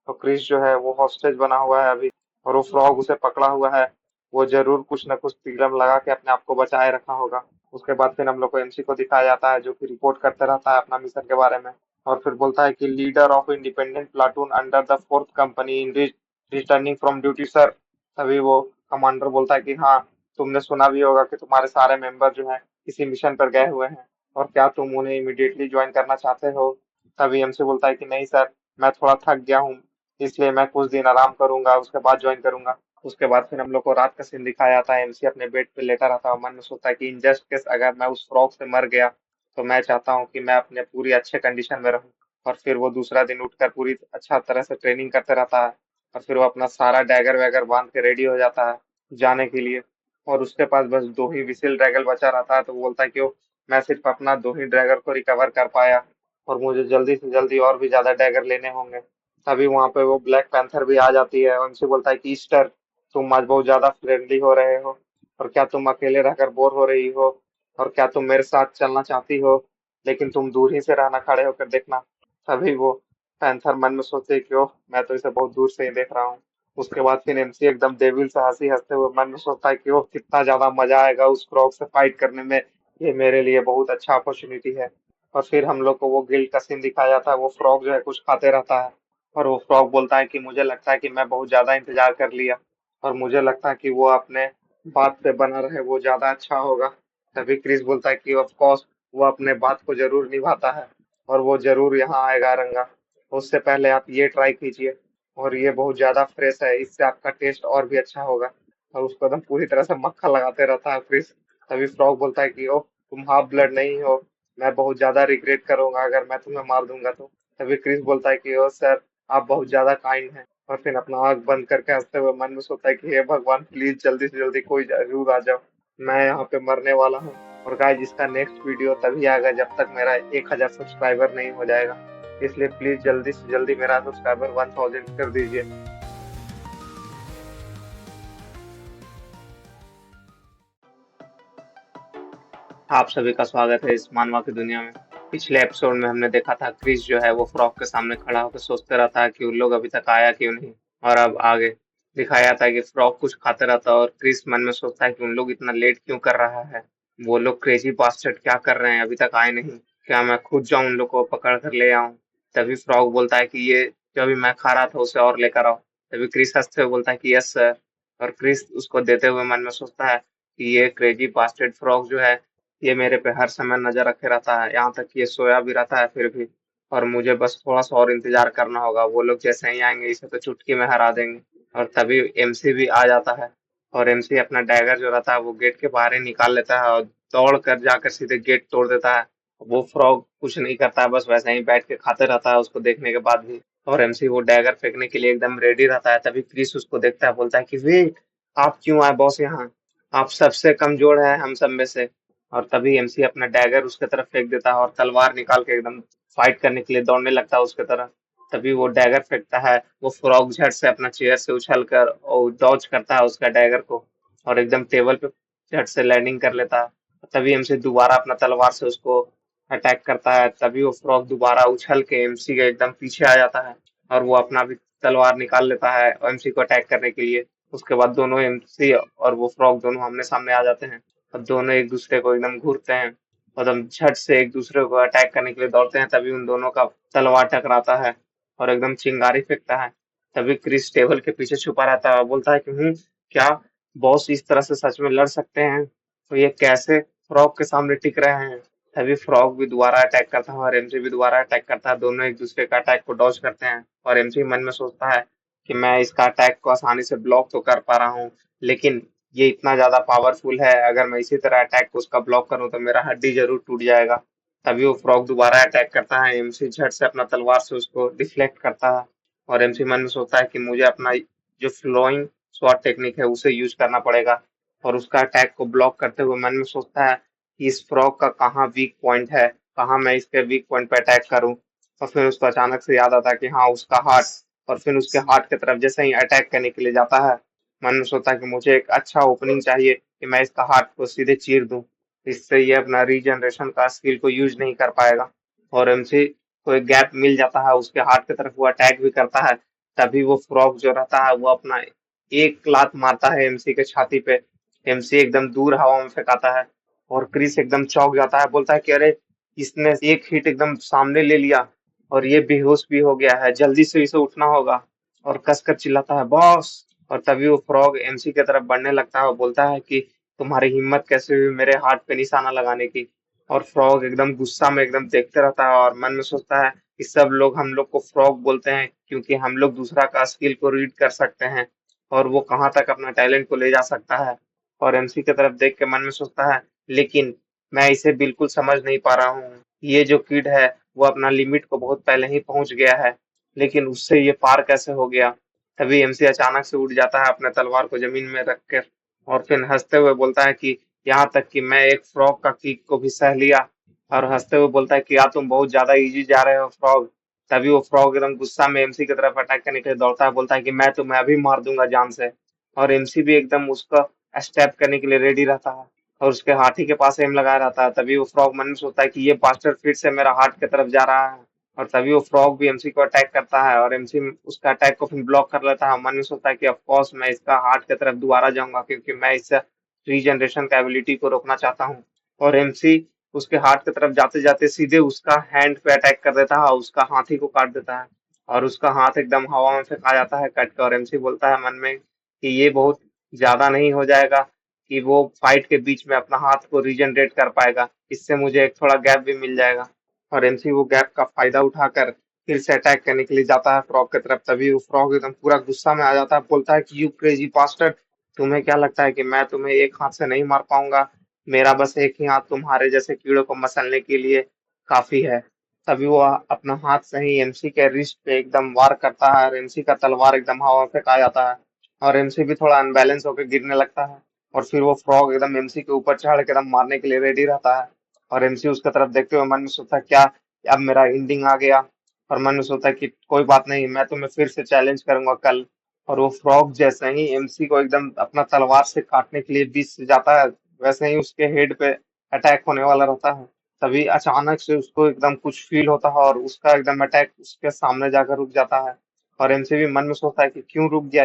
Speaker 2: तो क्रिस जो है वो हॉस्टेज बना हुआ है अभी और वो फ्रॉग उसे पकड़ा हुआ है। वो जरूर कुछ न कुछ तिलम लगा के अपने आप को बचाए रखा होगा। उसके बाद फिर हम लोग को एमसी को दिखाया जाता है जो कि रिपोर्ट करते रहता है अपना मिशन के बारे में। और फिर बोलता है कि leader of independent platoon under the fourth company in returning from duty sir. तभी वो कमांडर बोलता है कि हाँ, तुमने सुना भी होगा कि तुम्हारे सारे मेंबर जो हैं किसी मिशन पर गए हुए हैं और क्या तुम उन्हें इमिडिएटली ज्वाइन करना चाहते हो। तभी एमसी बोलता है कि नहीं सर, मैं थोड़ा थक गया हूँ, इसलिए मैं कुछ दिन आराम करूंगा उसके बाद ज्वाइन करूंगा। उसके बाद फिर हम लोग को रात का सीन दिखाया जाता है। एमसी अपने बेड पे लेटा रहता है और मन में सोचता है कि इन जस्ट केस अगर मैं उस फ्रॉग से मर गया तो मैं चाहता हूँ कि मैं अपने पूरी अच्छे कंडीशन में रहूं। और फिर वो दूसरा दिन उठकर पूरी अच्छा तरह से ट्रेनिंग करते रहता है और फिर वो अपना सारा डैगर वैगर बांध के रेडी हो जाता है जाने के लिए। और उसके पास बस 2 ही विसिल ड्रैगन बचा रहता है। तो वो बोलता है कि मैं सिर्फ अपना 2 ही ड्रैगर को रिकवर कर पाया और मुझे जल्दी से जल्दी और भी ज्यादा डैगर लेने होंगे। तभी वहां पे वो ब्लैक पैंथर भी आ जाती है और उनसे बोलता है कि ईस्टर, तुम आज बहुत ज्यादा फ्रेंडली हो रहे हो और क्या तुम अकेले रहकर बोर हो रही हो और क्या तुम मेरे साथ चलना चाहती हो, लेकिन तुम दूर ही से रहना, खड़े होकर देखना। तभी वो पैंथर मन में सोचे कि ओह, मैं तो इसे बहुत दूर से ही देख रहा हूँ। उसके बाद फिर एमसी एकदम डेविल से हंसी हंसते हुए मन में सोचता है कि ओह, कितना ज्यादा मजा आएगा उस फ्रॉग से फाइट करने में, ये मेरे लिए बहुत अच्छा अपॉर्चुनिटी है। और फिर हम लोग को वो गिल्ड का सीन दिखाया जाता है। वो फ्रॉग जो है कुछ खाते रहता है और वो फ्रॉग बोलता है कि मुझे लगता है कि मैं बहुत ज्यादा इंतजार कर लिया और मुझे लगता है कि वो अपने बात पे बना रहे वो ज्यादा अच्छा होगा। तभी क्रिस बोलता है कि ऑफ कोर्स वो अपने बात को जरूर निभाता है और वो जरूर यहाँ आएगा रंगा। उससे पहले आप ये ट्राई कीजिए और ये बहुत ज्यादा फ्रेश है, इससे आपका टेस्ट और भी अच्छा होगा। और उसको एकदम पूरी तरह से मक्खन लगाते रहता है क्रिस। तभी फ्रॉग बोलता है कि ओह, तुम हाफ ब्लड नहीं हो, मैं बहुत ज्यादा रिग्रेट करूंगा अगर मैं तुम्हें मार दूंगा तो। तभी क्रिस बोलता है कि ओ सर, आप बहुत ज्यादा काइंड हैं। और फिर अपना आंख बंद करके हंसते हुए मन में सोचता है कि हे भगवान प्लीज जल्दी से जल्दी कोई जरूर आ जाओ, मैं यहाँ पे मरने वाला हूँ। और गाइस जिसका नेक्स्ट वीडियो तभी आएगा जब तक मेरा 1000 सब्सक्राइबर नहीं हो जाएगा, इसलिए प्लीज जल्दी से जल्दी मेरा सब्सक्राइबर 1000 कर दीजिए।
Speaker 1: आप सभी का स्वागत है इस मानवा की दुनिया में। पिछले एपिसोड में हमने देखा था क्रिस जो है वो फ्रॉग के सामने खड़ा होकर सोचते रहता है कि उन लोग अभी तक आया क्यों नहीं। और अब आगे दिखाया था कि फ्रॉग कुछ खाते रहता है और क्रिस मन में सोचता है कि उन लोग इतना लेट क्यों कर रहा है। वो लोग क्रेजी बास्टर्ड क्या कर रहे हैं, अभी तक आए नहीं। क्या मैं खुद जाऊं उन लोग को पकड़ कर ले आऊं। तभी फ्रॉग बोलता है कि ये जो अभी मैं खा रहा था उसे और लेकर आओ। तभी क्रिस हंसते हुए बोलता है कि यस सर। और क्रिस उसको देते हुए मन में सोचता है कि ये क्रेजी बास्टर्ड फ्रॉग जो है ये मेरे पे हर समय नजर रखे रहता है, यहाँ तक कि ये सोया भी रहता है फिर भी। और मुझे बस थोड़ा सा और इंतजार करना होगा, वो लोग जैसे ही आएंगे इसे तो चुटकी में हरा देंगे। और तभी एमसी भी आ जाता है। और एमसी अपना डैगर जो रहता है वो गेट के बाहर ही निकाल लेता है और दौड़ कर जाकर सीधे गेट तोड़ देता है। वो फ्रॉग कुछ नहीं करता है, बस वैसे ही बैठ के खाते रहता है उसको देखने के बाद भी। और एमसी वो डैगर फेंकने के लिए एकदम रेडी रहता है। तभी क्रिस उसको देखता है, बोलता है कि वेट, आप क्यों आए बॉस यहाँ? आप सबसे कमजोर है हम सब में से। और तभी एमसी अपना डैगर उसके तरफ फेंक देता है और तलवार निकाल के एकदम फाइट करने के लिए दौड़ने लगता है उसके तरफ। तभी वो डैगर फेंकता है, वो फ्रॉग झट से अपना चेयर से उछल कर और डॉज करता है उसका डैगर को और एकदम टेबल पे झट से लैंडिंग कर लेता है। तभी एमसी दोबारा अपना तलवार से उसको अटैक करता है। तभी वो फ्रॉग दोबारा उछल के एमसी के एकदम पीछे आ जाता है और वो अपना भी तलवार निकाल लेता है एमसी को अटैक करने के लिए। उसके बाद दोनों एमसी और वो फ्रॉग दोनों आमने सामने आ जाते हैं और दोनों एक दूसरे को एकदम घूरते हैं और एकदम झट से एक दूसरे को अटैक करने के लिए दौड़ते हैं। तभी उन दोनों का तलवार टकराता है और एकदम चिंगारी फेंकता है। तभी क्रिस टेबल के पीछे छुपा रहता है और बोलता है कि क्या बॉस इस तरह से सच में लड़ सकते हैं? तो ये कैसे फ्रॉग के सामने टिक रहे हैं? तभी फ्रॉग भी दोबारा अटैक करता है और एमसी भी दोबारा अटैक करता है। दोनों एक दूसरे का अटैक को डॉज करते हैं और एमसी मन में सोचता है कि मैं इसका अटैक को आसानी से ब्लॉक तो कर पा रहा हूँ, लेकिन ये इतना ज्यादा पावरफुल है, अगर मैं इसी तरह अटैक को उसका ब्लॉक करूं तो मेरा हड्डी जरूर टूट जाएगा। तभी वो फ्रॉग दोबारा अटैक करता है, एमसी झट से अपना तलवार से उसको डिफ्लेक्ट करता है और एमसी मन में सोचता है कि मुझे अपना जो फ्लोइंग स्वॉट टेक्निक है उसे यूज करना पड़ेगा। और उसका अटैक को ब्लॉक करते हुए मन में सोचता है कि इस फ्रॉग का कहाँ वीक पॉइंट है, कहाँ मैं इसके वीक पॉइंट पे अटैक करूं। और फिर उसको अचानक से याद आता है कि हाँ उसका हार्ट। और फिर उसके हार्ट की तरफ जैसे ही अटैक करने के लिए जाता है, मन में सोचा कि मुझे एक अच्छा ओपनिंग चाहिए कि मैं इसका हार्ट को सीधे चीर दूं। इससे ये अपना रीजनरेशन का स्किल को यूज नहीं कर पाएगा। और एमसी को एक गैप मिल जाता है उसके हार्ट की तरफ, वो अटैक भी करता है। तभी वो फ्रॉग जो रहता है वो अपना एक लात मारता है एमसी के छाती पे। एमसी एकदम दूर हवा में फेंकाता है और क्रिस एकदम चौंक जाता है, बोलता है कि अरे इसने एक हिट एकदम सामने ले लिया और ये बेहोश भी हो गया है, जल्दी से इसे उठना होगा। और कसकर चिल्लाता है बॉस। और तभी वो फ्रॉग एमसी की तरफ बढ़ने लगता है और बोलता है कि तुम्हारी हिम्मत कैसे हुई मेरे हाथ पे निशाना लगाने की। और फ्रॉग एकदम गुस्सा में एकदम देखते रहता है और मन में सोचता है कि सब लोग हम लोग को फ्रॉग बोलते हैं क्योंकि हम लोग दूसरा का स्किल को रीड कर सकते हैं और वो कहाँ तक अपना टैलेंट को ले जा सकता है। और एमसी की तरफ देख के मन में सोचता है लेकिन मैं इसे बिल्कुल समझ नहीं पा रहा हूँ। ये जो किड है वो अपना लिमिट को बहुत पहले ही पहुंच गया है, लेकिन उससे ये पार कैसे हो गया। तभी एमसी अचानक से उठ जाता है अपने तलवार को जमीन में रख कर और फिर हंसते हुए बोलता है कि यहाँ तक कि मैं एक फ्रॉग का किक को भी सह लिया। और हंसते हुए बोलता है कि यार तुम बहुत ज्यादा इजी जा रहे हो फ्रॉग। तभी वो फ्रॉग एकदम गुस्सा में एमसी की तरफ अटैक करने के लिए दौड़ता है, बोलता है कि मैं तुम्हें अभी मार दूंगा जान से। और एमसी भी एकदम उसका स्टेप करने के लिए रेडी रहता है और उसके हाथी के पास एम लगाया रहता है। तभी वो फ्रॉग मन में सोचता है कि ये बास्टर फिर से मेरा हार्ट की तरफ जा रहा है। और तभी वो फ्रॉग भी एमसी को अटैक करता है और एमसी उसका अटैक को फिर ब्लॉक कर लेता है। मन में सोचता है कि ऑफ कोर्स मैं इसका हार्ट की तरफ दोबारा जाऊंगा क्योंकि मैं इस रीजनरेशन का एबिलिटी को रोकना चाहता हूँ। और एमसी उसके हार्ट की तरफ जाते जाते सीधे उसका हैंड पे अटैक कर देता है, उसका हाथी को काट देता है और उसका हाथ एकदम हवा में फेंका जाता है कट कर। और एमसी बोलता है मन में कि ये बहुत ज्यादा नहीं हो जाएगा कि वो फाइट के बीच में अपना हाथ को रीजनरेट कर पाएगा, इससे मुझे एक थोड़ा गैप भी मिल जाएगा। और एमसी वो गैप का फायदा उठाकर फिर से अटैक करने के लिए जाता है फ्रॉग की तरफ। तभी वो फ्रॉग एकदम पूरा गुस्सा में आ जाता है, बोलता है कि यू क्रेजी बास्टर्ड, तुम्हें क्या लगता है कि मैं तुम्हें एक हाथ से नहीं मार पाऊंगा? मेरा बस एक ही हाथ तुम्हारे जैसे कीड़ों को मसलने के लिए काफी है।
Speaker 2: तभी वो अपना हाथ से ही एमसी के रिस्ट पे एकदम वार करता है और एमसी का तलवार एकदम हवा में फेंका जाता है और एमसी भी थोड़ा अनबैलेंस होकर गिरने लगता है। और फिर वो फ्रॉग एकदम एमसी के ऊपर चढ़ के एकदम मारने के लिए रेडी रहता है। और एमसी उसका तरफ देखते हुए मन में सोचता है क्या अब मेरा एंडिंग आ गया। और मन में सोचता है कि कोई बात नहीं, मैं तुम्हें फिर से चैलेंज करूंगा कल। और वो फ्रॉग जैसे ही एमसी को एकदम अपना तलवार से काटने के लिए बीच से जाता है, वैसे ही उसके हेड पे अटैक होने वाला रहता है। तभी अचानक से उसको एकदम कुछ फील होता है और उसका एकदम अटैक उसके सामने जाकर रुक जाता है। और एमसी भी मन में सोचता है कि क्यों रुक गया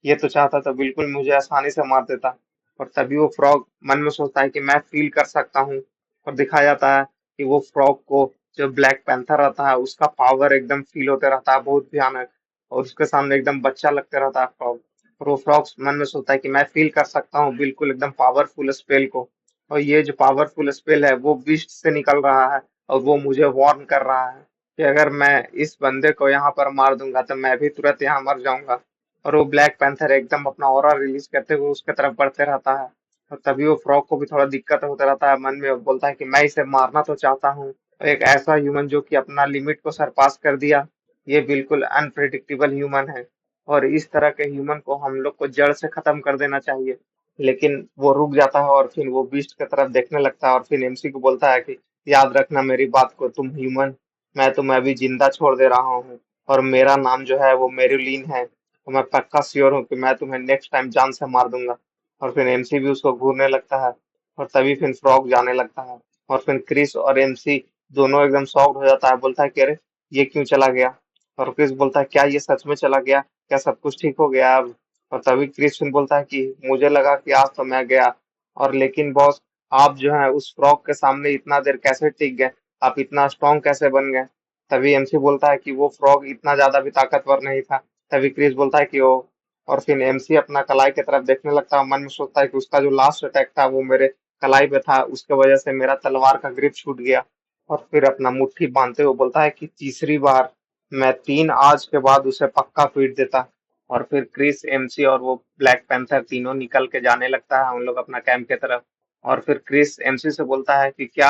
Speaker 2: ये तो चाहता तो बिल्कुल मुझे आसानी से मार देता। और तभी वो फ्रॉग मन में सोचता है कि मैं फील कर सकता हूँ। और दिखाया जाता है कि वो फ्रॉग को जो ब्लैक पैंथर रहता है उसका पावर एकदम फील होते रहता है, बहुत भयानक। और उसके सामने एकदम बच्चा लगते रहता है फ्रॉग। और वो फ्रॉग मन में सोचता है कि मैं फील कर सकता हूँ बिल्कुल एकदम पावरफुल स्पेल को। और ये जो पावरफुल स्पेल है वो बीस्ट से निकल रहा है और वो मुझे वार्न कर रहा है कि अगर मैं इस बंदे को यहाँ पर मार दूंगा तो मैं भी तुरंत यहाँ मर जाऊंगा। और वो ब्लैक पैंथर एकदम अपना ऑरा रिलीज करते हुए उसके तरफ बढ़ते रहता है। और तभी वो फ्रॉग को भी थोड़ा दिक्कत होता रहता है मन में, वो बोलता है कि मैं इसे मारना तो चाहता हूँ, एक ऐसा ह्यूमन जो कि अपना लिमिट को सरपास कर दिया, ये बिल्कुल अनप्रिडिक्टेबल ह्यूमन है। और इस तरह के ह्यूमन को हम लोग को जड़ से खत्म कर देना चाहिए। लेकिन वो रुक जाता है और फिर वो बीस्ट की तरफ देखने लगता है और फिर एमसी को बोलता है कि याद रखना मेरी बात को तुम ह्यूमन, मैं तुम्हें अभी जिंदा छोड़ दे रहा हूँ और मेरा नाम जो है वो मेरिलीन है, तो मैं पक्का श्योर हूँ कि मैं तुम्हें नेक्स्ट टाइम जान से मार दूंगा। और फिर एमसी भी उसको घूरने लगता है और तभी फिर फ्रॉग जाने लगता है। और फिर क्रिस और एमसी दोनों एकदम शॉक्ड हो जाता है, बोलता है कि अरे ये क्यों चला गया। और क्रिस बोलता है क्या ये सच में चला गया, क्या सब कुछ ठीक हो गया अब। और तभी क्रिश्चियन बोलता है कि मुझे लगा कि आज तो मैं गया, और लेकिन बॉस आप जो है उस फ्रॉग के सामने इतना देर कैसे टिक गए, आप इतना स्ट्रांग कैसे बन गए। तभी एमसी बोलता है कि वो फ्रॉग इतना ज्यादा भी ताकतवर नहीं था। तभी क्रिस बोलता है कि वो, और फिर एमसी अपना कलाई की तरफ देखने लगता है, मन में सोचता है कि उसका जो लास्ट अटैक था वो मेरे कलाई पे था, उसके वजह से मेरा तलवार का ग्रिप छूट गया। और फिर अपना मुट्ठी बांधते हुए बोलता है कि तीसरी बार मैं 3 आज के बाद उसे पक्का पीट देता। और फिर क्रिस एमसी और वो ब्लैक पैंथर तीनों निकल के जाने लगता है उन लोग अपना कैंप की तरफ। और फिर क्रिस एमसी से बोलता है कि क्या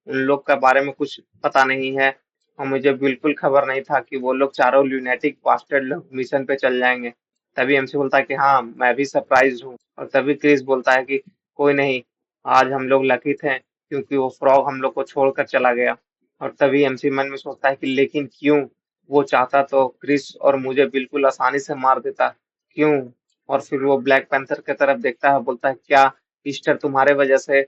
Speaker 2: उन लोग के बारे में कुछ पता नहीं है, और मुझे बिल्कुल खबर नहीं था कि वो लोग चारों ल्यूनेटिक बास्टर्ड लोग मिशन पे चल जाएंगे। तभी एमसी बोलता है कि हाँ मैं भी सरप्राइज हूँ। और तभी क्रिस बोलता है कि कोई नहीं, आज हम लोग लकी थे क्योंकि वो फ्रॉग हम लोग को छोड़कर चला गया। और तभी एमसी मन में सोचता है कि लेकिन क्यों, वो चाहता तो क्रिस और मुझे बिल्कुल आसानी से मार देता, क्यों। और फिर वो ब्लैक पैंथर की तरफ देखता है, बोलता है क्या ईस्टर तुम्हारे वजह से।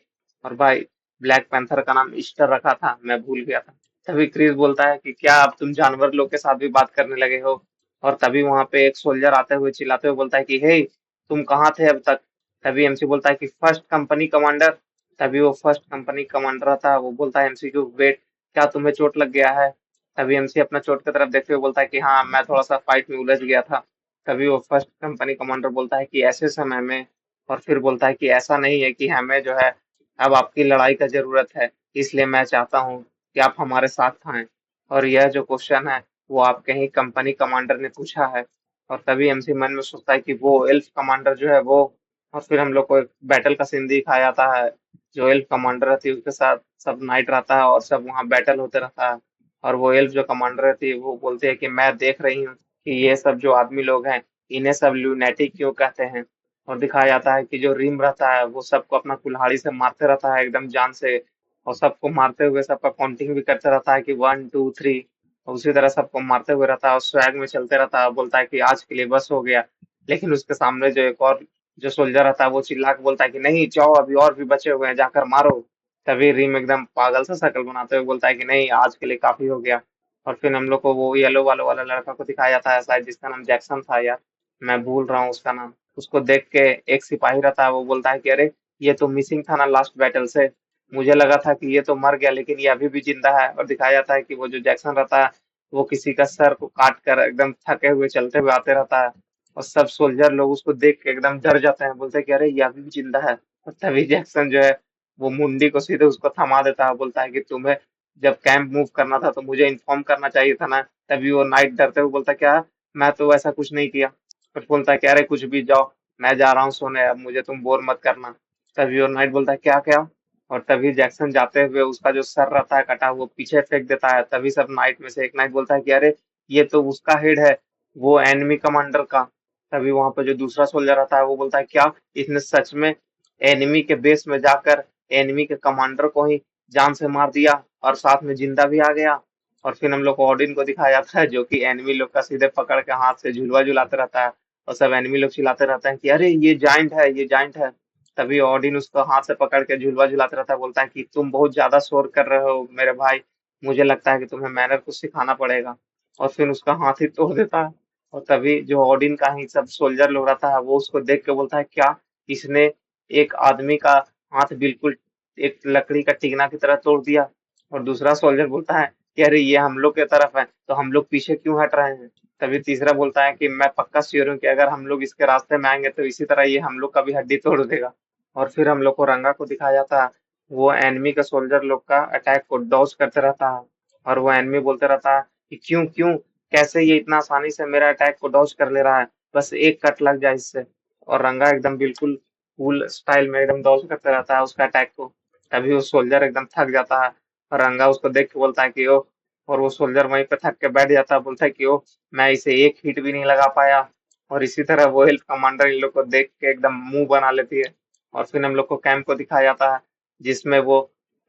Speaker 2: और भाई ब्लैक पैंथर का नाम ईस्टर रखा था, मैं भूल गया था। तभी क्रिस बोलता है कि क्या अब तुम जानवर लोग के साथ भी बात करने लगे हो। और तभी वहां पे एक सोल्जर आते हुए चिल्लाते हुए बोलता है कि हे, तुम कहाँ थे अब तक। तभी एमसी बोलता है कि फर्स्ट कंपनी कमांडर। तभी वो फर्स्ट कंपनी कमांडर आता है, वो बोलता है एमसी को वेट, क्या तुम्हें चोट लग गया है। तभी एमसी अपना चोट की तरफ देखते हुए बोलता है कि हाँ मैं थोड़ा सा फाइट में उलझ गया था। तभी वो फर्स्ट कंपनी कमांडर बोलता है कि ऐसे समय में, और फिर बोलता है कि ऐसा नहीं है कि हमें जो है अब आपकी लड़ाई का जरूरत है, इसलिए मैं चाहता हूँ कि आप हमारे साथ आए। और यह जो क्वेश्चन है वो आपके ही कंपनी कमांडर ने पूछा है। और तभी एमसी मन में सोचता है कि वो एल्फ कमांडर जो है वो। और फिर हम लोग को एक बैटल का सीन दिखाया जाता है, जो एल्फ कमांडर रहती है उसके साथ सब नाइट रहता है और सब वहाँ बैटल होते रहता है। और वो एल्फ जो कमांडर रहती है वो बोलती है कि मैं देख रही हूँ कि ये सब जो आदमी लोग हैं इन्हें सब ल्यूनेटिक क्यों कहते हैं। और दिखाया जाता है कि जो रिम रहता है वो सबको अपना कुल्हाड़ी से मारते रहता है एकदम जान से। और सबको मारते हुए सबका काउंटिंग भी करते रहता है कि 1 2 3। और उसी तरह सबको मारते हुए रहता है और स्वैग में चलते रहता है, बोलता है कि आज के लिए बस हो गया। लेकिन उसके सामने जो एक और जो सोल्जर रहता है वो चिल्ला के बोलता है कि नहीं जाओ, अभी और भी बचे हुए हैं, जाकर मारो। तभी रिम एकदम पागल सा शक्ल बनाते हुए बोलता है कि नहीं आज के लिए काफी हो गया। और फिर हम लोग को वो येलो वाला वाला लड़का को दिखाया जाता है, शायद जिसका नाम जैक्सन था यार, मैं भूल रहा हूँ उसका नाम। उसको देख के एक सिपाही रहता है, वो बोलता है कि अरे ये तो मिसिंग था ना लास्ट बैटल से, मुझे लगा था कि ये तो मर गया लेकिन ये अभी भी जिंदा है। और दिखाया जाता है कि वो जो जैक्सन रहता है वो किसी का सर को काट कर एकदम थके हुए चलते हुए आते रहता है। और सब सोल्जर लोग उसको देख के एकदम डर जाते हैं, बोलते हैं कि अरे ये अभी भी जिंदा है। और तभी जैक्सन जो है वो मुंडी को सीधे उसको थमा देता है, बोलता है कि तुम्हें जब कैंप मूव करना था तो मुझे इन्फॉर्म करना चाहिए था ना। तभी वो नाइट डरते हुए बोलता है क्या, मैं तो ऐसा कुछ नहीं किया। फिर बोलता है कि अरे कुछ भी, जाओ मैं जा रहा हूँ सोने, अब मुझे तुम बोर मत करना। तभी वो नाइट बोलता है क्या क्या,
Speaker 1: और तभी जैक्सन जाते हुए उसका जो सर रहता है कटा वो पीछे फेंक देता है। तभी सब नाइट में से एक नाइट बोलता है कि अरे ये तो उसका हेड है, वो एनिमी कमांडर का। तभी वहां पे जो दूसरा सोल्जर रहता है वो बोलता है क्या इसने सच में एनिमी के बेस में जाकर एनिमी के कमांडर को ही जान से मार दिया और साथ में जिंदा भी आ गया। और फिर हम लोग को ऑडिन को दिखाया जाता है जो कि एनिमी लोग का सीधे पकड़ के हाथ से झुलवा झुलाते रहता है। और सब एनिमी लोग चिल्लाते रहते हैं कि अरे ये जाइंट है, ये जाइंट है। तभी ऑडिन उसको हाथ से पकड़ के झुलवा झुलाते रहता है, बोलता है कि तुम बहुत ज्यादा शोर कर रहे हो मेरे भाई, मुझे लगता है कि तुम्हें मैनर कुछ सिखाना पड़ेगा। और फिर उसका हाथ ही तोड़ देता है। और तभी जो ऑडिन का ही सब सोल्जर लोग रहता है वो उसको देख के बोलता है क्या इसने एक आदमी का हाथ बिल्कुल एक लकड़ी का टिकना की तरह तोड़ दिया। और दूसरा सोल्जर बोलता है कि अरे ये हम लोग की तरफ है तो हम लोग पीछे क्यों हट रहे हैं। तभी तीसरा बोलता है कि मैं पक्का श्योर हूँ कि अगर हम लोग इसके रास्ते में आएंगे तो इसी तरह ये हम लोग का भी हड्डी तोड़ देगा। और फिर हम लोग को रंगा को दिखाया जाता है, वो एनिमी का सोल्जर लोग का अटैक को डॉज करते रहता है। और वो एनिमी बोलते रहता है कि क्यों क्यों कैसे ये इतना आसानी से मेरा अटैक को डॉज कर ले रहा है, बस एक कट लग जाए इससे। और रंगा एकदम बिल्कुल कूल स्टाइल में एकदम डॉज करते रहता है उसका अटैक को। तभी वो सोल्जर एकदम थक जाता है और रंगा उसको देख के बोलता है कि ओ। और वो सोल्जर वहीं पे थक के बैठ जाता है, बोलता है कि ओ मैं इसे एक हिट भी नहीं लगा पाया। और इसी तरह वो हेल्थ कमांडर इन लोग को देख के एकदम मुंह बना लेती है। और फिर हम लोग को कैंप को दिखाया जाता है जिसमें वो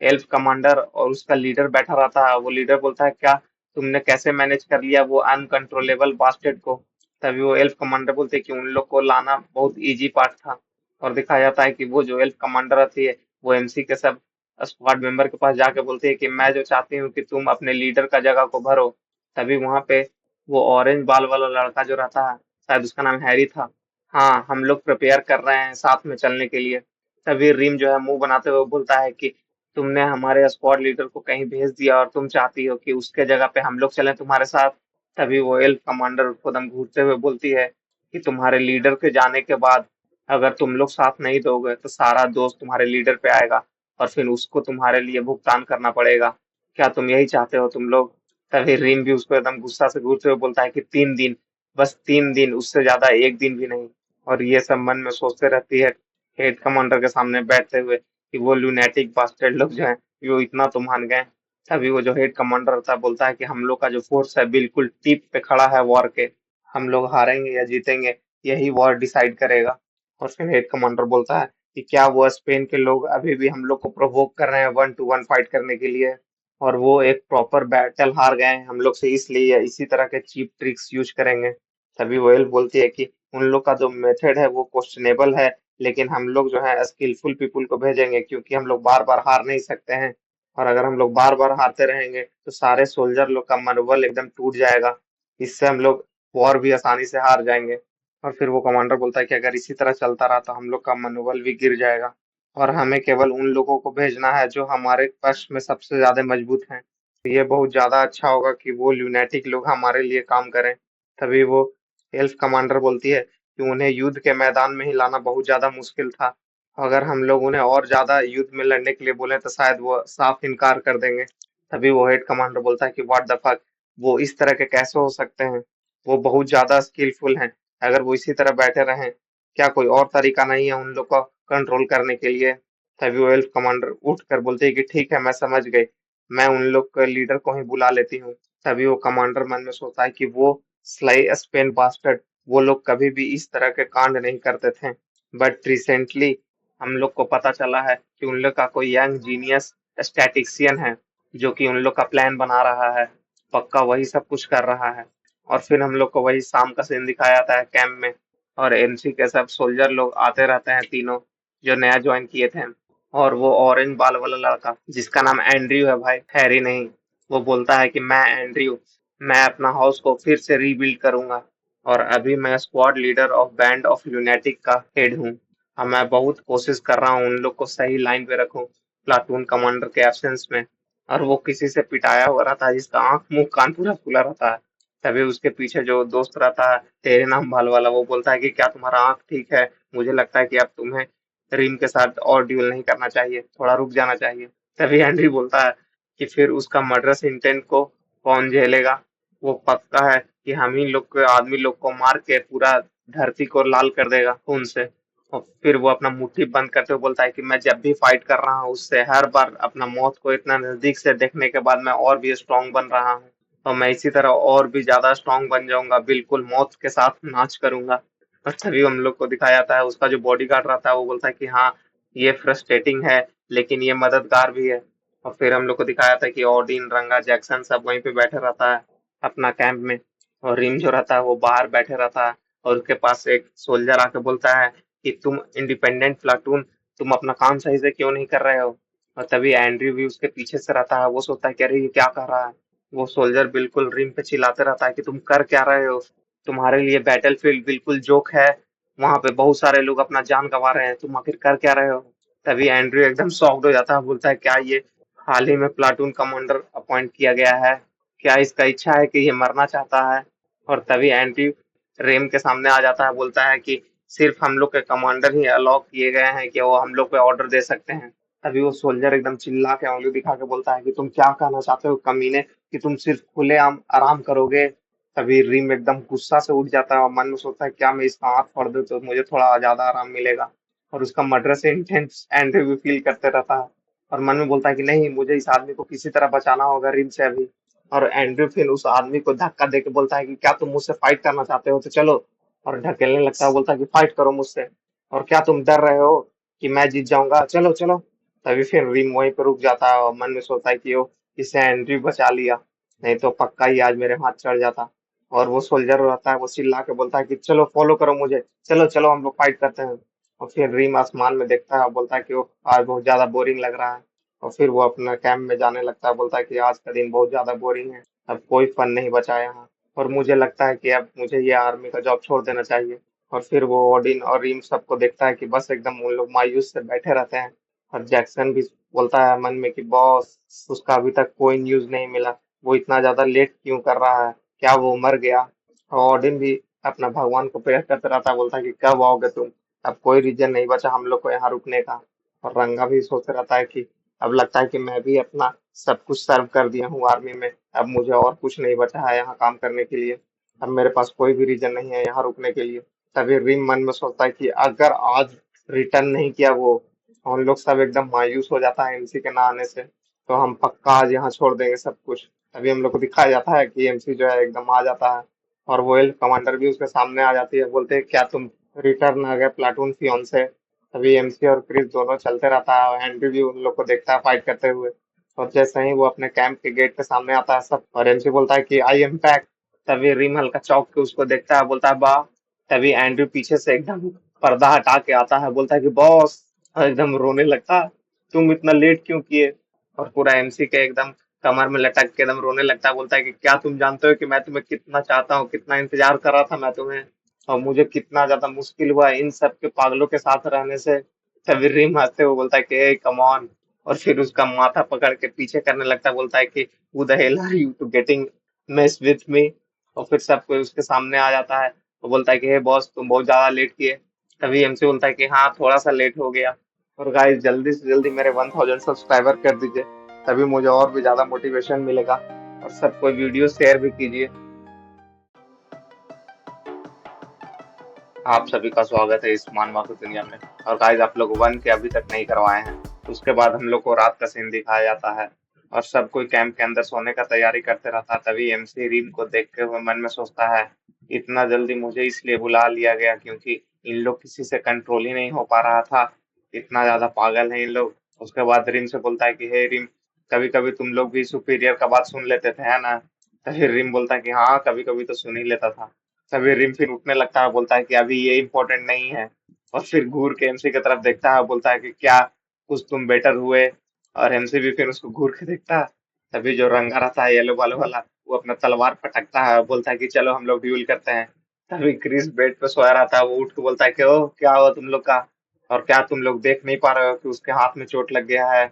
Speaker 1: एल्फ कमांडर और उसका लीडर बैठा रहता है। वो लीडर बोलता है क्या तुमने कैसे मैनेज कर लिया वो अनकंट्रोलेबल बास्टेड को। तभी वो एल्फ कमांडर बोलते हैं कि उन लोग को लाना बहुत इजी पार्ट था। और दिखाया जाता है कि वो जो एल्फ कमांडर रहती है वो एमसी के सब स्क्वाड मेंबर के पास जाके बोलती है कि मैं जो चाहती हूँ कि तुम अपने लीडर का जगह को भरो। तभी वहां पे वो ऑरेंज बाल वाला लड़का जो रहता है, शायद उसका नाम हैरी था। हाँ हम लोग प्रिपेयर कर रहे हैं साथ में चलने के लिए। तभी रिम जो है मुंह बनाते हुए बोलता है कि तुमने हमारे स्क्वाड लीडर को कहीं भेज दिया और तुम चाहती हो कि उसके जगह पे हम लोग चलें तुम्हारे साथ। तभी वो एल्फ कमांडर उसको दम घूरते हुए बोलती है कि तुम्हारे लीडर के जाने के बाद अगर तुम लोग साथ नहीं दोगे तो सारा दोस्त तुम्हारे लीडर पे आएगा और फिर उसको तुम्हारे लिए भुगतान करना पड़ेगा। क्या तुम यही चाहते हो तुम लोग। तभी रिम भी उसको एकदम गुस्सा से घूरते हुए बोलता है कि 3 दिन, बस 3 दिन, उससे ज्यादा एक दिन भी नहीं। और ये सब मन में सोचते रहती है हेड कमांडर के सामने बैठते हुए कि वो लूनेटिक बास्टर्ड लोग जो हैं वो इतना तो मान गए। तभी वो जो हेड कमांडर होता है बोलता है कि हम लोग का जो फोर्स है बिल्कुल टीप पे खड़ा है वॉर के, हम लोग हारेंगे या जीतेंगे यही वॉर डिसाइड करेगा। और फिर हेड कमांडर बोलता है कि क्या वो स्पेन के लोग अभी भी हम लोग को प्रोवोक कर रहे हैं 1-to-1 फाइट करने के लिए, और वो एक प्रॉपर बैटल हार गए हैं हम लोग से इसलिए इसी तरह के चीप ट्रिक्स यूज करेंगे। तभी वो एल्फ बोलती है कि उन लोग का जो मेथड है वो क्वेश्चनेबल है, लेकिन हम लोग जो है स्किलफुल पीपुल को भेजेंगे क्योंकि हम लोग बार बार हार नहीं सकते हैं। और अगर हम लोग बार बार हारते रहेंगे तो सारे सोल्जर लोग का मनोबल एकदम टूट जाएगा, इससे हम लोग वॉर भी आसानी से हार जाएंगे। और फिर वो कमांडर बोलता है कि अगर इसी तरह चलता रहा तो हम लोग का मनोबल भी गिर जाएगा और हमें केवल उन लोगों को भेजना है जो हमारे पक्ष में सबसे ज्यादा मजबूत हैं। तो ये बहुत ज्यादा अच्छा होगा कि वो ल्यूनेटिक लोग हमारे लिए काम करें। तभी वो एल्फ कमांडर बोलती है कि उन्हें युद्ध के मैदान में ही लाना बहुत ज्यादा मुश्किल था, अगर हम लोग उन्हें और ज्यादा युद्ध में लड़ने के लिए बोले तो शायद वो साफ इनकार कर देंगे। तभी वो हेड कमांडर बोलता है कि व्हाट द फक, वो इस तरह के कैसे हो सकते हैं, वो बहुत ज्यादा स्किलफुल हैं, अगर वो इसी तरह बैठे रहें क्या कोई और तरीका नहीं है उन लोग को कंट्रोल करने के लिए। तभी वो एल्फ कमांडर उठ कर बोलते हैं कि ठीक है मैं समझ गई, मैं उन लोग के लीडर को ही बुला लेती हूँ। तभी वो कमांडर मन में सोचता है कि वो स्लाई स्पेन बास्टर्ड, वो लोग कभी भी इस तरह के कांड नहीं करते थे, बट रिसेंटली हम लोग को पता चला है कि उन लोग का कोई यंग जीनियस स्टैटिक्सियन है जो कि उन लोग का प्लान बना रहा है, पक्का वही सब कुछ कर रहा है। और फिर हम लोग को वही शाम का सीन दिखाया जाता है कैंप में, और एमसी के सब सोल्जर लोग आते रहते हैं तीनों जो नया ज्वाइन किए थे। और वो ऑरेंज बाल वाला लड़का जिसका नाम एंड्रयू है भाई, हैरी नहीं, वो बोलता है कि मैं एंड्रयू, मैं अपना हाउस को फिर से रीबिल्ड करूंगा और अभी मैं squad leader of band of lunatic का हेड हूँ। अब मैं बहुत कोशिश कर रहा हूँ उन लोग को सही लाइन पे रखूं प्लाटून कमांडर के एब्सेंस में। और वो किसी से पिटाया हुआ रहता है जिसका आंख मुंह कान पूरा फूला रहता है। तभी उसके पीछे जो दोस्त रहता है तेरे नाम भाल वाला, वो बोलता है कि क्या तुम्हारा आंख ठीक है, मुझे लगता है कि अब तुम्हें रीम के साथ और ड्यूल नहीं करना चाहिए, थोड़ा रुक जाना चाहिए। तभी हेनरी बोलता है कि फिर उसका मर्डरस इंटेंट को कौन झेलेगा, वो पक्का है कि हम ही लोग के आदमी लोग को मार के पूरा धरती को लाल कर देगा खून से।
Speaker 2: और फिर वो अपना मुट्ठी बंद करते हुए बोलता है कि मैं जब भी फाइट कर रहा हूँ उससे हर बार अपना मौत को इतना नजदीक से देखने के बाद मैं और भी स्ट्रांग बन रहा हूँ, और मैं इसी तरह और भी ज्यादा स्ट्रांग बन जाऊंगा, बिल्कुल मौत के साथ नाच करूंगा। और तभी हम लोग को दिखाया जाता है उसका जो बॉडीगार्ड रहता है वो बोलता है कि हाँ, ये फ्रस्ट्रेटिंग है लेकिन ये मददगार भी है। और फिर हम लोग को दिखाया था कि ओडिन, रंगा, जैक्सन सब वहीं पे बैठे रहता है अपना कैंप में, और रिम जो रहता है वो बाहर बैठे रहता है। और उसके पास एक सोल्जर आके बोलता है कि तुम इंडिपेंडेंट प्लाटून, तुम अपना काम सही से क्यों नहीं कर रहे हो। और तभी एंड्रयू भी उसके पीछे से रहता है, वो सोचता है कि अरे ये क्या कर रहा है। वो सोल्जर बिल्कुल रिम पे चिल्लाते रहता है कि तुम कर क्या रहे हो, तुम्हारे लिए बैटलफील्ड बिल्कुल जोक है, वहां पे बहुत सारे लोग अपना जान गंवा रहे हैं, तुम आखिर कर क्या रहे हो। तभी एंड्रयू एकदम शॉक्ड हो जाता है, बोलता है क्या ये हाल ही में प्लाटून कमांडर अपॉइंट किया गया है, क्या इसका इच्छा है कि ये मरना चाहता है। और तभी एंड्रयू रेम के सामने आ जाता है, बोलता है कि सिर्फ हम लोग के कमांडर ही अलाउ किए गए हैं कि वो हम लोग पे ऑर्डर दे सकते हैं। तभी वो सोल्जर एकदम चिल्ला के उंगली दिखा के बोलता है कि तुम क्या कहना चाहते हो कमीने, कि तुम सिर्फ खुलेआम आराम करोगे। तभी रिम एकदम गुस्सा से उठ जाता है और मन में सोचता है क्या मैं इसका हाथ फोड़ दूं तो मुझे थोड़ा ज्यादा आराम मिलेगा। और उसका मर्डर से इंटेंस एंड्रयू भी फील करते रहता है, और मन में बोलता है कि नहीं, मुझे इस आदमी को किसी तरह बचाना होगा रिम से अभी। और एंड्रयू फिर उस आदमी को धक्का दे के बोलता है कि क्या तुम मुझसे फाइट करना चाहते हो तो चलो, और ढकेलने लगता है, बोलता है कि फाइट करो मुझसे, और क्या तुम डर रहे हो कि मैं जीत जाऊंगा, चलो चलो। तभी फिर रिम वहीं पर रुक जाता है और मन में सोचता है कि ओ, इसे एंड्रयू बचा लिया, नहीं तो पक्का ही आज मेरे हाथ चढ़ जाता। और वो सोल्जर रहता है, वो चिल्ला के बोलता है कि चलो फॉलो करो मुझे, चलो चलो हम लोग फाइट करते हैं। और फिर रिम आसमान में देखता है और बोलता है कि वो आज बहुत ज्यादा बोरिंग लग रहा है। और फिर वो अपना कैंप में जाने लगता है, बोलता है कि आज का दिन बहुत ज्यादा बोरिंग है, अब कोई फन नहीं बचा यहाँ, और मुझे लगता है कि अब मुझे ये आर्मी का जॉब छोड़ देना चाहिए। और फिर वो ओडिन और रीम सबको देखता है कि बस एकदम उन लोग मायूस से बैठे रहते हैं। और जैक्सन भी बोलता है मन में कि बॉस, उसका अभी तक कोई न्यूज नहीं मिला, वो इतना ज्यादा लेट क्यों कर रहा है, क्या वो मर गया। और ओडिन भी अपना भगवान को प्रेयर करते रहता है, बोलता है कि कब आओगे तुम, अब कोई रीजन नहीं बचा हम लोग को यहाँ रुकने का। और रंगा भी सोच रहता है कि अब लगता है कि मैं भी अपना सब कुछ सर्व कर दिया हूँ आर्मी में, अब मुझे और कुछ नहीं बचा है यहाँ काम करने के लिए, अब मेरे पास कोई भी रीजन नहीं है यहाँ रुकने के लिए। तभी रिम मन में सोचता है कि अगर आज रिटर्न नहीं किया वो, हम लोग सब एकदम मायूस हो जाता है एमसी के ना आने से, तो हम पक्का आज यहाँ छोड़ देंगे सब कुछ। तभी हम लोग को दिखाया जाता है कि एमसी जो है एकदम आ जाता है, और वो एल कमांडर भी उसके सामने आ जाती है, बोलते हैं क्या तुम रिटर्न आ गए प्लाटून फियोंसे। तभी एमसी और क्रिस दोनों चलते रहता है और एंड्रयू भी उन लोग को देखता है फाइट करते हुए। और जैसे ही वो अपने कैंप के गेट के सामने आता है सब, और एमसी बोलता है कि आई एम बैक। तभी रिम हल्का चौंक के उसको देखता है, बोलता है वाह। तभी एंड्रयू पीछे से एकदम पर्दा हटा के आता है, बोलता है कि बॉस, और एकदम रोने लगता है, तुम इतना लेट क्यों किए। और पूरा एमसी के एकदम कमर में लटक के एकदम रोने लगता है, बोलता है कि क्या तुम जानते हो कि मैं तुम्हें कितना चाहता हूँ, कितना इंतजार कर रहा था मैं तुम्हें, और मुझे कितना ज्यादा मुश्किल हुआ इन सब के पागलों के साथ रहने से। तभी रिम हंसते हुए बोलता है कि कम ऑन। और फिर उसका माथा पकड़ के पीछे करने लगता है, बोलता है कि who the hell are you to getting mess with me. और फिर सब कोई उसके सामने आ जाता है, वो बोलता है कि हे बॉस, तुम बहुत ज्यादा लेट किए। तभी एमसी बोलता है कि हाँ, थोड़ा सा लेट हो गया। और गाइस जल्दी से जल्दी मेरे 1000 सब्सक्राइबर कर दीजिए, तभी मुझे और भी ज्यादा मोटिवेशन मिलेगा। और सबको वीडियो शेयर भी कीजिए। आप सभी का स्वागत है इस मानवा की दुनिया में। और गाइस आप लोग वन के अभी तक नहीं करवाए हैं, उसके बाद हम लोग को रात का सीन दिखाया जाता है, और सब कोई कैंप के अंदर सोने का तैयारी करते रहता है। तभी एमसी रीम को देखते हुए मन में सोचता है, इतना जल्दी मुझे इसलिए बुला लिया गया क्योंकि इन लोग किसी से कंट्रोल ही नहीं हो पा रहा था, इतना ज्यादा पागल है इन लोग। उसके बाद रिम से बोलता है कि हे रिम, कभी कभी तुम लोग भी सुपीरियर का बात सुन लेते थे है ना। तभी रिम बोलता है कि हाँ, कभी कभी तो सुन ही लेता था। तभी रिम फिर उठने लगता है, बोलता है कि अभी ये इम्पोर्टेंट नहीं है। और फिर घूर के एमसी की तरफ देखता है, बोलता है कि क्या कुछ तुम बेटर हुए। और एमसी भी फिर उसको घूर के देखता है। तभी जो रंगा रहता है येलो बालों वाला, वो अपना तलवार पटकता है और बोलता है कि चलो हम लोग ड्यूल करते हैं। तभी क्रिस बेड पे सोया रहता है, वो उठ के बोलता है कि ओह, क्या हुआ तुम लोग का, और क्या तुम लोग देख नहीं पा रहे हो कि उसके हाथ में चोट लग गया है।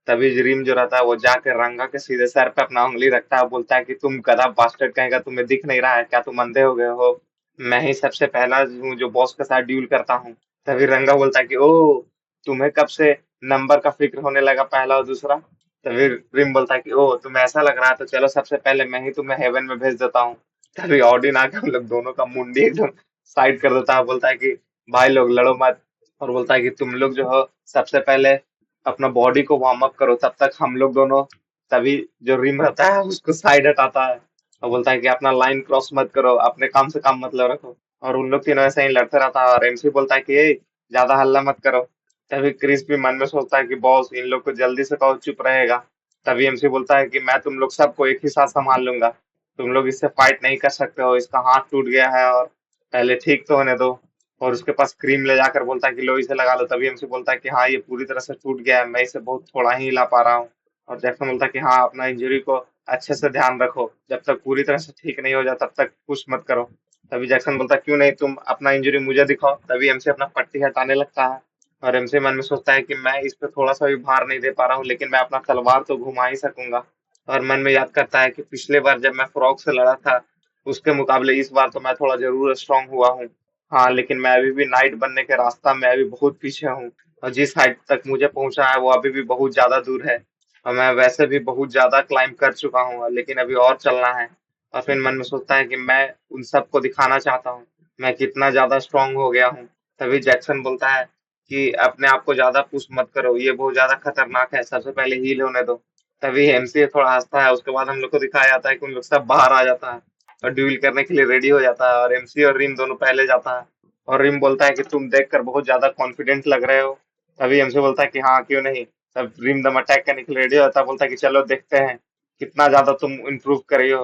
Speaker 2: तभी रिम जो रहता है वो जाके रंगा के सीधे सर पे अपना उंगली रखता है, बोलता है कि तुम गधा बास्टर्ड कहेगा, तुम्हें दिख नहीं रहा है क्या, तुम अंधे हो गए हो, मैं ही सबसे पहला हूँ जो बॉस के साथ ड्यूल करता हूँ। तभी रंगा बोलता है कि ओ, तुम्हें कब से नंबर का फिक्र होने लगा, पहला और दूसरा। तभी रिम बोलता है कि ओ, तुम्हें ऐसा लग रहा है तो चलो सबसे पहले मैं ही तुम्हें हेवन में भेज देता हूँ। तभी ऑडिन आके हम लोग दोनों का मुंडी एकदम साइड कर देता है, बोलता है कि भाई लोग लड़ो मत, और बोलता है कि तुम लोग जो हो सबसे पहले अपना बॉडी को वार्म अप करो, तब तक हम लोग दोनों, तभी जो रिम रहता है उसको साइड हटाता है और बोलता है कि अपना लाइन क्रॉस मत करो, अपने काम से काम मतलब रखो। और उन लोग तीनों ऐसे ही लड़ते रहता है और एमसी बोलता है कि ए, ज्यादा हल्ला मत करो। तभी क्रिस भी मन में सोचता है कि बॉस इन लोग को जल्दी से कहो चुप रहेगा। तभी एमसी बोलता है कि मैं तुम लोग सबको एक ही साथ संभाल लूंगा, तुम लोग इससे फाइट नहीं कर सकते हो, इसका हाथ टूट गया है और पहले ठीक तो होने दो। और उसके पास क्रीम ले जाकर बोलता है कि लो इसे लगा लो। तभी एमसी बोलता है कि हाँ ये पूरी तरह से टूट गया है, मैं इसे बहुत थोड़ा ही हिला पा रहा हूँ। और जैक्सन बोलता है कि हाँ अपना इंजरी को अच्छे से ध्यान रखो, जब तक पूरी तरह से ठीक नहीं हो जाए तब तक पुश मत करो। तभी जैक्सन बोलता है क्यों नहीं, तुम अपना इंजरी मुझे दिखाओ। तभी एमसी अपना पट्टी हटाने लगता है और एमसी मन में सोचता है कि मैं इस पे थोड़ा सा भी भार नहीं दे पा रहा हूँ, लेकिन मैं अपना तलवार तो घुमा ही सकूंगा। और मन में याद करता है कि पिछले बार जब मैं फ्रॉग से लड़ा था उसके मुकाबले इस बार तो मैं थोड़ा जरूर स्ट्रांग हुआ हूँ। हाँ लेकिन मैं अभी भी नाइट बनने के रास्ता में अभी बहुत पीछे हूँ और जिस हाइट तक मुझे पहुंचा है वो अभी भी बहुत ज्यादा दूर है। और मैं वैसे भी बहुत ज्यादा क्लाइंब कर चुका हूँ लेकिन अभी और चलना है। और फिर मन में सोचता है कि मैं उन सबको दिखाना चाहता हूँ मैं कितना ज्यादा स्ट्रांग हो गया हूँ। तभी जैक्सन बोलता है कि अपने आप को ज्यादा पुश मत करो, ये बहुत ज्यादा खतरनाक है, सबसे पहले हील होने दो। तभी एमसी थोड़ा हंसता है। उसके बाद हम लोग को दिखाया जाता है कि उन लोग सब बाहर आ जाता है और ड्यूल करने के लिए रेडी हो जाता है और एमसी और रिम दोनों पहले जाता है। और रिम बोलता है कि तुम देखकर बहुत ज्यादा कॉन्फिडेंट लग रहे हो। तभी एमसी बोलता है कि हाँ क्यों नहीं। तब रिम दम अटैक करने के लिए रेडी होता है, बोलता है कि चलो देखते हैं कितना ज्यादा तुम इम्प्रूव कर रही हो।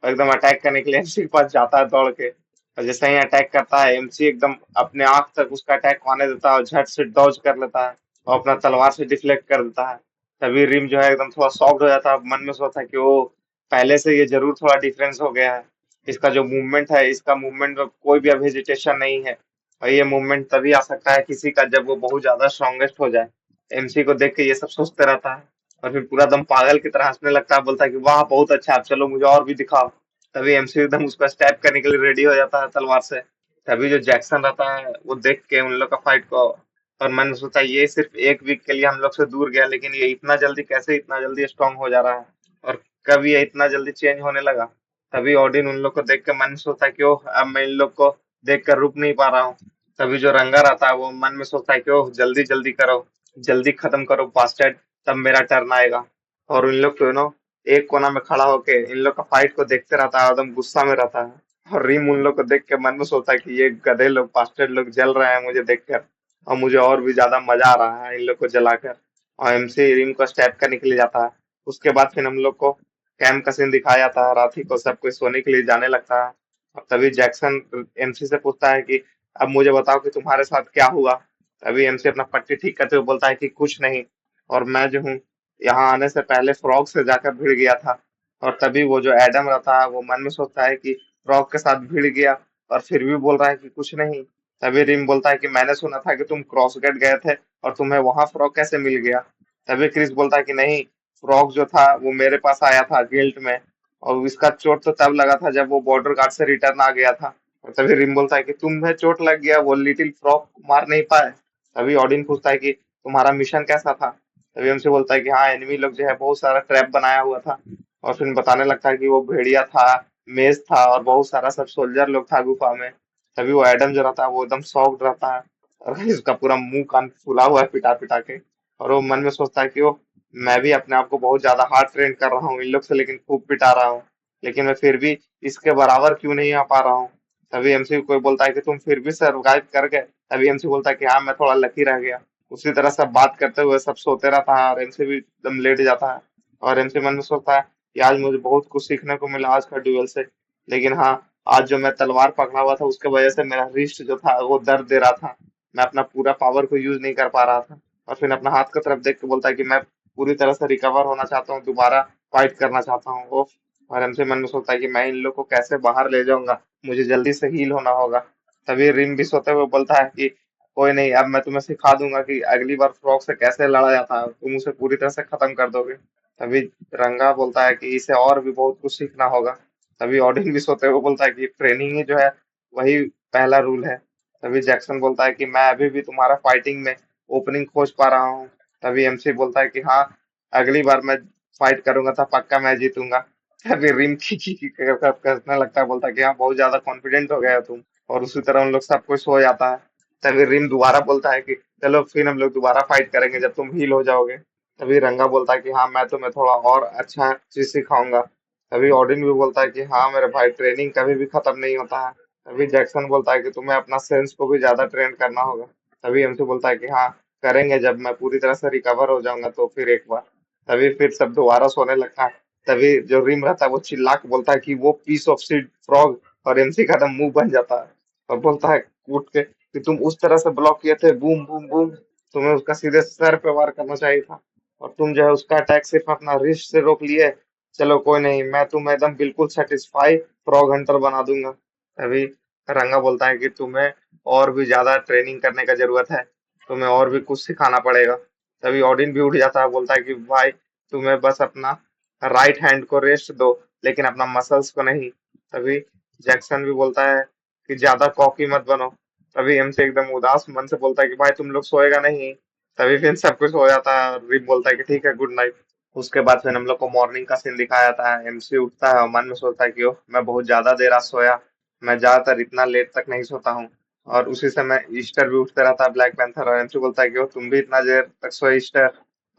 Speaker 2: और एकदम अटैक करने के लिए एमसी के पास जाता है दौड़ के। और जैसे ही अटैक करता है एमसी एकदम अपने आंख तक उसका अटैक आने देता है और झट से डॉज कर लेता है और अपना तलवार से डिफ्लेक्ट कर देता है। तभी रिम जो है एकदम थोड़ा शॉक्ड हो जाता है, मन में सोचता है कि वो पहले से ये जरूर थोड़ा डिफरेंस हो गया है, इसका जो मूवमेंट है इसका मूवमेंट में कोई भी अब हेजिटेशन नहीं है। और ये मूवमेंट तभी आ सकता है किसी का जब वो बहुत ज्यादा स्ट्रॉन्गेस्ट हो जाए। एमसी को देख के ये सब सोचते रहता है और फिर पूरा दम पागल की तरह हंसने लगता है, बोलता है कि वाह बहुत अच्छा, अब चलो मुझे और भी दिखाओ। तभी एमसी एकदम उसको स्टैप करने के लिए रेडी हो जाता है तलवार से। तभी जो जैक्सन रहता है वो देख के उन लोग का फाइट को और मन में सोचता है ये सिर्फ एक वीक के लिए हम लोग से दूर गया, लेकिन ये इतना जल्दी कैसे इतना जल्दी स्ट्रांग हो जा रहा है और कब ये इतना जल्दी चेंज होने लगा। तभी ओडिन उन लोग को देख के मन में सोचता है कि ओह अब मैं इन लोग को देख कर रुक नहीं पा रहा हूँ। तभी जो रंगा रहता है वो मन में सोचता है कि ओह जल्दी जल्दी करो, जल्दी खत्म करो बास्टर्ड, तब मेरा टर्न आएगा। और इन लोग दोनों एक कोना में खड़ा होके इन लोग का फाइट को देखते रहता है, एकदम गुस्सा में रहता है। और रीम उन लोग को देख के मन में सोचता है कि ये गधे लोग बास्टर्ड लोग जल रहे हैं मुझे देखकर और मुझे और भी ज्यादा मजा आ रहा है इन लोग को जलाकर। और एमसी रिम को स्टैप करने के लिए जाता है। उसके बाद फिर हम लोग को कैंप का सीन दिखाया जाता है, रात ही को सब कोई सोने के लिए जाने लगता है। और तभी जैक्सन एमसी से पूछता है कि अब मुझे बताओ कि तुम्हारे साथ क्या हुआ। तभी एमसी अपना पट्टी ठीक करते हुए बोलता है कि कुछ नहीं, और मैं जो हूँ यहाँ आने से पहले फ्रॉग से जाकर भिड़ गया था। और तभी वो जो एडम रहता है वो मन में सोचता है कि फ्रॉग के साथ भिड़ गया और फिर भी बोल रहा है कि कुछ नहीं। तभी रिम बोलता है कि मैंने सुना था कि तुम क्रॉसगेट गए थे और तुम्हें वहां फ्रॉग कैसे मिल गया। तभी क्रिस बोलता है कि नहीं, फ्रॉग जो था वो मेरे पास आया था गिल्ट में और इसका चोट तो तब लगा था जब वो बॉर्डर गार्ड से रिटर्न आ गया था। और तभी रिम बोलता है कि तुम्हें चोट लग गया, वो लिटिल फ्रॉग मार नहीं पाए। तभी ऑडिन पूछता है कि तुम्हारा मिशन कैसा था। तभी हमसे बोलता है कि हाँ एनिमी लोग जो है बहुत सारा ट्रैप बनाया हुआ था। और फिर बताने लगता है कि वो भेड़िया था, मेज था और बहुत सारा सब सोल्जर लोग था गुफा में। तभी वो एडम जो रहता है वो एकदम शॉक्ड रहता है और उसका पूरा मुंह कान फूला हुआ है पिटा पिटा के। और वो मन में सोचता है कि वो मैं भी अपने आप को बहुत ज्यादा हार्ड ट्रेन कर रहा हूँ इन लोग से, लेकिन खूब पिटा रहा हूँ, लेकिन मैं फिर भी इसके बराबर क्यों नहीं आ पा रहा हूँ। तभी एमसी कोई बोलता है कि तुम फिर भी सर्वाइव कर गए। तभी एमसी बोलता है कि हाँ मैं थोड़ा लकी रह गया। उसी तरह सब बात करते हुए सब सोते रहता है और एमसी भी एकदम लेट जाता है। और एमसी मन में सोचता है कि आज मुझे बहुत कुछ सीखने को मिला आज का ड्यूएल से, लेकिन हाँ आज जो मैं तलवार पकड़ा हुआ था उसके वजह से मेरा रिस्ट जो था वो दर्द दे रहा था, मैं अपना पूरा पावर को यूज नहीं कर पा रहा था। और फिर अपना हाथ की तरफ देख के बोलता है कि मैं पूरी तरह से रिकवर होना चाहता हूँ, दोबारा फाइट करना चाहता हूँ वो। और एमसी मन में सोचता है कि मैं इन लोग को कैसे बाहर ले जाऊंगा, मुझे जल्दी से हील होना होगा। तभी रिम भी सोते हुए बोलता है कि कोई नहीं, अब मैं तुम्हें सिखा दूंगा कि अगली बार फ्रॉग से कैसे लड़ा जाता है, तुम उसे पूरी तरह से खत्म कर दोगे। तभी रंगा बोलता है कि इसे और भी बहुत कुछ सीखना होगा। तभी ऑडिन भी सोते हुए बोलता है कि ट्रेनिंग ही जो है वही पहला रूल है। तभी जैक्सन बोलता है कि मैं अभी भी तुम्हारा फाइटिंग में ओपनिंग खोज पा रहा हूँ। तभी एमसी बोलता है कि हाँ अगली बार मैं फाइट करूंगा तो पक्का मैं जीतूंगा। तभी रिम की करने लगता है, बोलता है कि हाँ बहुत ज्यादा कॉन्फिडेंट हो गया है तुम। और उसी तरह उन लोग सब कोई सो जाता है। तभी रिम दोबारा बोलता है कि चलो फिर हम लोग दोबारा फाइट करेंगे जब तुम हील हो जाओगे। तभी रंगा बोलता है कि हाँ मैं तुम्हें थोड़ा और अच्छा चीज सिखाऊंगा। तभी ऑडिन भी बोलता है कि हाँ मेरे भाई, ट्रेनिंग कभी भी खत्म नहीं होता है। तभी जैक्सन बोलता है कि तुम्हें अपना सेंस को भी ज्यादा ट्रेन करना होगा। तभी एमसी बोलता है कि हाँ करेंगे, जब मैं पूरी तरह से रिकवर हो जाऊंगा तो फिर एक बार। तभी फिर सब दोबारा सोने लगता है। तभी जो रिम रहता है वो चिल्ला के बोलता है कि वो पीस ऑफ सीड फ्रॉग, और एमसी का एकदम मुंह बन जाता है। और बोलता है कूट के कि तुम उस तरह से ब्लॉक किए थे, बूम बूम बूम, तुम्हें उसका सीधे सर पे वार करना चाहिए था, और तुम जो है उसका अटैक सिर्फ अपना रिस्ट से रोक लिए। चलो कोई नहीं, मैं तुम्हें एकदम बिल्कुल सेटिस्फाई फ्रॉग हंटर बना दूंगा। तभी रंगा बोलता है कि तुम्हें और भी ज्यादा ट्रेनिंग करने का जरूरत है, तुम्हें और भी कुछ सिखाना पड़ेगा। तभी ऑडिन भी उठ जाता है, बोलता है कि भाई तुम्हें बस अपना राइट हैंड को रेस्ट दो, लेकिन अपना मसल्स को नहीं। तभी जैक्सन भी बोलता है कि ज्यादा कॉकी मत बनो। तभी एमसी एकदम उदास मन से बोलता है कि भाई तुम लोग सोएगा नहीं। तभी फिर सब कुछ हो जाता है, रिप बोलता है कि ठीक है, गुड नाइट। उसके बाद फिर हम लोग को मॉर्निंग का सीन दिखाया जाता है। एमसी उठता है और मन में सोचता है कि ओह मैं बहुत ज्यादा देर आज सोया, मैं ज्यादातर इतना लेट तक नहीं सोता हूँ। और उसी समय ईस्टर भी उठते रहता है, ब्लैक पैंथर, और एमसी बोलता है कि ओह तुम भी इतना देर तक सोए ईस्टर।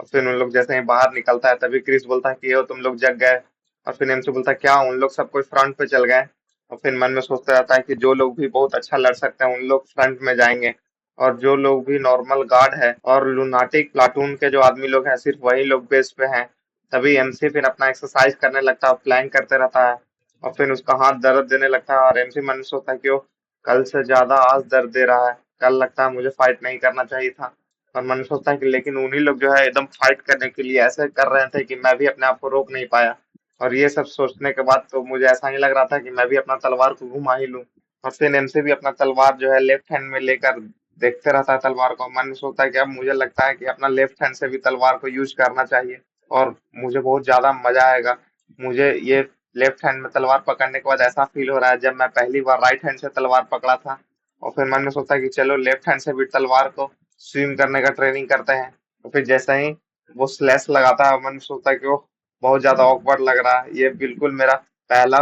Speaker 2: और फिर उन लोग जैसे ही बाहर निकलता है तभी क्रिस बोलता है कि ओ तुम लोग जग गए। और फिर एमसी बोलता है क्या उन लोग सब कोई फ्रंट पे चल गए। और फिर मन में सोचता रहता है कि जो लोग भी बहुत अच्छा लड़ सकते हैं उन लोग फ्रंट में जाएंगे, और जो लोग भी नॉर्मल गार्ड है और लुनाटिक प्लाटून के जो आदमी लोग हैं सिर्फ वही लोग बेस पे हैं। तभी एमसी फिर अपना एक्सरसाइज करने लगता है, प्लैंक करते रहता है। और फिर उसका हाथ दर्द देने लगता है, और एमसी मन में सोचता है कि वो कल से ज्यादा आज दर्द दे रहा है, कल लगता है मुझे फाइट नहीं करना चाहिए था। और मन में सोचता है कि लेकिन उन्हीं लोग जो है एकदम फाइट करने के लिए ऐसे कर रहे थे कि मैं भी अपने आप को रोक नहीं पाया। और ये सब सोचने के बाद तो मुझे ऐसा ही लग रहा था कि मैं भी अपना तलवार को घुमा ही लूं। और फिर एमसी भी अपना तलवार जो है लेफ्ट हैंड में लेकर देखते रहता है तलवार को। मन में सोचता है कि अब मुझे लगता है कि अपना लेफ्ट हैंड से भी तलवार को यूज करना चाहिए, और मुझे बहुत ज्यादा मजा आएगा। मुझे ये लेफ्ट हैंड में तलवार पकड़ने के बाद ऐसा फील हो रहा है जब मैं पहली बार राइट हैंड से तलवार पकड़ा था। और फिर मन में सोचता है कि चलो लेफ्ट हैंड से भी तलवार को स्विम करने का ट्रेनिंग करते हैं। तो फिर जैसे ही वो स्लैश लगाता है, मन में सोचता है कि वो बहुत ज्यादा ऑकवर्ड लग रहा है, ये बिल्कुल मेरा पहला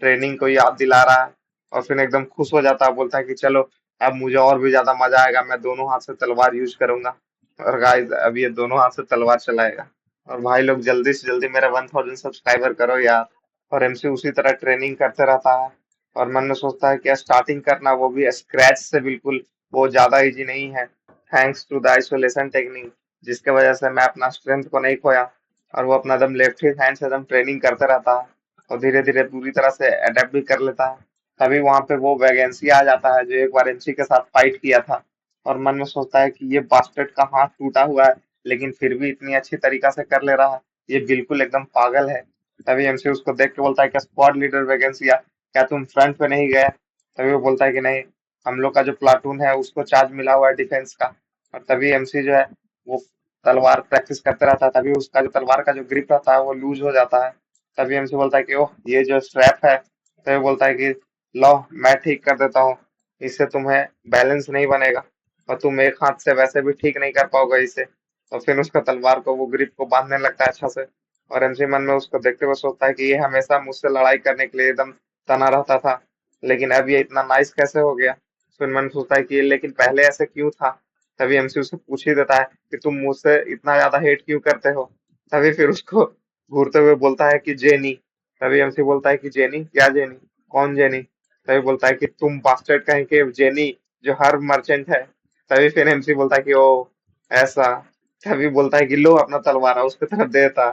Speaker 2: ट्रेनिंग को याद दिला रहा है। और फिर एकदम खुश हो जाता है, बोलता है कि चलो अब मुझे और भी ज्यादा मजा आएगा, मैं दोनों हाथ से तलवार यूज करूंगा। और गाइस अब ये दोनों हाथ से तलवार चलाएगा। और भाई लोग जल्दी से जल्दी मेरा 1000 सब्सक्राइबर करो यार। और एमसी उसी तरह ट्रेनिंग करते रहता है, और मन में सोचता है कि स्टार्टिंग करना वो भी स्क्रैच से बिल्कुल वो ज्यादा इजी नहीं है, thanks to the isolation technique, जिसके वजह से मैं अपना स्ट्रेंथ को नहीं खोया। और वो अपना दम लेफ्ट हैंड से दम ट्रेनिंग करते रहता है, और धीरे धीरे पूरी तरह से अडेप्ट भी कर लेता है। तभी वहां पे वो वैकेंसी आ जाता है जो एक बार एमसी के साथ फाइट किया था। और मन में सोचता है कि ये बास्टर्ड का हाथ टूटा हुआ है लेकिन फिर भी इतनी अच्छी तरीका से कर ले रहा है, ये बिल्कुल एकदम पागल है। तभी एमसी उसको देख के बोलता है कि स्क्वाड लीडर वैकेंसी, क्या तुम फ्रंट पे नहीं गए। तभी वो बोलता है कि नहीं, हम लोग का जो प्लाटून है उसको चार्ज मिला हुआ है डिफेंस का। और तभी एमसी जो है वो तलवार प्रैक्टिस करते रहता है। तभी उसका जो तलवार का जो ग्रिप रहता है वो लूज हो जाता है। तभी एमसी बोलता है कि ओह ये जो स्ट्रैप है, तभी बोलता है कि लो मैं ठीक कर देता हूँ, इससे तुम्हें बैलेंस नहीं बनेगा, और तुम एक हाथ से वैसे भी ठीक नहीं कर पाओगे इसे। और फिर उसका तलवार को वो ग्रिप को बांधने लगता है अच्छा से। और एमसी मन में उसको देखते हुए सोचता है कि ये हमेशा मुझसे लड़ाई करने के लिए एकदम तना रहता था, लेकिन अब ये इतना नाइस कैसे हो गया। फिर मन सोचता है कि ये लेकिन पहले ऐसे क्यों था। तभी एमसी उसे पूछ ही देता है कि तुम मुझसे इतना ज्यादा हेट क्यों करते हो। तभी फिर उसको घूरते हुए बोलता है कि जेनी। तभी एमसी बोलता है कि जेनी, क्या जेनी, कौन जेनी। तभी बोलता है कि तुम बास्टर्ड कहीं के जेनी, जो हर मर्चेंट है। तभी फिर एमसी बोलता है कि ओ ऐसा। तभी बोलता है कि लो अपना तलवार उसकी तरफ देता,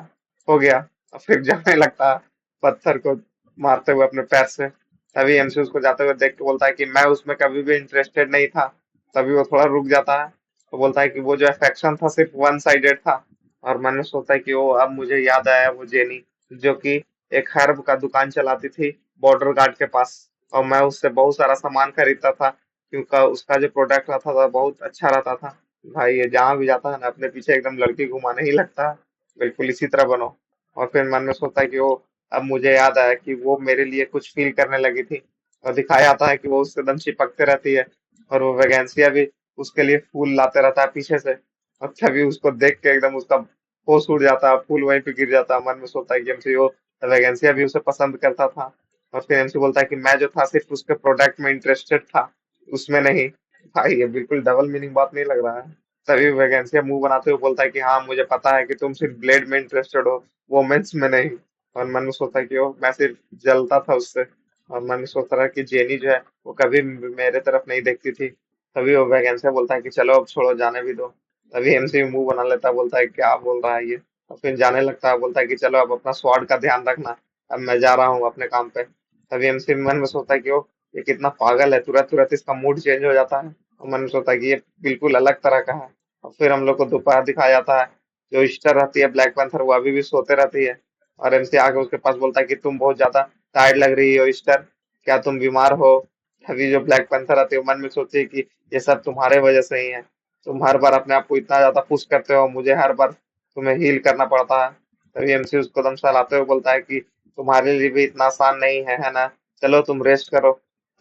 Speaker 2: हो गया। और फिर जाने लगता है पत्थर को मारते हुए अपने पैर से। तभी एमसी उसको जाते हुए देख के बोलता है कि मैं उसमें कभी भी इंटरेस्टेड नहीं था। तभी वो थोड़ा रुक जाता है, तो बोलता है कि वो जो अफेक्शन था सिर्फ वन साइडेड था। और मन में सोचता है कि वो अब मुझे याद आया, वो जेनी जो कि एक हर्ब का दुकान चलाती थी बॉर्डर गार्ड के पास, और मैं उससे बहुत सारा सामान खरीदता था क्योंकि उसका जो प्रोडक्ट रहता था बहुत अच्छा रहता था। भाई ये जहाँ भी जाता है ना अपने पीछे एकदम लड़की घुमाने ही लगता है, बिल्कुल इसी तरह बनो। और फिर मन में सोचता है कि वो अब मुझे याद आया कि वो मेरे लिए कुछ फील करने लगी थी। और दिखाया जाता है कि वो उससे एकदम चिपकते रहती है, और वो वैकेंसिया भी उसके लिए फूल लाते रहता है पीछे से। और तभी उसको देख के एकदम उसका होश उड़ जाता है, फूल वहीं पे गिर जाता है। मन में सोचता है कि एमसी वो वैकेंसिया भी उसे पसंद करता था। और फिर एमसी बोलता है कि मैं जो था सिर्फ उसके प्रोडक्ट में इंटरेस्टेड था, उसमें नहीं। भाई ये बिल्कुल डबल मीनिंग बात नहीं लग रहा है। तभी वैकेंसी मुंह बनाते हुए बोलता है कि हाँ मुझे पता है कि तुम सिर्फ ब्लेड में इंटरेस्टेड हो, वोमेन्स में नहीं। और मन में सोचता है कि ओ मैं सिर्फ जलता था उससे। और मन में सोचता रहा कि जेनी जो है वो कभी मेरे तरफ नहीं देखती थी। तभी वो वैकेंसी बोलता है कि चलो अब छोड़ो, जाने भी दो। तभी एमसी मुंह बना लेता है, बोलता है क्या बोल रहा है ये। और फिर जाने लगता है, बोलता है कि चलो अब अपना स्वाड का ध्यान रखना, अब मैं जा रहा हूँ अपने काम पे। तभी एमसी मन में सोचता है कि ओ ये कितना पागल है, तुरंत तुरंत इसका मूड चेंज हो जाता है। और मन में सोचता है कि ये बिल्कुल अलग तरह का है। और फिर हम लोग को दोपहर दिखाया जाता है। जो ईस्टर रहती है ब्लैक पैंथर, वो अभी भी सोते रहती है। और एमसी आके उसके पास बोलता है कि तुम बहुत ज्यादा टायर्ड लग रही हो ईस्टर, क्या तुम बीमार हो। अभी जो ब्लैक पैंथर आती है वो मन में सोचती है कि ये सब तुम्हारे वजह से ही है। तुम हर बार अपने आप को इतना ज्यादा पुश करते हो, मुझे हर बार तुम्हें हील करना पड़ता है। तभी एमसी उसको दम सहलाते हुए बोलता है कि तुम्हारे लिए भी इतना आसान नहीं है ना, चलो तुम रेस्ट करो।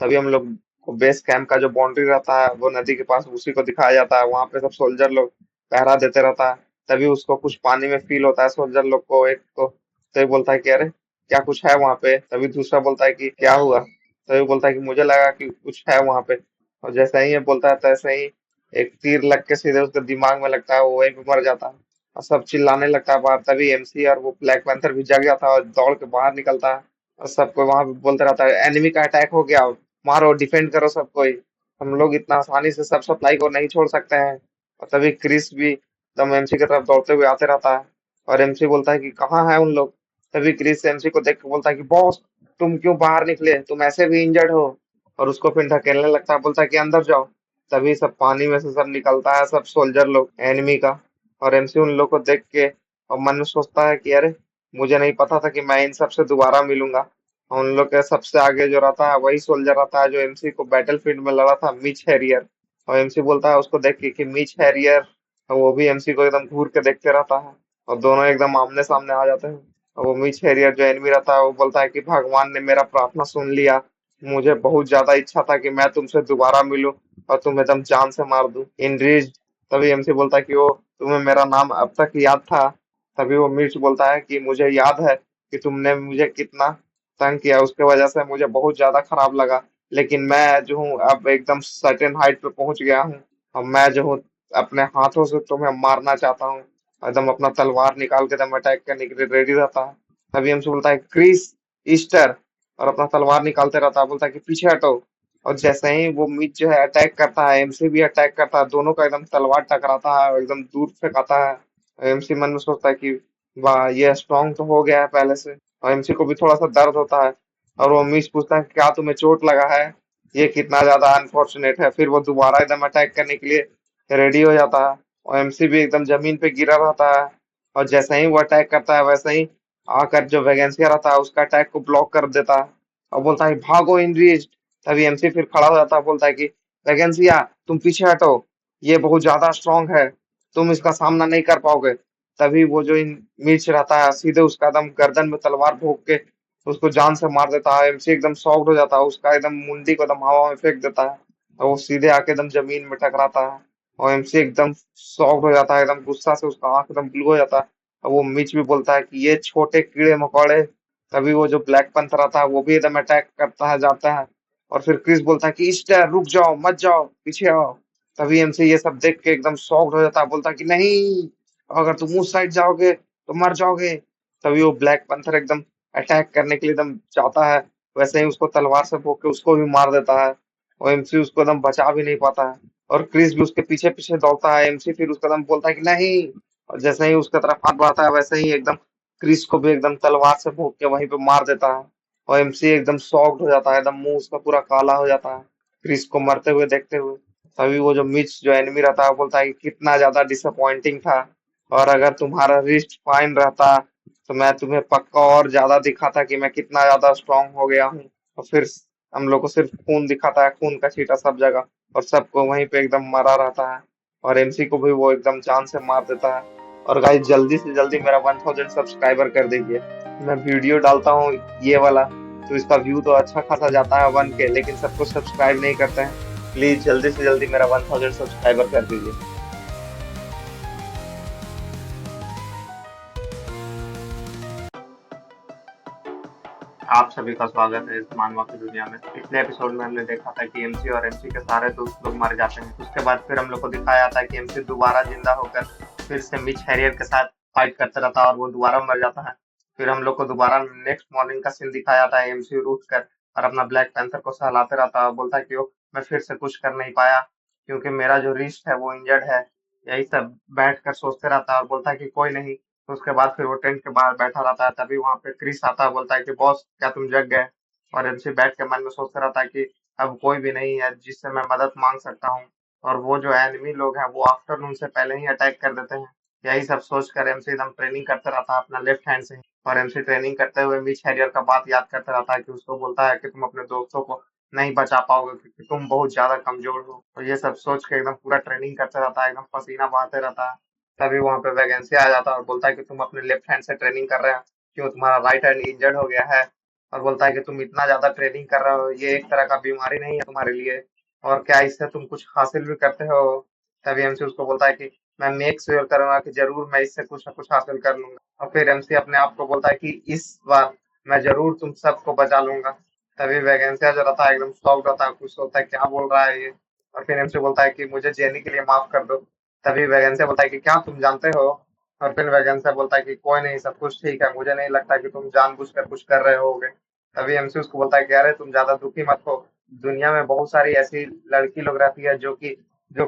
Speaker 2: तभी हम लोग को बेस कैंप का जो बाउंड्री रहता है वो नदी के पास, उसी को दिखाया जाता है। वहां पे सब सोल्जर लोग पहरा देते रहता है। तभी उसको कुछ पानी में फील होता है सोल्जर लोग को, एक को। तो ये बोलता है कि अरे क्या कुछ है वहां पे। तभी दूसरा बोलता है कि क्या हुआ। तो ये बोलता है कि मुझे लगा कि कुछ है वहां पे। और जैसे ही ये बोलता है तैसे ही एक तीर लग के सीधे उसके दिमाग में लगता है, वो वहीं पे मर जाता है। और सब चिल्लाने लगता है बाहर। तभी एमसी और वो ब्लैक पैंथर भी जग जाता है और दौड़ के बाहर निकलता है। और सबको वहां पे बोलते रहता है एनिमी का अटैक हो गया, मारो डिफेंड करो सब कोई। हम लोग इतना आसानी से सब सप्लाई को नहीं छोड़ सकते हैं। और तभी क्रिस भी एकदम एमसी की तरफ दौड़ते हुए आते रहता है। और एमसी बोलता है कि कहाँ है उन लोग। तभी क्रिस एमसी को देख के बोलता है कि बॉस तुम क्यों बाहर निकले, तुम ऐसे भी इंजर्ड हो। और उसको फिर ढकेलने लगता है, बोलता है कि अंदर जाओ। तभी सब पानी में से सब निकलता है, सब सोल्जर लोग एनिमी का। और एमसी उन लोग को देख के और मन में सोचता है कि अरे मुझे नहीं पता था कि मैं इन सबसे दोबारा मिलूंगा। उन लोग के सबसे आगे जो रहता है वही सोल्जर रहता है जो एमसी को बैटलफील्ड में लड़ा था, मिच हैरियर। और एमसी बोलता है उसको देख के कि मिच हैरियर। और वो भी एमसी को एकदम घूर के देखते रहता है। और दोनों एकदम आमने सामने आ जाते हैं। और वो मिच हैरियर जो एनिमी रहता है वो बोलता है कि भगवान ने मेरा प्रार्थना सुन लिया, मुझे बहुत ज्यादा इच्छा था कि मैं तुमसे दोबारा मिलूं और तुम्हें एकदम जान से मार दूं, इंड्रीज। तभी एमसी बोलता है कि वो तुम्हें मेरा नाम अब तक याद था। तभी वो मिर्च बोलता है कि मुझे याद है कि तुमने मुझे कितना तंग किया, उसके वजह से मुझे बहुत ज्यादा खराब लगा। लेकिन मैं जो हूँ अब एकदम सर्टेन हाइट पे पहुंच गया हूँ। और मैं जो हूँ अपने हाथों से तुम्हें मारना चाहता हूँ। एकदम अपना तलवार निकाल के एकदम अटैक करने के लिए रेडी रहता है। तभी हमसे बोलता है क्रिस, ईस्टर। और अपना तलवार निकालते रहता है, बोलता है कि पीछे हटो। और जैसे ही वो मिच जो है अटैक करता है, एमसी भी अटैक करता है, दोनों का एकदम तलवार टकराता है और एकदम दूर फेंकाता है। एमसी मन में सोचता है कि वाह ये स्ट्रांग तो हो गया है पहले से। और एमसी को भी थोड़ा सा दर्द होता है। और वो मिस पूछता है क्या तुम्हें चोट लगा है, ये कितना ज्यादा अनफॉर्चुनेट है। फिर वो दोबारा एकदम अटैक करने के लिए रेडी हो जाता है। और एमसी भी एकदम जमीन पे गिरा रहता है। और जैसे ही वो अटैक करता है वैसे ही आकर जो वैगेंसिया रहता है उसका अटैक को ब्लॉक कर देता है। और बोलता है भागो इंड्रीज। तभी एमसी फिर खड़ा हो जाता है, बोलता है कि वैगेंसिया तुम पीछे हटो, ये बहुत ज्यादा स्ट्रांग है, तुम इसका सामना नहीं कर पाओगे। तभी वो जो मिर्च रहता है सीधे उसका एकदम गर्दन में तलवार भोंक के उसको जान से मार देता है। एमसी एकदम शॉक्ड हो जाता है, उसका एकदम मुंडी को एकदम हवा में फेंक देता है। और वो सीधे आके एकदम जमीन में टकराता है। और एमसी एकदम शॉक्ड हो जाता है, एकदम गुस्सा से उसका आंख एकदम ब्लू हो जाता है। और वो मिच भी बोलता है कि ये छोटे कीड़े मकोड़े। तभी वो जो ब्लैक पंथर आता है वो भी एकदम अटैक करता है, जाता है। और फिर क्रिस बोलता है कि ईस्टर रुक जाओ, मत जाओ, पीछे आओ। तभी एमसी ये सब देख के एकदम शॉक्ड हो जाता है, बोलता है कि नहीं, अगर तुम उस साइड जाओगे तो मर जाओगे। तभी वो ब्लैक पंथर एकदम अटैक करने के लिए एकदम जाता है। वैसे ही उसको तलवार से भोंक के उसको भी मार देता है। और एमसी उसको एकदम बचा भी नहीं पाता है। और क्रिस भी उसके पीछे पीछे दौड़ता है। एमसी फिर उसका एकदम बोलता है कि नहीं। और जैसे ही उसका तरफ हाथ बढ़ाता है वैसे ही एकदम क्रिस को भी एकदम तलवार से भोंक के वहीं पे मार देता है। और एमसी एकदम शॉक्ड हो जाता है, एकदम मुंह उसका पूरा काला हो जाता है क्रिस को मरते हुए देखते हुए। तभी वो जो मिच जो एनिमी रहता है बोलता है कि कितना ज्यादा डिसअपॉइंटिंग था, और अगर तुम्हारा रिस्ट फाइन रहता तो मैं तुम्हें पक्का और ज्यादा दिखाता कि मैं कितना ज्यादा स्ट्रांग हो गया हूँ। और फिर हम लोग को सिर्फ खून दिखाता है, खून का छींटा सब जगह। और सबको वहीं पे एकदम मरा रहता है। और एमसी को भी वो एकदम जान से मार देता है। और गाइस जल्दी से जल्दी मेरा 1000 सब्सक्राइबर कर दीजिए। मैं वीडियो डालता हूँ ये वाला तो इसका व्यू तो अच्छा खासा जाता है 1K, लेकिन सबको सब्सक्राइब नहीं करते हैं। प्लीज जल्दी से जल्दी मेरा 1000 सब्सक्राइबर कर दीजिए।
Speaker 1: आप सभी का स्वागत है इस मानवा की दुनिया में। पिछले एपिसोड में हमने देखा था कि एमसी और एमसी के सारे दोस्त लोग मर जाते हैं। उसके बाद फिर हम लोग को दिखाया था कि एमसी दोबारा जिंदा होकर फिर से मिच हैरियर के साथ फाइट करता रहता है और वो दोबारा मर जाता है। फिर हम लोग को दोबारा नेक्स्ट मॉर्निंग का सीन दिखाया था, एमसी उठ कर और अपना ब्लैक पैंथर को सहलाते रहता है और बोलता है कि "ओ, मैं फिर से कुछ कर नहीं पाया क्योंकि मेरा जो रिस्ट है वो इंजर्ड है"। यही सब बैठ कर सोचते रहता है और बोलता है कि कोई नहीं। तो उसके बाद फिर वो टेंट के बाहर बैठा रहता है, तभी वहां पे क्रिस आता है, बोलता है कि बॉस क्या तुम जग गए। और एमसी बैठ के मन में सोचता रहता है कि अब कोई भी नहीं है जिससे मैं मदद मांग सकता हूँ, और वो जो एनिमी लोग हैं वो आफ्टरनून से पहले ही अटैक कर देते हैं। यही सब सोचकर एमसी एकदम ट्रेनिंग करते रहता है अपना लेफ्ट हैंड से। और एमसी ट्रेनिंग करते हुए मिच हैरियर का बात याद करता रहता है कि उसको बोलता है कि तुम अपने दोस्तों को नहीं बचा पाओगे क्योंकि तुम बहुत ज्यादा कमजोर हो। और ये सब सोच के एकदम पूरा ट्रेनिंग करते रहता है, एकदम पसीना बहाते रहता है। तभी वहां पे वैकेंसी आ जाता है और बोलता है कि तुम अपने लेफ्ट हैंड से ट्रेनिंग कर रहे हो, क्यों तुम्हारा राइट हैंड इंजर्ड हो गया है। और बोलता है कि तुम इतना ज्यादा ट्रेनिंग कर रहे हो, ये एक तरह का बीमारी नहीं है तुम्हारे लिए, और क्या इससे तुम कुछ हासिल भी करते हो। तभी एमसी उसको बोलता है कि मैं मेक श्योर करूंगा कि जरूर मैं इससे कुछ ना कुछ हासिल कर लूंगा। और फिर एमसी अपने आप को बोलता है कि इस बार मैं जरूर तुम सबको बचा लूंगा। तभी वैकेंसिया जो रहता है एकदम शॉक रहता है, कुछ होता है क्या बोल रहा है ये। और फिर एमसी बोलता है कि मुझे जेनी के लिए माफ कर दो। तभी वैकेंसिया बोलता है कि क्या तुम जानते हो। और फिर वैकेंसिया बोलता है कि कोई नहीं, सब कुछ ठीक है, मुझे नहीं लगता कि तुम जानबूझकर कुछ कर रहे होगे। तभी एमसी उसको बोलता है कि अरे तुम ज्यादा दुखी मत हो, दुनिया में बहुत सारी ऐसी लड़की लोग रहती है जो कि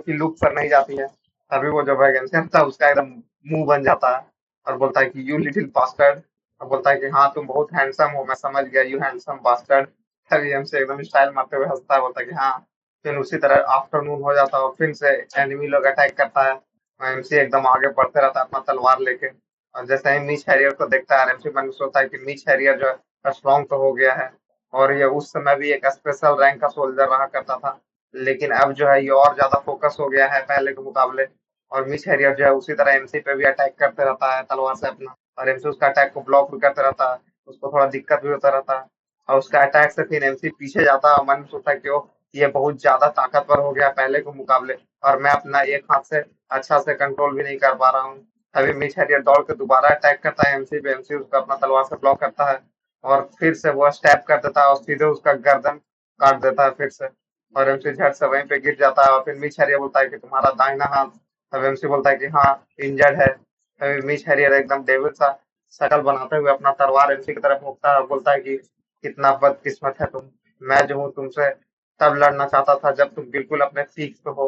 Speaker 1: लुक पर नहीं जाती है। तभी वो जो वैकेंसी था उसका एकदम मुंह बन जाता है और बोलता है कि यू लिटिल बास्टर्ड। और बोलता है कि हाँ तुम बहुत हैंडसम हो, मैं समझ गया, यू हैंडसम बास्टर्ड। तभी एमसी एकदम स्टाइल मारते हुए हंसता है, बोलता है कि हाँ। फिर उसी तरह आफ्टरनून हो जाता है और फिर से एनिमी लोग अटैक करता है। एमसी एकदम आगे बढ़ते रहता है अपना तलवार लेके। और जैसे ही मीच हैरियर को देखता है, एमसी मन में सोचता है कि मीच हैरियर जो है स्ट्रॉन्ग तो हो गया है, और ये उस समय भी एक स्पेशल रैंक का सोल्जर रहा करता था, लेकिन अब जो है ये और ज्यादा फोकस हो गया है पहले के मुकाबले। और मिच हैरियर जो है उसी तरह एमसी पे भी अटैक करते रहता है तलवार से अपना, और एमसी उसका अटैक को ब्लॉक भी करते रहता है। उसको थोड़ा दिक्कत भी होता रहता है, और उसका अटैक से फिर एमसी पीछे जाता है और मन में सोचता है कि ओ, ये बहुत ज्यादा ताकतवर हो गया पहले के मुकाबले, और मैं अपना एक हाथ से अच्छा से कंट्रोल भी नहीं कर पा रहा हूँ। तभी मिच हैरियर दौड़ के दोबारा अटैक करता है एमसी पे, एमसी उसको अपना तलवार से ब्लॉक करता है और फिर से वो स्टैप कर देता है और सीधे उसका गर्दन काट देता है फिर से। और एमसी झट से वहीं पे गिर जाता है और फिर मिच हैरियर बोलता है कि तुम्हारा दाहिना हाथ। तब एमसी बोलता है कि हाँ, इंजर्ड है। तभी मिच हैरियर एकदम डेविल सा शकल बनाते हुए अपना तलवार एमसी की तरफ भोंकता है और बोलता है कि कितना बदकिस्मत है तुम, मैं जो हूँ तुमसे तब लड़ना चाहता था जब तुम बिल्कुल अपने पीक पे हो।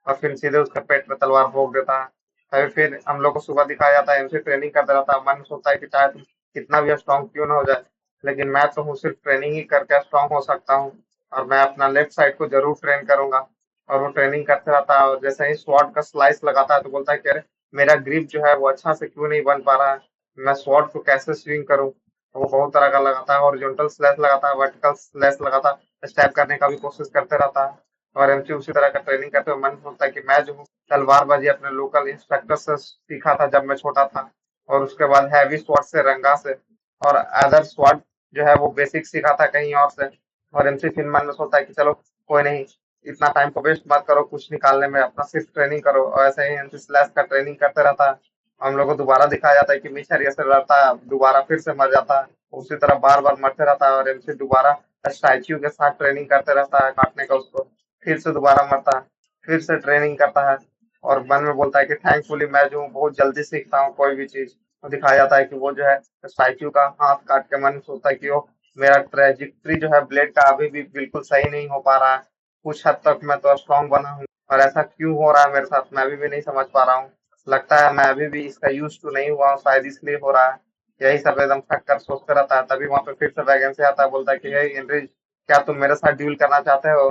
Speaker 1: और फिर सीधे उसके पेट में तलवार भोंक देता है। तभी फिर हम लोग को सुबह दिखाया जाता है, एमसी ट्रेनिंग करता रहता है, मन में सोचता है कि चाहे तुम कितना भी स्ट्रांग क्यों ना हो जाए, लेकिन मैं तो हूँ सिर्फ ट्रेनिंग ही करके स्ट्रांग हो सकता हूँ, और मैं अपना लेफ्ट साइड को जरूर ट्रेन करूंगा। और वो ट्रेनिंग करते रहता है और जैसे ही स्वॉर्ड का स्लाइस लगाता है तो बोलता है कि अरे मेरा ग्रिप जो है वो अच्छा से क्यों नहीं बन पा रहा है, मैं स्वॉर्ड को कैसे स्विंग करूं। तो वो बहुत तरह का लगाता है, हॉरिजॉन्टल स्लैश लगाता है, वर्टिकल स्लैश लगाता है, स्टैप करने का भी कोशिश करते रहता है। और एमसी उसी तरह का ट्रेनिंग करते हुए मन सोचता है कि मैं जो हूँ तलवारबाजी अपने लोकल इंस्ट्रक्टर से सीखा था जब मैं छोटा था, और उसके बाद हैवी स्वॉर्ड से, रंगा से, और अदर स्वॉर्ड जो है वो बेसिक सीखा था कहीं और से। और एमसी फिर मन में सोचता है कि चलो कोई नहीं, इतना टाइम को वेस्ट मत करो कुछ निकालने में, अपना सिर्फ ट्रेनिंग करो। और ऐसे ही एमसी स्लैश का ट्रेनिंग करते रहता है। हम लोग को दोबारा दिखाया जाता है कि मिचर ये से लड़ता है, दोबारा फिर से मर जाता है, उसी तरह बार बार मरते रहता है, और एमसी दोबारा स्टैच्यू के साथ ट्रेनिंग करते रहता है काटने का उसको, फिर से दोबारा मरता है, फिर से ट्रेनिंग करता है। और मन में बोलता है कि थैंकफुली मैं जो हूँ बहुत जल्दी सीखता हूँ कोई भी चीज। तो दिखाया जाता है कि वो जो है स्टैच्यू का हाथ काट के मन में सोचता है कि वो मेरा ट्रेजेक्ट्री जो है ब्लेड का अभी भी बिल्कुल सही नहीं हो पा रहा है, कुछ हद तक मैं तो स्ट्रांग बना हूँ, और ऐसा क्यों हो रहा है मेरे साथ मैं अभी भी नहीं समझ पा रहा हूँ, लगता है मैं अभी भी इसका यूज टू नहीं हुआ हूँ, शायद इसलिए हो रहा है। यही सब एकदम थक कर सोचते रहता है। तभी वहां पे फिर से वैकेंसी आता है, बोलता है कि हे एनरिच, क्या तुम मेरे साथ ड्यूल करना चाहते हो।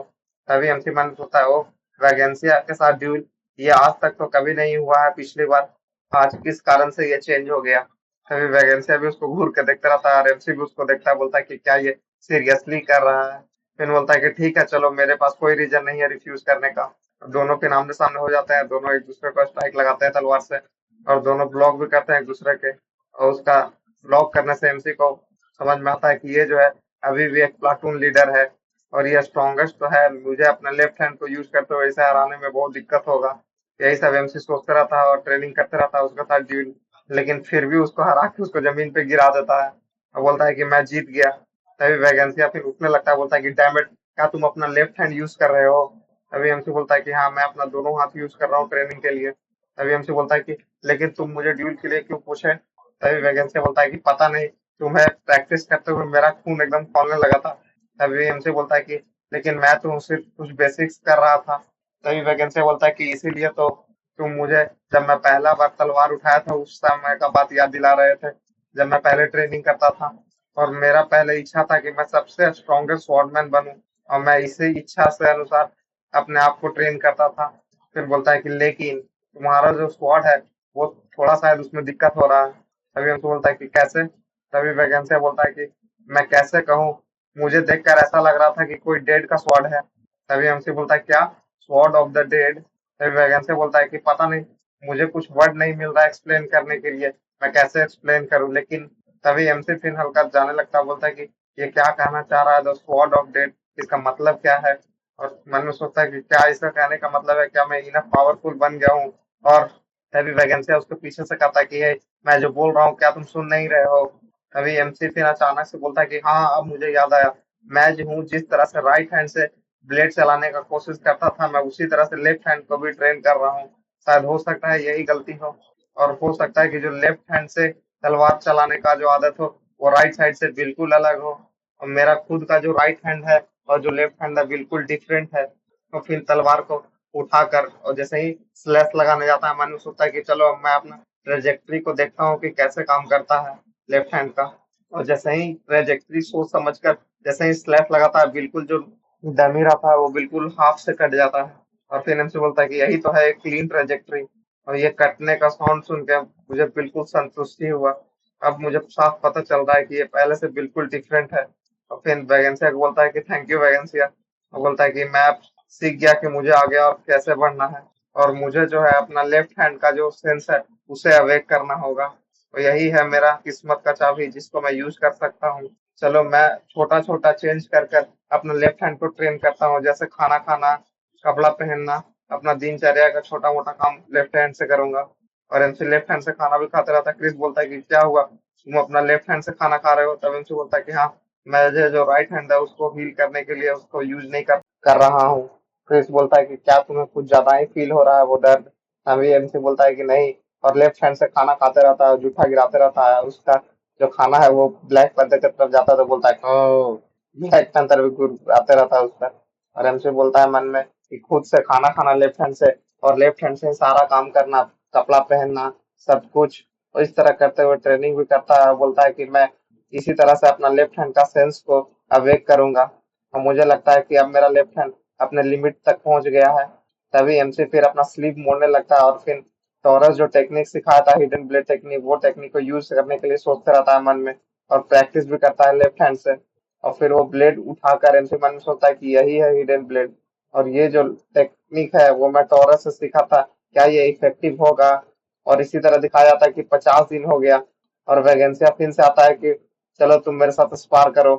Speaker 1: तभी एमसी मन में सोचता है ओ, वैकेंसी के साथ ड्यूल, ये आज तक तो कभी नहीं हुआ है, पिछली बार आज किस कारण से ये चेंज हो गया। तभी वैकेंसी भी उसको घूर के देखता रहता है और एमसी भी उसको देखता है, बोलता है कि क्या ये सीरियसली कर रहा है। फिर बोलता है कि ठीक है चलो, मेरे पास कोई रीजन नहीं है रिफ्यूज करने का। दोनों फिर आमने सामने हो जाते हैं, दोनों एक दूसरे को स्ट्राइक लगाते हैं तलवार से, और दोनों ब्लॉक भी करते हैं एक दूसरे के। और उसका ब्लॉक करने से एमसी को समझ में आता है कि ये जो है अभी भी एक प्लाटून लीडर है, और ये स्ट्रॉन्गेस्ट तो है, मुझे अपने लेफ्ट हैंड को यूज करते हुए इसे हराने में बहुत दिक्कत होगा। यही सब एमसी सोचते रहता है और ट्रेनिंग करते रहता है उसके साथ ड्यूल, लेकिन फिर भी उसको हरा के उसको जमीन पे गिरा देता है और बोलता है कि मैं जीत गया।
Speaker 2: तभी वैकेंसिया फिर उठने लगता है, बोलता है कि डैम इट, क्या तुम अपना लेफ्ट हैंड यूज कर रहे हो? तभी एमसी बोलता है कि हाँ, मैं अपना दोनों हाथ यूज कर रहा हूँ ट्रेनिंग के लिए। तभी एमसी बोलता है कि लेकिन तुम मुझे ड्यूल के लिए क्यों पूछे? तभी वैकेंसिया बोलता है कि पता नहीं, तुम्हें प्रैक्टिस करते हुए मेरा खून एकदम खौलने लगा था। तभी एमसी बोलता है कि लेकिन मैं तो सिर्फ कुछ बेसिक्स कर रहा था। तभी वैकेंसिया बोलता है कि इसीलिए तो तुम मुझे, जब मैं पहला बार तलवार उठाया था उस समय का बात याद दिला रहे थे, जब मैं पहले ट्रेनिंग करता था। और मेरा पहले इच्छा था कि मैं सबसे स्ट्रॉन्गेस्ट स्वॉर्डमैन बनूं, और मैं इसी इच्छा से अनुसार अपने आप को ट्रेन करता था। फिर बोलता है कि लेकिन तुम्हारा जो स्वॉर्ड है वो थोड़ा शायद उसमें दिक्कत हो रहा है। तभी हमको बोलता है कि कैसे? तभी वैकेंसिया बोलता है कि मैं कैसे कहूँ, मुझे देखकर ऐसा लग रहा था कि कोई डेड का स्वॉर्ड है। तभी हमसे बोलता है क्या? Sword of the dead? तभी वैकेंसिया बोलता है कि पता नहीं, मुझे कुछ वर्ड नहीं मिल रहा एक्सप्लेन करने के लिए, मैं कैसे एक्सप्लेन करूँ? लेकिन तभी एमसी फिर हल्का जाने लगता है, बोलता है कि ये क्या कहना चाह रहा है, द स्वॉर्ड ऑफ डेड, इसका मतलब क्या है? और मन में सोचता है कि क्या इसका कहने का मतलब है, क्या मैं इनफ पावरफुल बन गया हूँ? और तभी वैकेंसिया उसके पीछे से कहता है कि ये मैं जो बोल रहा हूँ क्या तुम सुन नहीं रहे हो? तभी एमसी फिर अचानक से बोलता है कि हाँ, अब मुझे याद आया, मैं जो हूँ जिस तरह से राइट हैंड से ब्लेड चलाने का कोशिश करता था, मैं उसी तरह से लेफ्ट हैंड को भी ट्रेन कर रहा हूँ। शायद हो सकता है यही गलती हो, और हो सकता है कि जो लेफ्ट हैंड से तलवार चलाने का जो आदत हो वो राइट साइड से बिल्कुल अलग हो, और मेरा खुद का जो राइट हैंड है और जो लेफ्ट हैंड है बिल्कुल डिफरेंट है। तो फिर तलवार को उठाकर और जैसे ही स्लैश लगाने जाता है, मन में सोचता है कि चलो अब मैं अपना ट्रेजेक्ट्री को देखता हूँ कि कैसे काम करता है लेफ्ट हैंड का। और जैसे ही ट्रेजेक्ट्री सोच समझकर जैसे ही स्लैश लगाता है, बिल्कुल जो डमी रहता है वो बिल्कुल हाफ से कट जाता है। और फिर हमसे बोलता है कि यही तो है एक क्लीन ट्रेजेक्ट्री। और ये कटने का साउंड सुन के मुझे बिल्कुल संतुष्टि हुआ। अब मुझे साफ पता चल रहा है कि ये पहले से बिल्कुल डिफरेंट है। और फिर वैकेंसिया को बोलता है कि थैंक यू वैकेंसिया। और बोलता है कि मैं अब सीख गया कि मुझे आगे और कैसे बढ़ना है, और मुझे जो है अपना लेफ्ट हैंड का जो सेंस है उसे अवेक करना होगा। तो यही है मेरा किस्मत का चाबी जिसको मैं यूज कर सकता हूँ। चलो मैं छोटा छोटा चेंज कर कर अपना लेफ्ट हैंड को ट्रेन करता हूँ, जैसे खाना खाना, कपड़ा पहनना, अपना दिनचर्या का छोटा मोटा काम लेफ्ट हैंड से करूंगा। और एमसी लेफ्ट हैंड से खाना भी खाते रहता है। क्रिस बोलता है कि क्या हुआ, तुम अपना लेफ्ट हैंड से खाना खा रहे हो? तब एमसी बोलता है कि हाँ, मैं जो राइट हैंड है उसको हील करने के लिए उसको यूज नहीं कर रहा हूँ। क्रिस बोलता है कि क्या तुम्हें कुछ ज्यादा ही फील हो रहा है वो दर्द? अभी एमसी बोलता है कि नहीं, और लेफ्ट हैंड से खाना खाते रहता है, जूठा गिराते रहता है, उसका जो खाना है वो ब्लैक पैंथर की तरफ जाता है, तो बोलता है ओ, ब्लैक पैंथर भी आते रहता है उस पर। और एमसी बोलता है मन में कि खुद से खाना खाना लेफ्ट हैंड से, और लेफ्ट हैंड से सारा काम करना, कपड़ा पहनना, सब कुछ, और इस तरह करते हुए ट्रेनिंग भी करता है। बोलता है कि मैं इसी तरह से अपना लेफ्ट हैंड का सेंस को अवेक करूंगा, और मुझे लगता है कि अब मेरा लेफ्ट हैंड अपने लिमिट तक पहुंच गया है। तभी एमसी फिर अपना स्लीप मोड़ने लगता है, और फिर टॉरस जो टेक्निक सिखाया था, हिडन ब्लेड टेक्निक, वो टेक्निक को यूज करने के लिए सोचता रहता है मन में, और प्रैक्टिस भी करता है लेफ्ट हैंड से। और फिर वो ब्लेड उठाकर एमसी मन में सोचता है कि यही है हिडन ब्लेड, और ये जो टेक्निक है वो मैं टॉरस से सीखा था, क्या ये इफेक्टिव होगा? और इसी तरह दिखाया जाता है कि 50 दिन हो गया, और वैकेंसिया फिर से आता है कि चलो तुम मेरे साथ स्पार करो।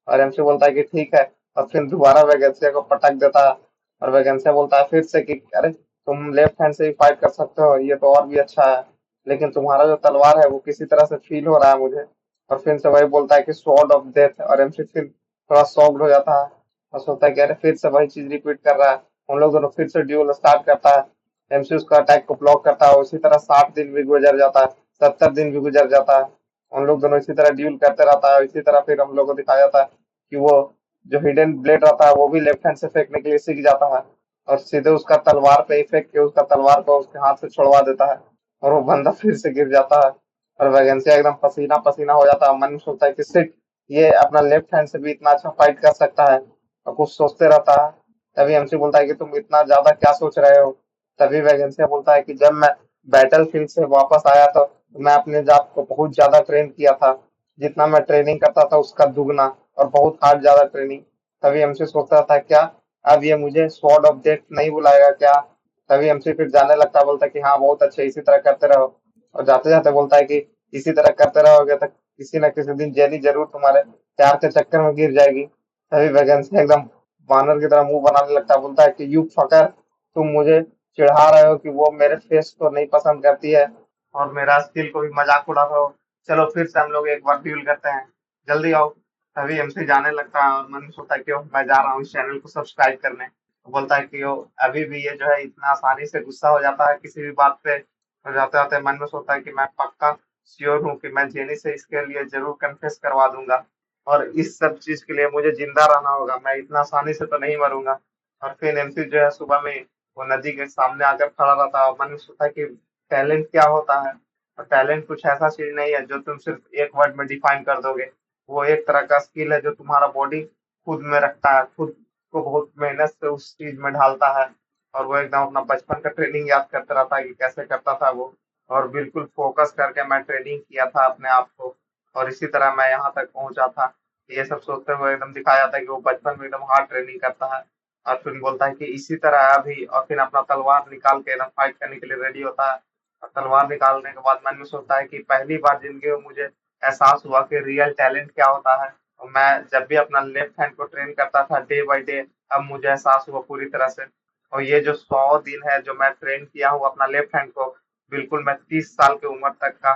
Speaker 2: और एमसी बोलता है कि ठीक है, और फिर दोबारा वैकेंसिया को पटक देता है। और वैकेंसिया बोलता है फिर से कि अरे, तुम लेफ्ट हैंड से ही फाइट कर सकते हो, ये तो और भी अच्छा है, लेकिन तुम्हारा जो तलवार है वो किसी तरह से फील हो रहा है मुझे। और फिर से वही बोलता है कि स्वॉर्ड ऑफ डेथ, और एमसी फिर थोड़ा शॉक्ड हो जाता है, और सोचता है कि अरे फिर से वही चीज रिपीट कर रहा है। हम लोग दोनों फिर से ड्यूल स्टार्ट करता है। एमसी उसका अटैक को ब्लॉक करता है, उसी तरह 60 दिन भी गुजर जाता है, 70 दिन भी गुजर जाता है। हम लोग दोनों इसी तरह ड्यूल करते रहता है। इसी तरह फिर हम लोग को दिखाया जाता है कि वो जो हिडन ब्लेड रहता है वो भी लेफ्ट हैंड से फेंकने के लिए सीख जाता है, और सीधे उसका तलवार पे ही फेंक के उसका तलवार को उसके हाथ से छुड़वा देता है, और वो बंदा फिर से गिर जाता है। और वैकेंसिया एकदम पसीना पसीना हो जाता है, मन में सोचता है कि सिट, ये अपना लेफ्ट हैंड से भी इतना अच्छा फाइट कर सकता है, और कुछ सोचते रहता है। तभी एमसी बोलता है कि तुम इतना ज्यादा क्या सोच रहे हो? तभी वैकेंसिया बोलता है कि जब मैं बैटल फील्ड से वापस आया तो मैं अपने जाप को बहुत ज्यादा ट्रेन किया था, जितना मैं ट्रेनिंग करता था उसका दुगना, और बहुत हार्ड ज्यादा ट्रेनिंग। तभी एमसी सोचता था क्या अब ये मुझे स्वॉर्ड ऑफ डेथ नहीं बुलाएगा क्या? तभी एमसी फिर जाने लगता है, बोलता है कि हाँ बहुत अच्छे, इसी तरह करते रहो। और जाते जाते बोलता है कि इसी तरह करते रहोगे तो किसी न किसी दिन जेनी जरूर तुम्हारे प्यार के चक्कर में गिर जाएगी। तभी वैकेंसी एकदम बानर की तरह मुंह बनाने लगता है, बोलता है कि यू फकर, तुम मुझे चिढ़ा रहे हो कि वो मेरे फेस को नहीं पसंद करती है, और मेरा स्किल को भी मजाक उड़ा रहे हो। चलो फिर से हम लोग एक बार ड्यूल करते हैं, जल्दी आओ। तभी एमसी जाने लगता है और मन में सोचता है कि मैं जा रहा हूँ इस चैनल को सब्सक्राइब करने। तो बोलता है कि वो अभी भी ये जो है इतना आसानी से गुस्सा हो जाता है किसी भी बात पे। और जाते जाते मन में सोचता है कि मैं पक्का श्योर हूँ कि मैं जेनी से इसके लिए जरूर कन्फेस करवा दूंगा, और इस सब चीज के लिए मुझे जिंदा रहना होगा, मैं इतना आसानी से तो नहीं मरूंगा। और फिर एमसी जो है सुबह में वो नदी के सामने आकर खड़ा रहता है और मन में सोचता है कि टैलेंट क्या होता है। और टैलेंट कुछ ऐसा चीज नहीं है जो तुम सिर्फ एक वर्ड में डिफाइन कर दोगे। वो एक तरह का स्किल है जो तुम्हारा बॉडी खुद में रखता है, खुद को बहुत मेहनत से उस चीज में ढालता है। और वो एकदम अपना बचपन का ट्रेनिंग याद करते रहता है कि कैसे करता था वो। और बिल्कुल फोकस करके मैं ट्रेनिंग किया था अपने आप को, और इसी तरह मैं यहाँ तक पहुंचा था। ये सब सोचते हुए एकदम दिखाया जाता है कि वो बचपन में एकदम हार्ड ट्रेनिंग करता है। और फिर बोलता है कि इसी तरह अभी, और फिर अपना तलवार निकाल के एकदम फाइट करने के लिए रेडी होता है। और तलवार निकालने के बाद मन में सोचता है कि पहली बार जिंदगी में मुझे एहसास हुआ कि रियल टैलेंट क्या होता है। और मैं जब भी अपना लेफ्ट हैंड को ट्रेन करता था डे बाय डे, अब मुझे एहसास हुआ पूरी तरह से। और ये जो 100 दिन है जो मैं ट्रेन किया हूँ अपना लेफ्ट हैंड को, बिल्कुल मैं 30 साल की उम्र तक का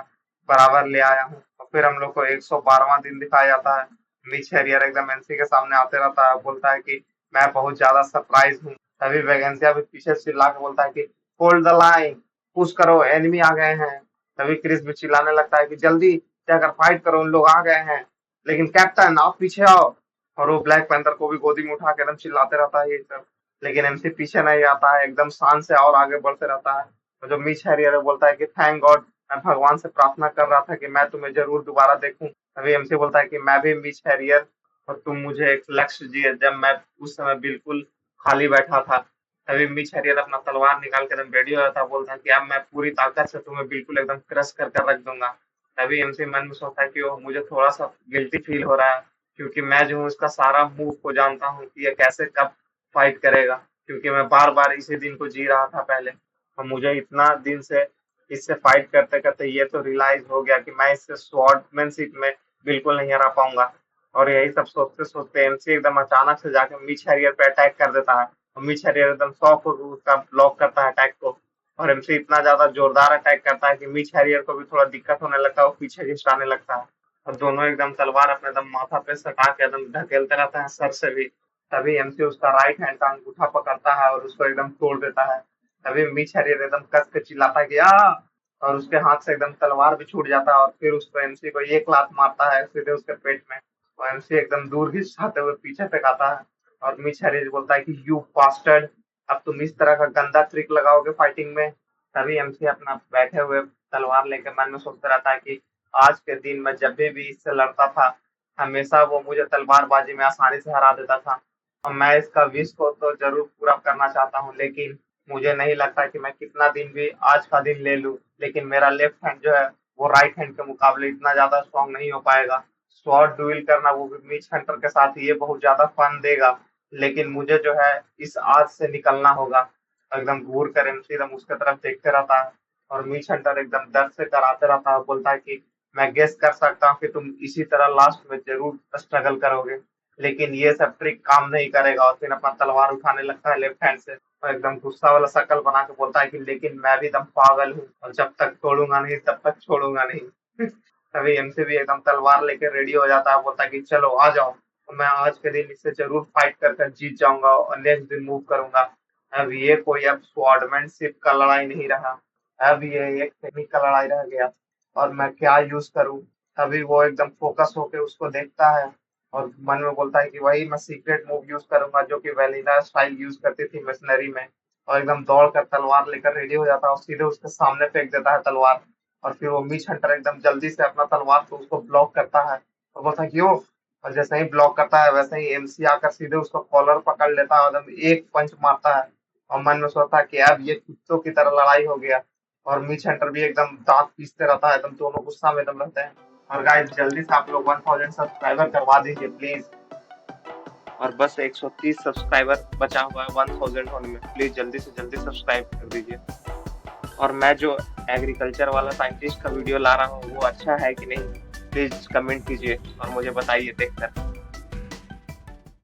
Speaker 2: बराबर ले आया हूँ। और फिर हम लोग को 112वां दिन दिखाया जाता है। मिच हैरियर एकदम एनसी के सामने आते रहता है, बोलता है कि मैं बहुत ज्यादा सरप्राइज हूँ। तभी वैकेंसिया भी पीछे से चिल्ला के बोलता है कि होल्ड द लाइन, पुश करो, एनिमी आ गए हैं। तभी क्रिस भी चिल्लाने लगता है कि जल्दी जाकर फाइट करो, उन लोग आ गए हैं। लेकिन कैप्टन आप पीछे आओ। और वो ब्लैक पैंथर को भी गोदी में उठा के एकदम चिल्लाते रहता है ये सब। लेकिन एमसी पीछे नहीं आता है, एकदम शान से और आगे बढ़ते रहता है। और जो मिच हैरियर है बोलता है कि थैंक गॉड, मैं भगवान से प्रार्थना कर रहा था कि मैं तुम्हें जरूर दोबारा देखूं। तभी एमसी बोलता है कि मैं भी मिच हैरियर, और तुम मुझे एक लक्ष्य दिए जब मैं उस समय बिल्कुल खाली बैठा था। तभी मिच हैरियर अपना तलवार निकाल कर एकदम रेडी हो जाता है, बोलता है कि अब मैं पूरी ताकत से तुम्हें बिल्कुल एकदम क्रश कर कर रख दूंगा। तभी एमसी मन में सोचता है कि वो मुझे थोड़ा सा गिल्टी फील हो रहा है, क्योंकि मैं जो हूँ इसका सारा मूव को जानता हूँ कि ये कैसे कब फाइट करेगा। क्योंकि मैं बार बार इसी दिन को जी रहा था पहले, और मुझे इतना दिन से इससे फाइट करते करते ये तो रियलाइज हो गया कि मैं इससे स्वॉर्डमैनशिप में बिल्कुल नहीं हरा पाऊंगा। और यही सब सोचते सोचते एमसी एकदम अचानक से जाकर मिच हैरियर पे अटैक कर देता है। और मिच हैरियर एकदम शॉक होकर उसका ब्लॉक करता है अटैक को। और एमसी इतना ज्यादा जोरदार अटैक करता है कि मिच हैरियर को भी थोड़ा दिक्कत होने लगता है, वो पीछे खिसकाने लगता है। और दोनों एकदम तलवार अपने एकदम माथा पे सटा के एकदम ढकेलते रहते हैं सर से भी। तभी एमसी उसका राइट हैंड का अंगूठा पकड़ता है और उसको एकदम तोड़ देता है। तभी मिच हैरियर एकदम कस के चिल्लाता है कि आ, और उसके हाथ से एकदम तलवार भी छूट जाता है, और फिर उसको एमसी को एक लात मारता है सीधे उसके पेट में। और एमसी एकदम दूर घिसते हुए पीछे फेंकाता है। और मिच हैरियर बोलता है कि यू बास्टर्ड, अब तुम इस तरह का गंदा ट्रिक लगाओगे फाइटिंग में। तभी एमसी अपना बैठे हुए तलवार लेकर मन में सोचता रहता है कि आज के दिन मैं जब भी इससे लड़ता था, हमेशा वो मुझे तलवारबाजी में आसानी से हरा देता था। और मैं इसका विश को तो जरूर पूरा करना चाहता हूँ, लेकिन मुझे नहीं लगता कि मैं कितना दिन भी आज का दिन ले लूं, लेकिन मेरा लेफ्ट हैंड जो है वो राइट हैंड के मुकाबले इतना ज्यादा स्ट्रॉन्ग नहीं हो पाएगा। स्वॉर्ड डुएल करना वो भी मिच हंटर के साथ, ये बहुत ज्यादा फन देगा, लेकिन मुझे जो है इस आज से निकलना होगा। एकदम घूर कर एमसी एकदम उसके तरफ देखते रहता है। और मिच हंटर एकदम दर्द से कराते रहता है, बोलता है कि मैं गेस कर सकता हूँ कि तुम इसी तरह लास्ट में जरूर स्ट्रगल करोगे, लेकिन ये सब ट्रिक काम नहीं करेगा। और फिर अपना तलवार उठाने लगता है लेफ्ट हैंड से, और एकदम गुस्सा वाला शक्ल बना के बोलता है कि लेकिन मैं भी एकदम पागल हूँ, और जब तक तोड़ूंगा नहीं तब तक छोड़ूंगा नहीं। तभी एमसी भी एकदम तलवार लेकर रेडी हो जाता है, बोलता है कि चलो आ जाओ, तो मैं आज के दिन इससे जरूर फाइट कर कर जीत जाऊंगा और नेक्स्ट दिन मूव करूंगा। अब ये कोई अब स्वॉर्डमैनशिप का लड़ाई नहीं रहा, अब ये एक टेक्निक का लड़ाई रह गया, और मैं क्या यूज करूं। तभी वो एकदम फोकस होके उसको देखता है, और मन में बोलता है कि वही मैं सीक्रेट मूव यूज करूंगा जो कि वेलिना स्टाइल यूज करती थी मशीनरी में। और एकदम दौड़ कर तलवार लेकर रेडी हो जाता है और सीधे उसके सामने फेंक देता है तलवार। और फिर वो मिच हंटर एकदम जल्दी से अपना तलवार से उसको ब्लॉक करता है, और बोलता है क्यों। और जैसे ही ब्लॉक करता है वैसे ही एमसी आकर सीधे उसको कॉलर पकड़ लेता है और एकदम एक पंच मारता है। और मन में सोचता है कि अब ये कुत्तों की तरह लड़ाई हो गया। और मिच हंटर भी एकदम दांत पीसते रहता है, एकदम दोनों गुस्सा में एकदम रहते हैं। और गाइस जल्दी से आप लोग 1000 सब्सक्राइबर करवा दीजिए प्लीज। और बस 130 सब्सक्राइबर बचा हुआ है 1000 होने में, प्लीज जल्दी से जल्दी सब्सक्राइब कर दीजिए। और मैं जो एग्रीकल्चर वाला साइंटिस्ट का वीडियो ला रहा हूँ वो अच्छा है कि नहीं, प्लीज कमेंट कीजिए और मुझे बताइए देखकर।